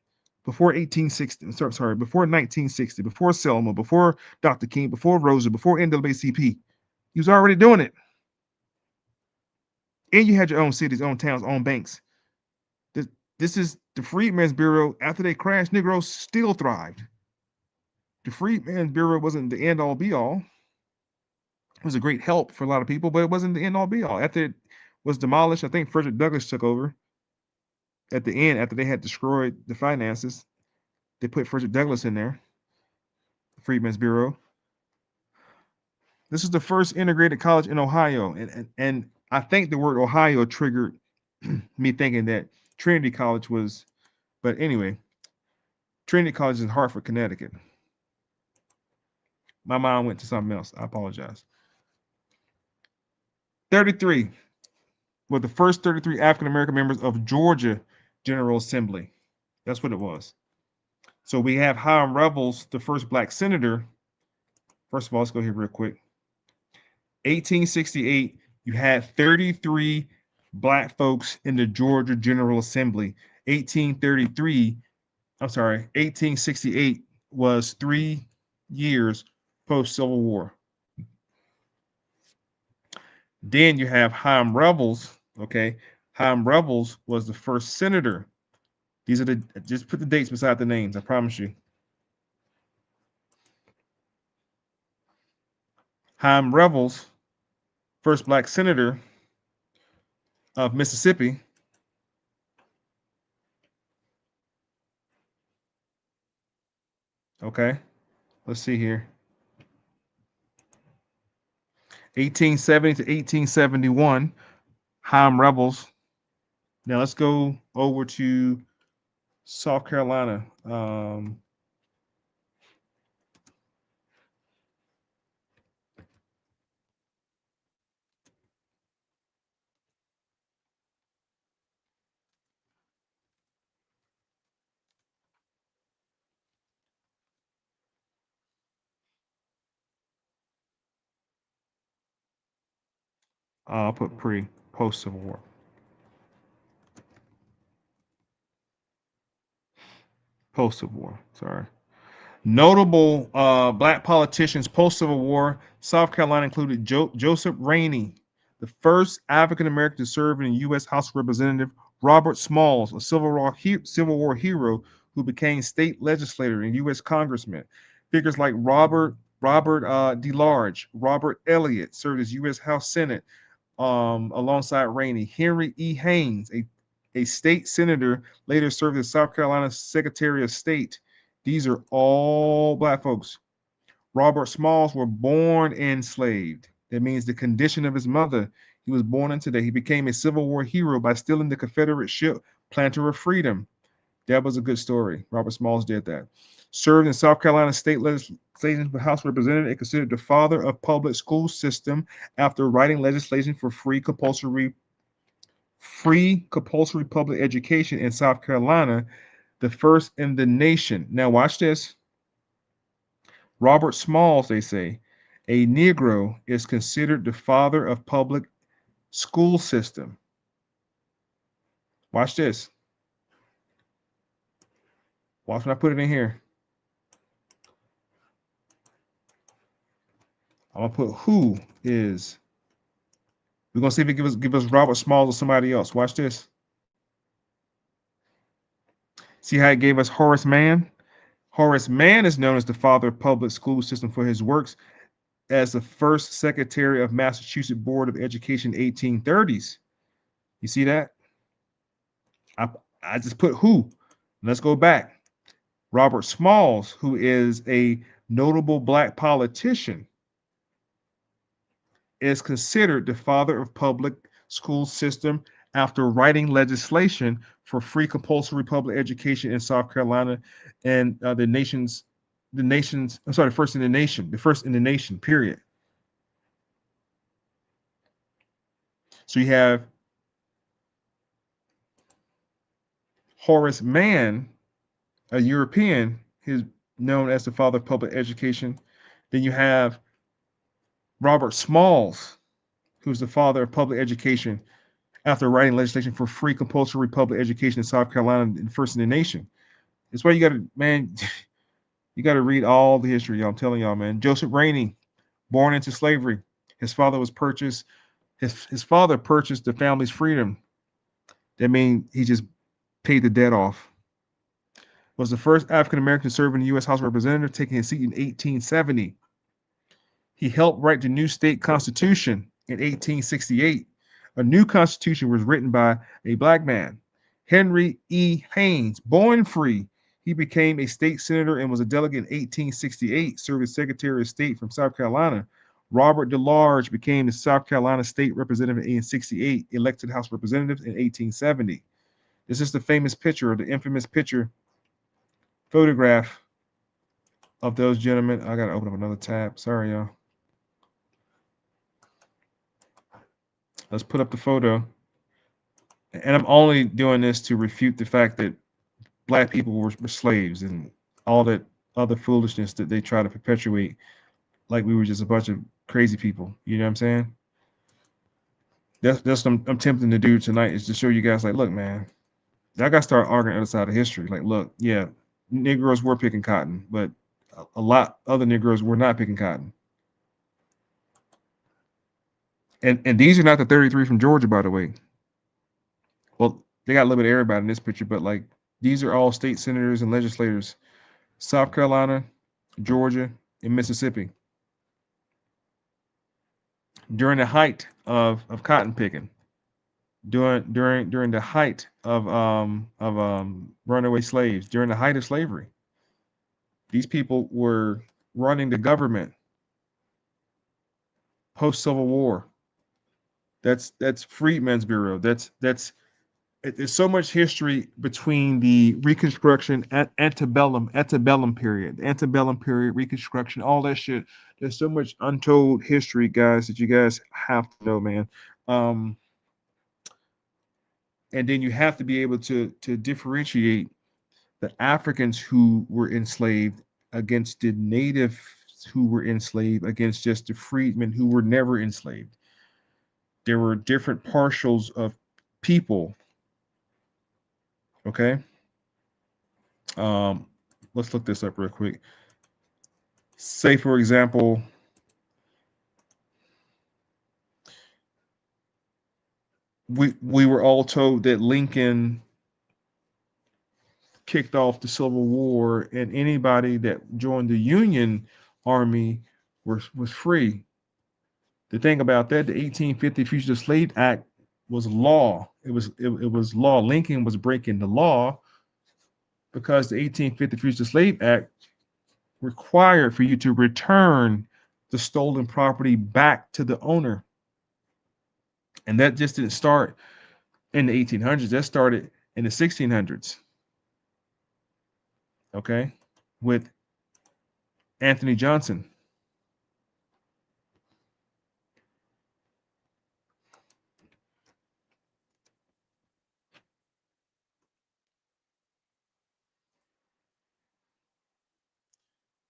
Before 1860, sorry, before 1960, before Selma, before Dr. King, before Rosa, before NAACP. You was already doing it. And you had your own cities, own towns, own banks. This is the Freedmen's Bureau. After they crashed, Negroes still thrived. The Freedmen's Bureau wasn't the end all be all. It was a great help for a lot of people, but it wasn't the end all be all. After it was demolished, I think Frederick Douglass took over at the end after they had destroyed the finances. They put Frederick Douglass in there, the Freedmen's Bureau. This is the first integrated college in Ohio. And I think the word Ohio triggered me thinking that Trinity College was, but anyway, Trinity College is in Hartford, Connecticut. My mind went to something else. I apologize. 33 were the first 33 African American members of Georgia General Assembly. That's what it was. So we have Hiram Revels, the first black senator. First of all, let's go here real quick. 1868, you had 33 black folks in the Georgia General Assembly. 1868 was 3 years post Civil War. Then you have Hiram Revels. Okay, Hiram Revels was the first senator. These are just put the dates beside the names. I promise you. Hiram Revels, first black senator of Mississippi. Okay, let's see here. 1870 to 1871, Hiram Revels. Now let's go over to South Carolina. I'll put post Civil War. Post Civil War. Sorry. Notable black politicians post Civil War. South Carolina included Joseph Rainey, the first African American to serve in the U.S. House of Representatives. Robert Smalls, a Civil War hero who became state legislator and U.S. congressman. Figures like Robert DeLarge, Robert Elliott served as U.S. House Senate alongside Rainey. Henry E. Haynes, a state senator, later served as South Carolina Secretary of State. These are all black folks. Robert Smalls was born enslaved. That means the condition of his mother. He was born into that. He became a Civil War hero by stealing the Confederate ship, Planter of Freedom. That was a good story. Robert Smalls did that. Served in South Carolina state legislation for House Representative and considered the father of public school system after writing legislation for free compulsory public education in South Carolina, the first in the nation. Now watch this. Robert Smalls, they say, a Negro is considered the father of public school system. Watch this. Watch when I put it in here. I'm gonna put who is. We're gonna see if it give us Robert Smalls or somebody else. Watch this. See how it gave us Horace Mann? Horace Mann is known as the father of public school system for his works as the first secretary of Massachusetts Board of Education 1830s. You see that? I just put who. Let's go back. Robert Smalls, who is a notable black politician, is considered the father of public school system after writing legislation for free compulsory public education in South Carolina and the first in the nation, period. So you have Horace Mann, a European, who's known as the father of public education. Then you have Robert Smalls, who's the father of public education after writing legislation for free compulsory public education in South Carolina and first in the nation. That's why you got to, man, you got to read all the history, y'all. I'm telling y'all, man. Joseph Rainey, born into slavery. His father was purchased. His father purchased the family's freedom. That means he just paid the debt off. Was the first African American to serve in the U.S. House of Representatives, taking his seat in 1870. He helped write the new state constitution in 1868. A new constitution was written by a black man, Henry E. Haynes, born free. He became a state senator and was a delegate in 1868, served as Secretary of State from South Carolina. Robert DeLarge became the South Carolina State Representative in 1868, elected House of Representatives in 1870. This is the famous picture, or the infamous picture, photograph of those gentlemen. I got to open up another tab. Sorry, y'all. Let's put up the photo. And I'm only doing this to refute the fact that black people were slaves and all that other foolishness that they try to perpetuate, like we were just a bunch of crazy people. You know what I'm saying? That's what I'm attempting to do tonight, is to show you guys, like, look, man, I got to start arguing the other side of history. Like, look, yeah, Negroes were picking cotton, but a lot other Negroes were not picking cotton. And these are not the 33 from Georgia, by the way. Well, they got a little bit of everybody in this picture, but like, these are all state senators and legislators, South Carolina, Georgia, and Mississippi. During the height of cotton picking, during the height of runaway slaves, during the height of slavery, these people were running the government post Civil War. That's Freedmen's Bureau. There's so much history between the Reconstruction and antebellum period, Reconstruction, all that shit. There's so much untold history, guys, that you guys have to know, man. And then you have to be able to differentiate the Africans who were enslaved against the natives who were enslaved, against just the freedmen who were never enslaved. There were different partials of people. Okay. Let's look this up real quick. Say, for example, we were all told that Lincoln kicked off the Civil War, and anybody that joined the Union Army was free. The thing about that, the 1850 Fugitive Slave Act was law. It was law. Lincoln was breaking the law because the 1850 Fugitive Slave Act required for you to return the stolen property back to the owner. And that just didn't start in the 1800s. That started in the 1600s. Okay, with Anthony Johnson.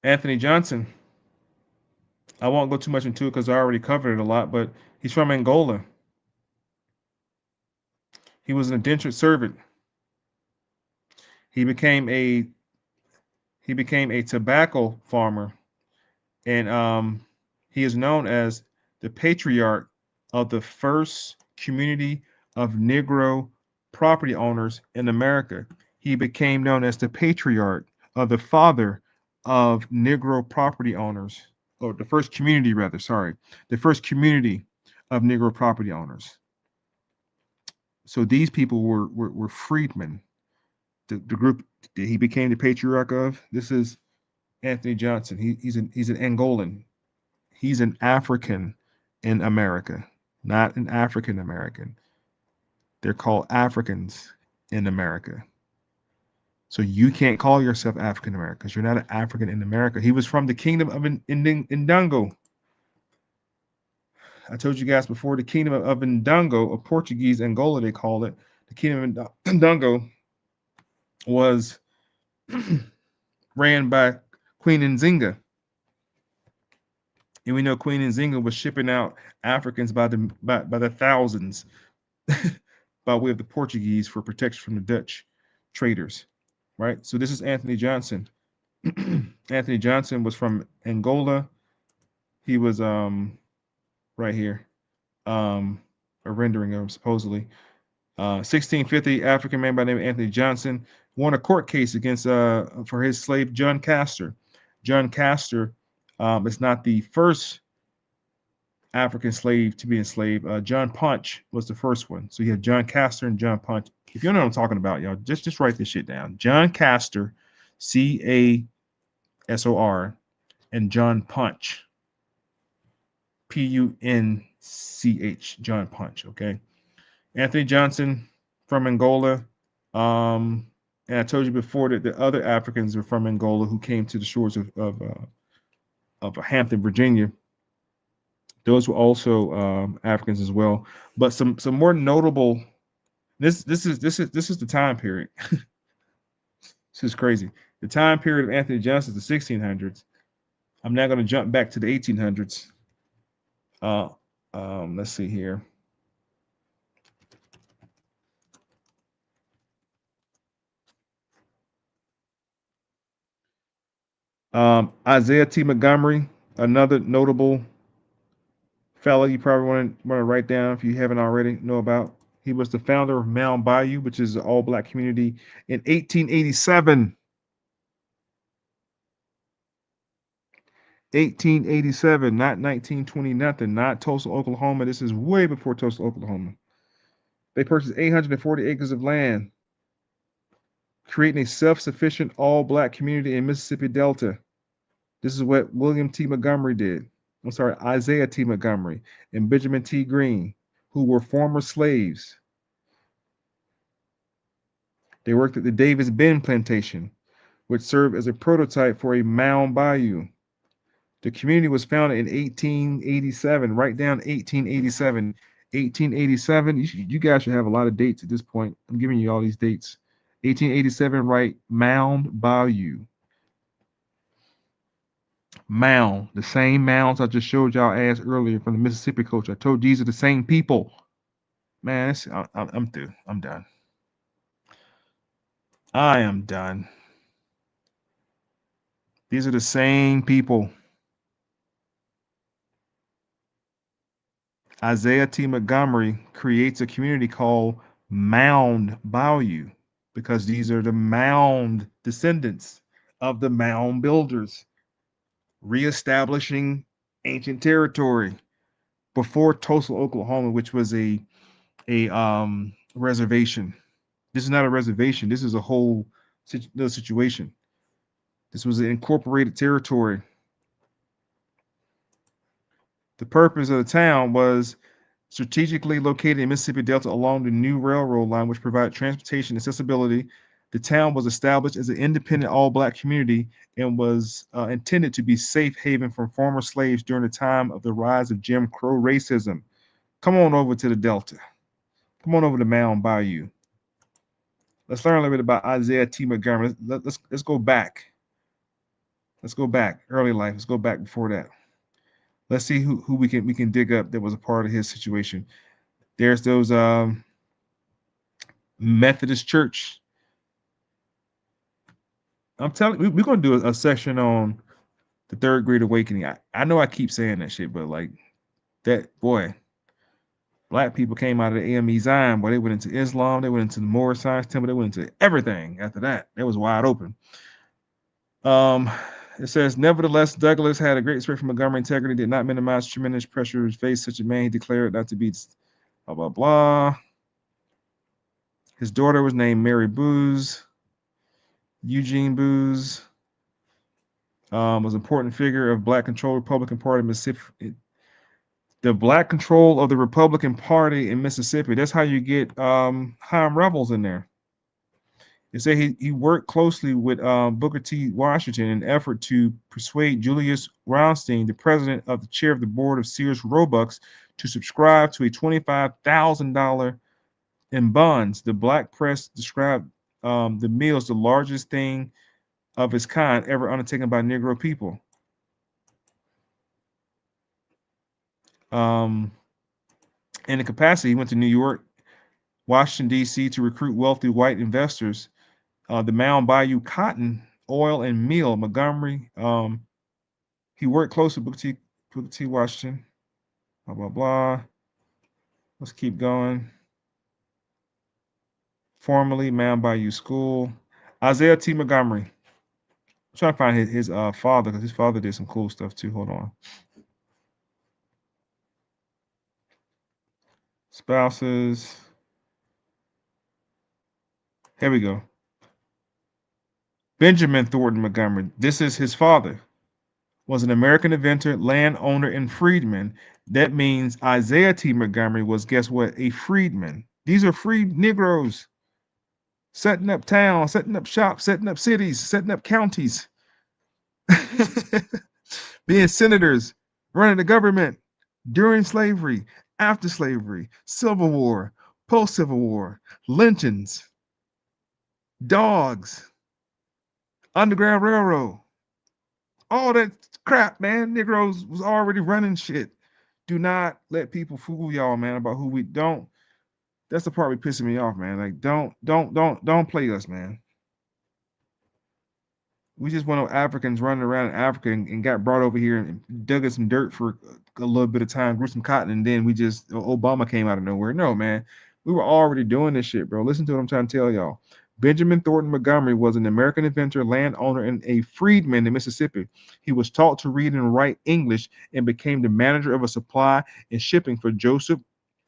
Anthony Johnson, I won't go too much into it because I already covered it a lot, but he's from Angola. He was an indentured servant. He became a tobacco farmer, and he is known as the patriarch of the first community of Negro property owners in America. He became known as the patriarch of the father of Negro property owners, or the first community, rather, sorry, the first community of Negro property owners. So these people were freedmen. The group that he became the patriarch of, this is Anthony Johnson. He's an Angolan. He's an African in America, not an African American. They're called Africans in America. So you can't call yourself African American because you're not an African in America. He was from the kingdom of Ndongo. I told you guys before, the kingdom of Ndongo, or Portuguese Angola, they call it. The kingdom of Ndongo was ran by Queen Nzinga. And we know Queen Nzinga was shipping out Africans by the thousands by way of the Portuguese for protection from the Dutch traders, right? So this is Anthony Johnson. Anthony Johnson was from Angola. He was right here, a rendering of him supposedly. 1650, African man by the name of Anthony Johnson won a court case against for his slave John Castor. John Castor is not the first African slave to be enslaved. John Punch was the first one. So you have John Castor and John Punch. If you don't know what I'm talking about, y'all, just write this shit down. John Castor, Casor, and John Punch, Punch, John Punch. Okay, Anthony Johnson from Angola. And I told you before that the other Africans were from Angola who came to the shores of Hampton, Virginia. Those were also Africans as well. But some more notable. This is the time period. This is crazy. The time period of Anthony Johnson is the 1600s. I'm now going to jump back to the 1800s. Let's see here. Isaiah T. Montgomery, another notable fellow you probably want to write down if you haven't already know about. He was the founder of Mound Bayou, which is an all-black community, in 1887. 1887, not 1920 nothing, not Tulsa, Oklahoma. This is way before Tulsa, Oklahoma. They purchased 840 acres of land, creating a self-sufficient all-black community in Mississippi Delta. This is what William T. Montgomery did. I'm sorry, Isaiah T. Montgomery and Benjamin T. Green, who were former slaves. They worked at the Davis Bend plantation, which served as a prototype for a Mound Bayou. The community was founded in 1887. Write down 1887. 1887. You guys should have a lot of dates at this point. I'm giving you all these dates. 1887, right? Mound Bayou. Mound. The same mounds I just showed y'all ass earlier from the Mississippi culture. I told you these are the same people. Man, I'm through. I'm done. I am done. These are the same people. Isaiah T. Montgomery creates a community called Mound Bayou because these are the mound descendants of the mound builders, reestablishing ancient territory before Tulsa, Oklahoma, which was a reservation. This is not a reservation. This is a whole situation. This was an incorporated territory. The purpose of the town was strategically located in Mississippi Delta along the new railroad line, which provided transportation accessibility. The town was established as an independent all-black community and was intended to be safe haven from former slaves during the time of the rise of Jim Crow racism. Come on over to the Delta. Come on over to Mound Bayou. Let's learn a little bit about Isaiah T. Montgomery. Let's go back. Let's go back. Early life. Let's go back before that. Let's see who we can dig up that was a part of his situation. There's those Methodist Church. I'm telling you, we're going to do a section on the third great awakening. I know I keep saying that shit, but like that, boy, black people came out of the AME Zion, boy, they went into Islam, they went into the Moorish Science Temple, they went into everything after that. It was wide open. It says, nevertheless, Douglas had a great respect for Montgomery integrity, did not minimize tremendous pressure to face such a man. He declared not to be blah, blah, blah. His daughter was named Mary Booz. Eugene Booz was an important figure of black control Republican Party in Mississippi. The black control of the Republican Party in Mississippi. That's how you get Chaim Rebels in there. They say he worked closely with Booker T. Washington in an effort to persuade Julius Roundstein, the president of the chair of the board of Sears Roebuck, to subscribe to a $25,000 in bonds. The black press described the meal as the largest thing of its kind ever undertaken by Negro people. In the capacity, he went to New York, Washington, D.C. to recruit wealthy white investors. The Mound Bayou Cotton, Oil, and Mill, Montgomery. He worked closely with Booker T. Washington. Blah, blah, blah. Let's keep going. Formerly Mound Bayou School. Isaiah T. Montgomery. I'm trying to find his father, because his father did some cool stuff too. Hold on. Spouses. Here we go. Benjamin Thornton Montgomery. This is his father. Was an American inventor, landowner, and freedman. That means Isaiah T. Montgomery was, guess what? A freedman. These are free Negroes setting up towns, setting up shops, setting up cities, setting up counties, being senators, running the government during slavery, after slavery, Civil War, post-Civil War, lynchings, dogs, Underground Railroad, all that crap, man. Negroes was already running shit. Do not let people fool y'all, man, about who we don't. That's the part pissing me off, man. Like, don't play us, man. We just want Africans running around in Africa and got brought over here and dug in some dirt for a little bit of time, grew some cotton, and then Obama came out of nowhere. No, man. We were already doing this shit, bro. Listen to what I'm trying to tell y'all. Benjamin Thornton Montgomery was an American inventor, landowner, and a freedman in Mississippi. He was taught to read and write English and became the manager of a supply and shipping for Joseph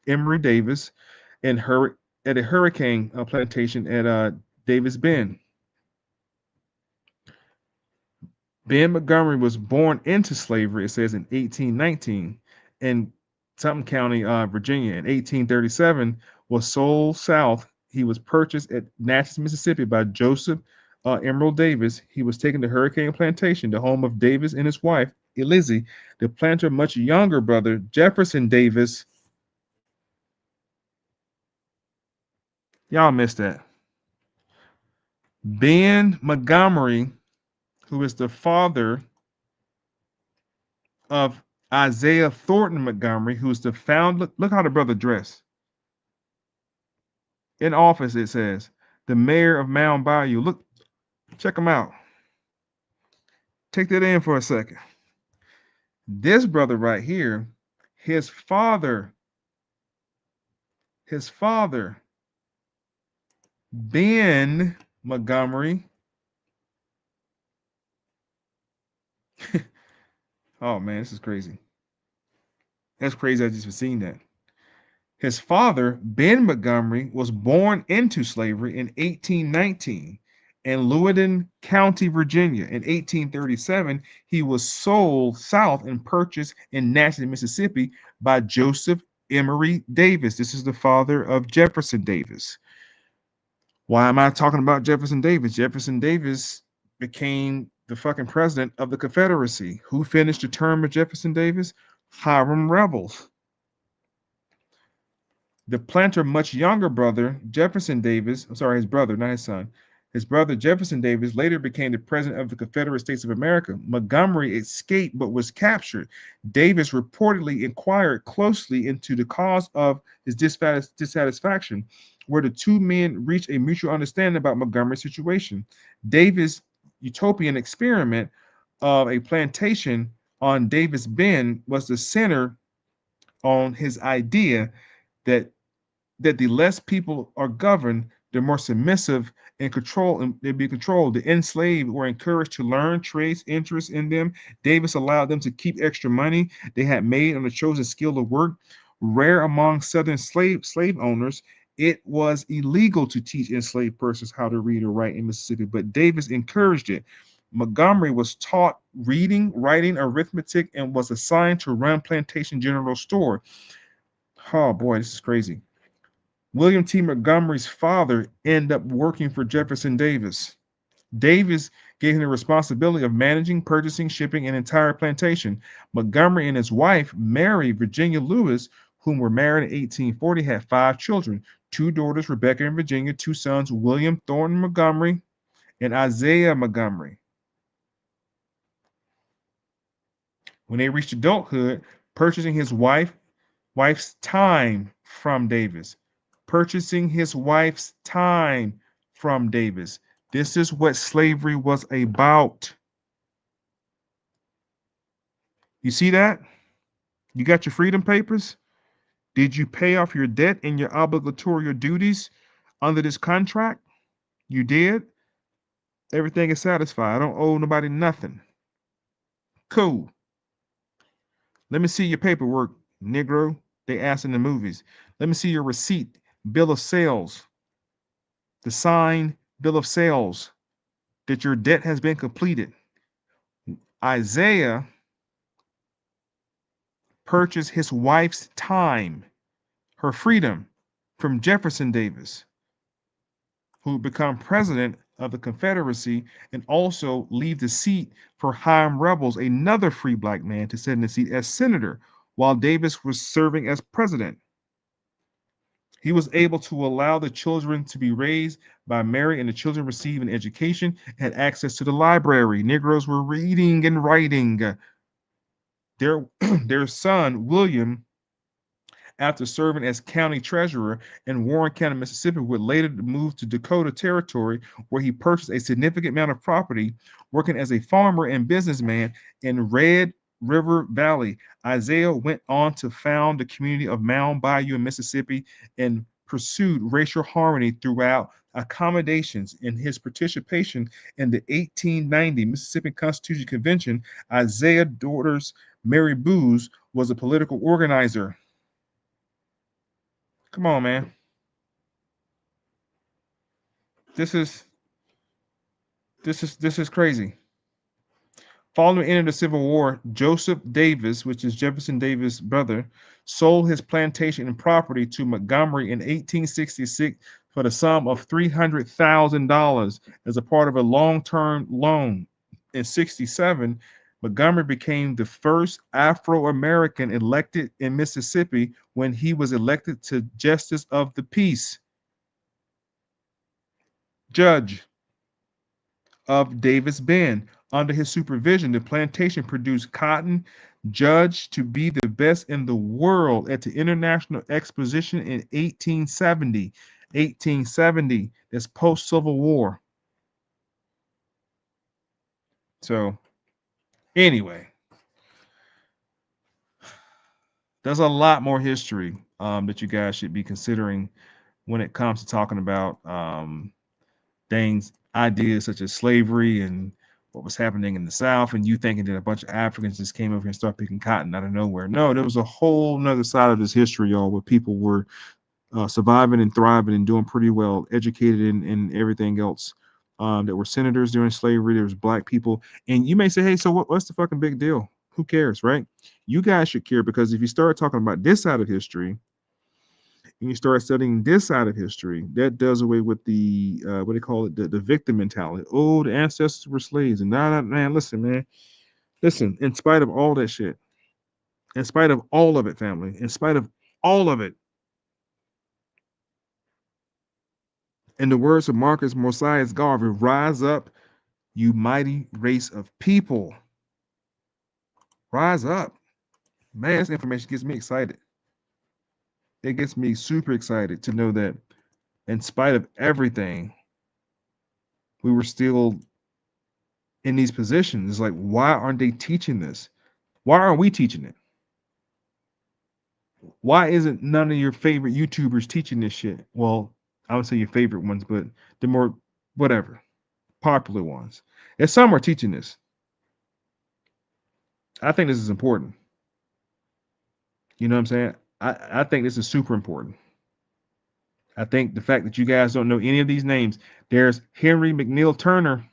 Emory Davis at a hurricane plantation at Davis Bend. Ben Montgomery was born into slavery, it says, in 1819 in Sumter County, Virginia. In 1837, was sold south. He was purchased at Natchez, Mississippi by Joseph Emerald Davis. He was taken to Hurricane Plantation, the home of Davis and his wife, Elizzie. The planter's much younger brother, Jefferson Davis. Y'all missed that. Ben Montgomery, who is the father of Isaiah Thornton Montgomery, who's the founder. Look how the brother dressed. In office, it says, the mayor of Mound Bayou. Look, check him out. Take that in for a second. This brother right here, his father, Ben Montgomery. Oh, man, this is crazy. That's crazy. I just seen that. His father, Ben Montgomery, was born into slavery in 1819 in Loudoun County, Virginia. In 1837, he was sold south and purchased in Natchez, Mississippi by Joseph Emory Davis. This is the father of Jefferson Davis. Why am I talking about Jefferson Davis? Jefferson Davis became the fucking president of the Confederacy. Who finished the term of Jefferson Davis? Hiram Rebels. The planter, much younger brother, Jefferson Davis, I'm sorry, his brother, not his son, His brother Jefferson Davis later became the president of the Confederate States of America. Montgomery escaped but was captured. Davis reportedly inquired closely into the cause of his dissatisfaction, where the two men reached a mutual understanding about Montgomery's situation. Davis' utopian experiment of a plantation on Davis Bend was the center on his idea that the less people are governed, the more submissive and control and they be controlled. The enslaved were encouraged to learn trades, interests in them. Davis allowed them to keep extra money they had made on the chosen skill of work. Rare among Southern slave owners, it was illegal to teach enslaved persons how to read or write in Mississippi, but Davis encouraged it. Montgomery was taught reading, writing, arithmetic, and was assigned to run plantation general store. Oh boy, this is crazy. William T. Montgomery's father ended up working for Jefferson Davis. Davis gave him the responsibility of managing, purchasing, shipping an entire plantation. Montgomery and his wife, Mary Virginia Lewis, whom were married in 1840, had 5 children, 2 daughters, Rebecca and Virginia, 2 sons, William Thornton Montgomery and Isaiah Montgomery. When they reached adulthood, purchasing his wife's time from Davis. Purchasing his wife's time from Davis. This is what slavery was about. You see that? You got your freedom papers? Did you pay off your debt and your obligatory duties under this contract? You did? Everything is satisfied. I don't owe nobody nothing. Cool. Let me see your paperwork, Negro. They ask in the movies. Let me see your receipt, bill of sales, the signed bill of sales that your debt has been completed. Isaiah purchased his wife's time, her freedom, from Jefferson Davis, who would become president of the Confederacy and also leave the seat for Hiram Rebels, another free black man, to sit in the seat as senator while Davis was serving as president. He was able to allow the children to be raised by Mary, and the children received an education, had access to the library. Negroes were reading and writing. Their son, William, after serving as county treasurer in Warren County, Mississippi, would later move to Dakota Territory, where he purchased a significant amount of property, working as a farmer and businessman in Red River Valley. Isaiah went on to found the community of Mound Bayou in Mississippi and pursued racial harmony throughout accommodations. In his participation in the 1890 Mississippi Constitution Convention, Isaiah's daughter's Mary Booz was a political organizer. Come on, man. This is crazy. Following the end of the Civil War, Joseph Davis, which is Jefferson Davis' brother, sold his plantation and property to Montgomery in 1866 for the sum of $300,000 as a part of a long-term loan. In 67, Montgomery became the first Afro-American elected in Mississippi when he was elected to Justice of the Peace, Judge of Davis Bend. Under his supervision, the plantation produced cotton, judged to be the best in the world at the International Exposition in 1870. 1870, that's post-Civil War. So, anyway, there's a lot more history that you guys should be considering when it comes to talking about things, ideas such as slavery and what was happening in the South, and you thinking that a bunch of Africans just came over and started picking cotton out of nowhere. No, there was a whole nother side of this history, y'all, where people were surviving and thriving and doing pretty well, educated and everything else. That were senators during slavery. There was black people, and you may say, "Hey, so what's the fucking big deal? Who cares, right?" You guys should care, because if you start talking about this side of history, and you start studying this side of history, that does away with the what they call it, the victim mentality. Oh, the ancestors were slaves, and man, listen, man, listen. In spite of all that shit, in spite of all of it, family, in spite of all of it, In the words of Marcus Mosias Garvey, rise up, you mighty race of people. Rise up. Man, this information gets me excited. It gets me super excited to know that in spite of everything, we were still in these positions. It's like, why aren't they teaching this? Why aren't we teaching it? Why isn't none of your favorite YouTubers teaching this shit? Well, I would say your favorite ones, but the more, whatever, popular ones. And some are teaching this. I think this is important. You know what I'm saying? I think this is super important. I think the fact that you guys don't know any of these names, there's Henry McNeil Turner,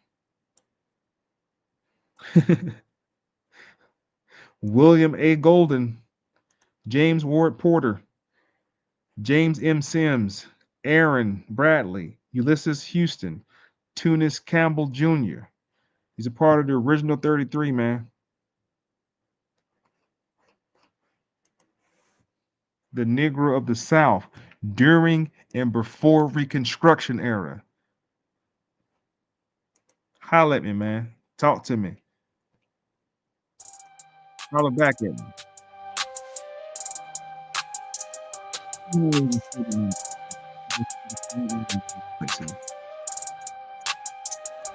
William A. Golden, James Ward Porter, James M. Sims, Aaron Bradley, Ulysses Houston, Tunis Campbell Jr. He's a part of the original 33, man. The Negro of the South during and before Reconstruction Era. Holler at me, man. Talk to me. Holler back at me.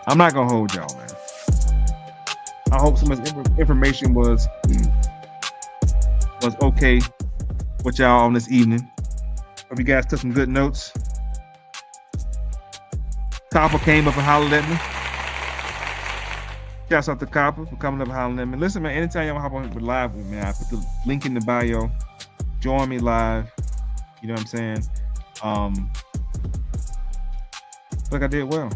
I'm not gonna hold y'all, man. I hope some of this information was okay with y'all on this evening. Hope you guys took some good notes. Copper came up and hollered at me. Shouts out to Copper for coming up and hollering at me. Listen, man, anytime y'all hop on live with me, I put the link in the bio. Join me live. You know what I'm saying? I feel like I did well.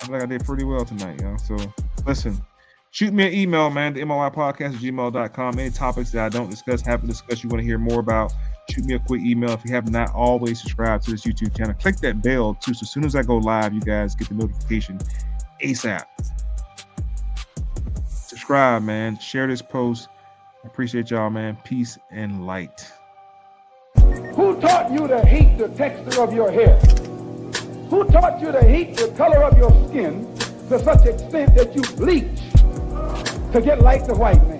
I feel like I did pretty well tonight, y'all. So listen, shoot me an email, man, to moipodcast@gmail.com. Any topics that I don't discuss, haven't discussed, you want to hear more about, shoot me a quick email. If you have not always subscribed to this YouTube channel, click that bell too. So as soon as I go live, you guys get the notification ASAP. Subscribe, man. Share this post. I appreciate y'all, man. Peace and light. Who taught you to hate the texture of your hair? Who taught you to hate the color of your skin to such extent that you bleach to get like the white man?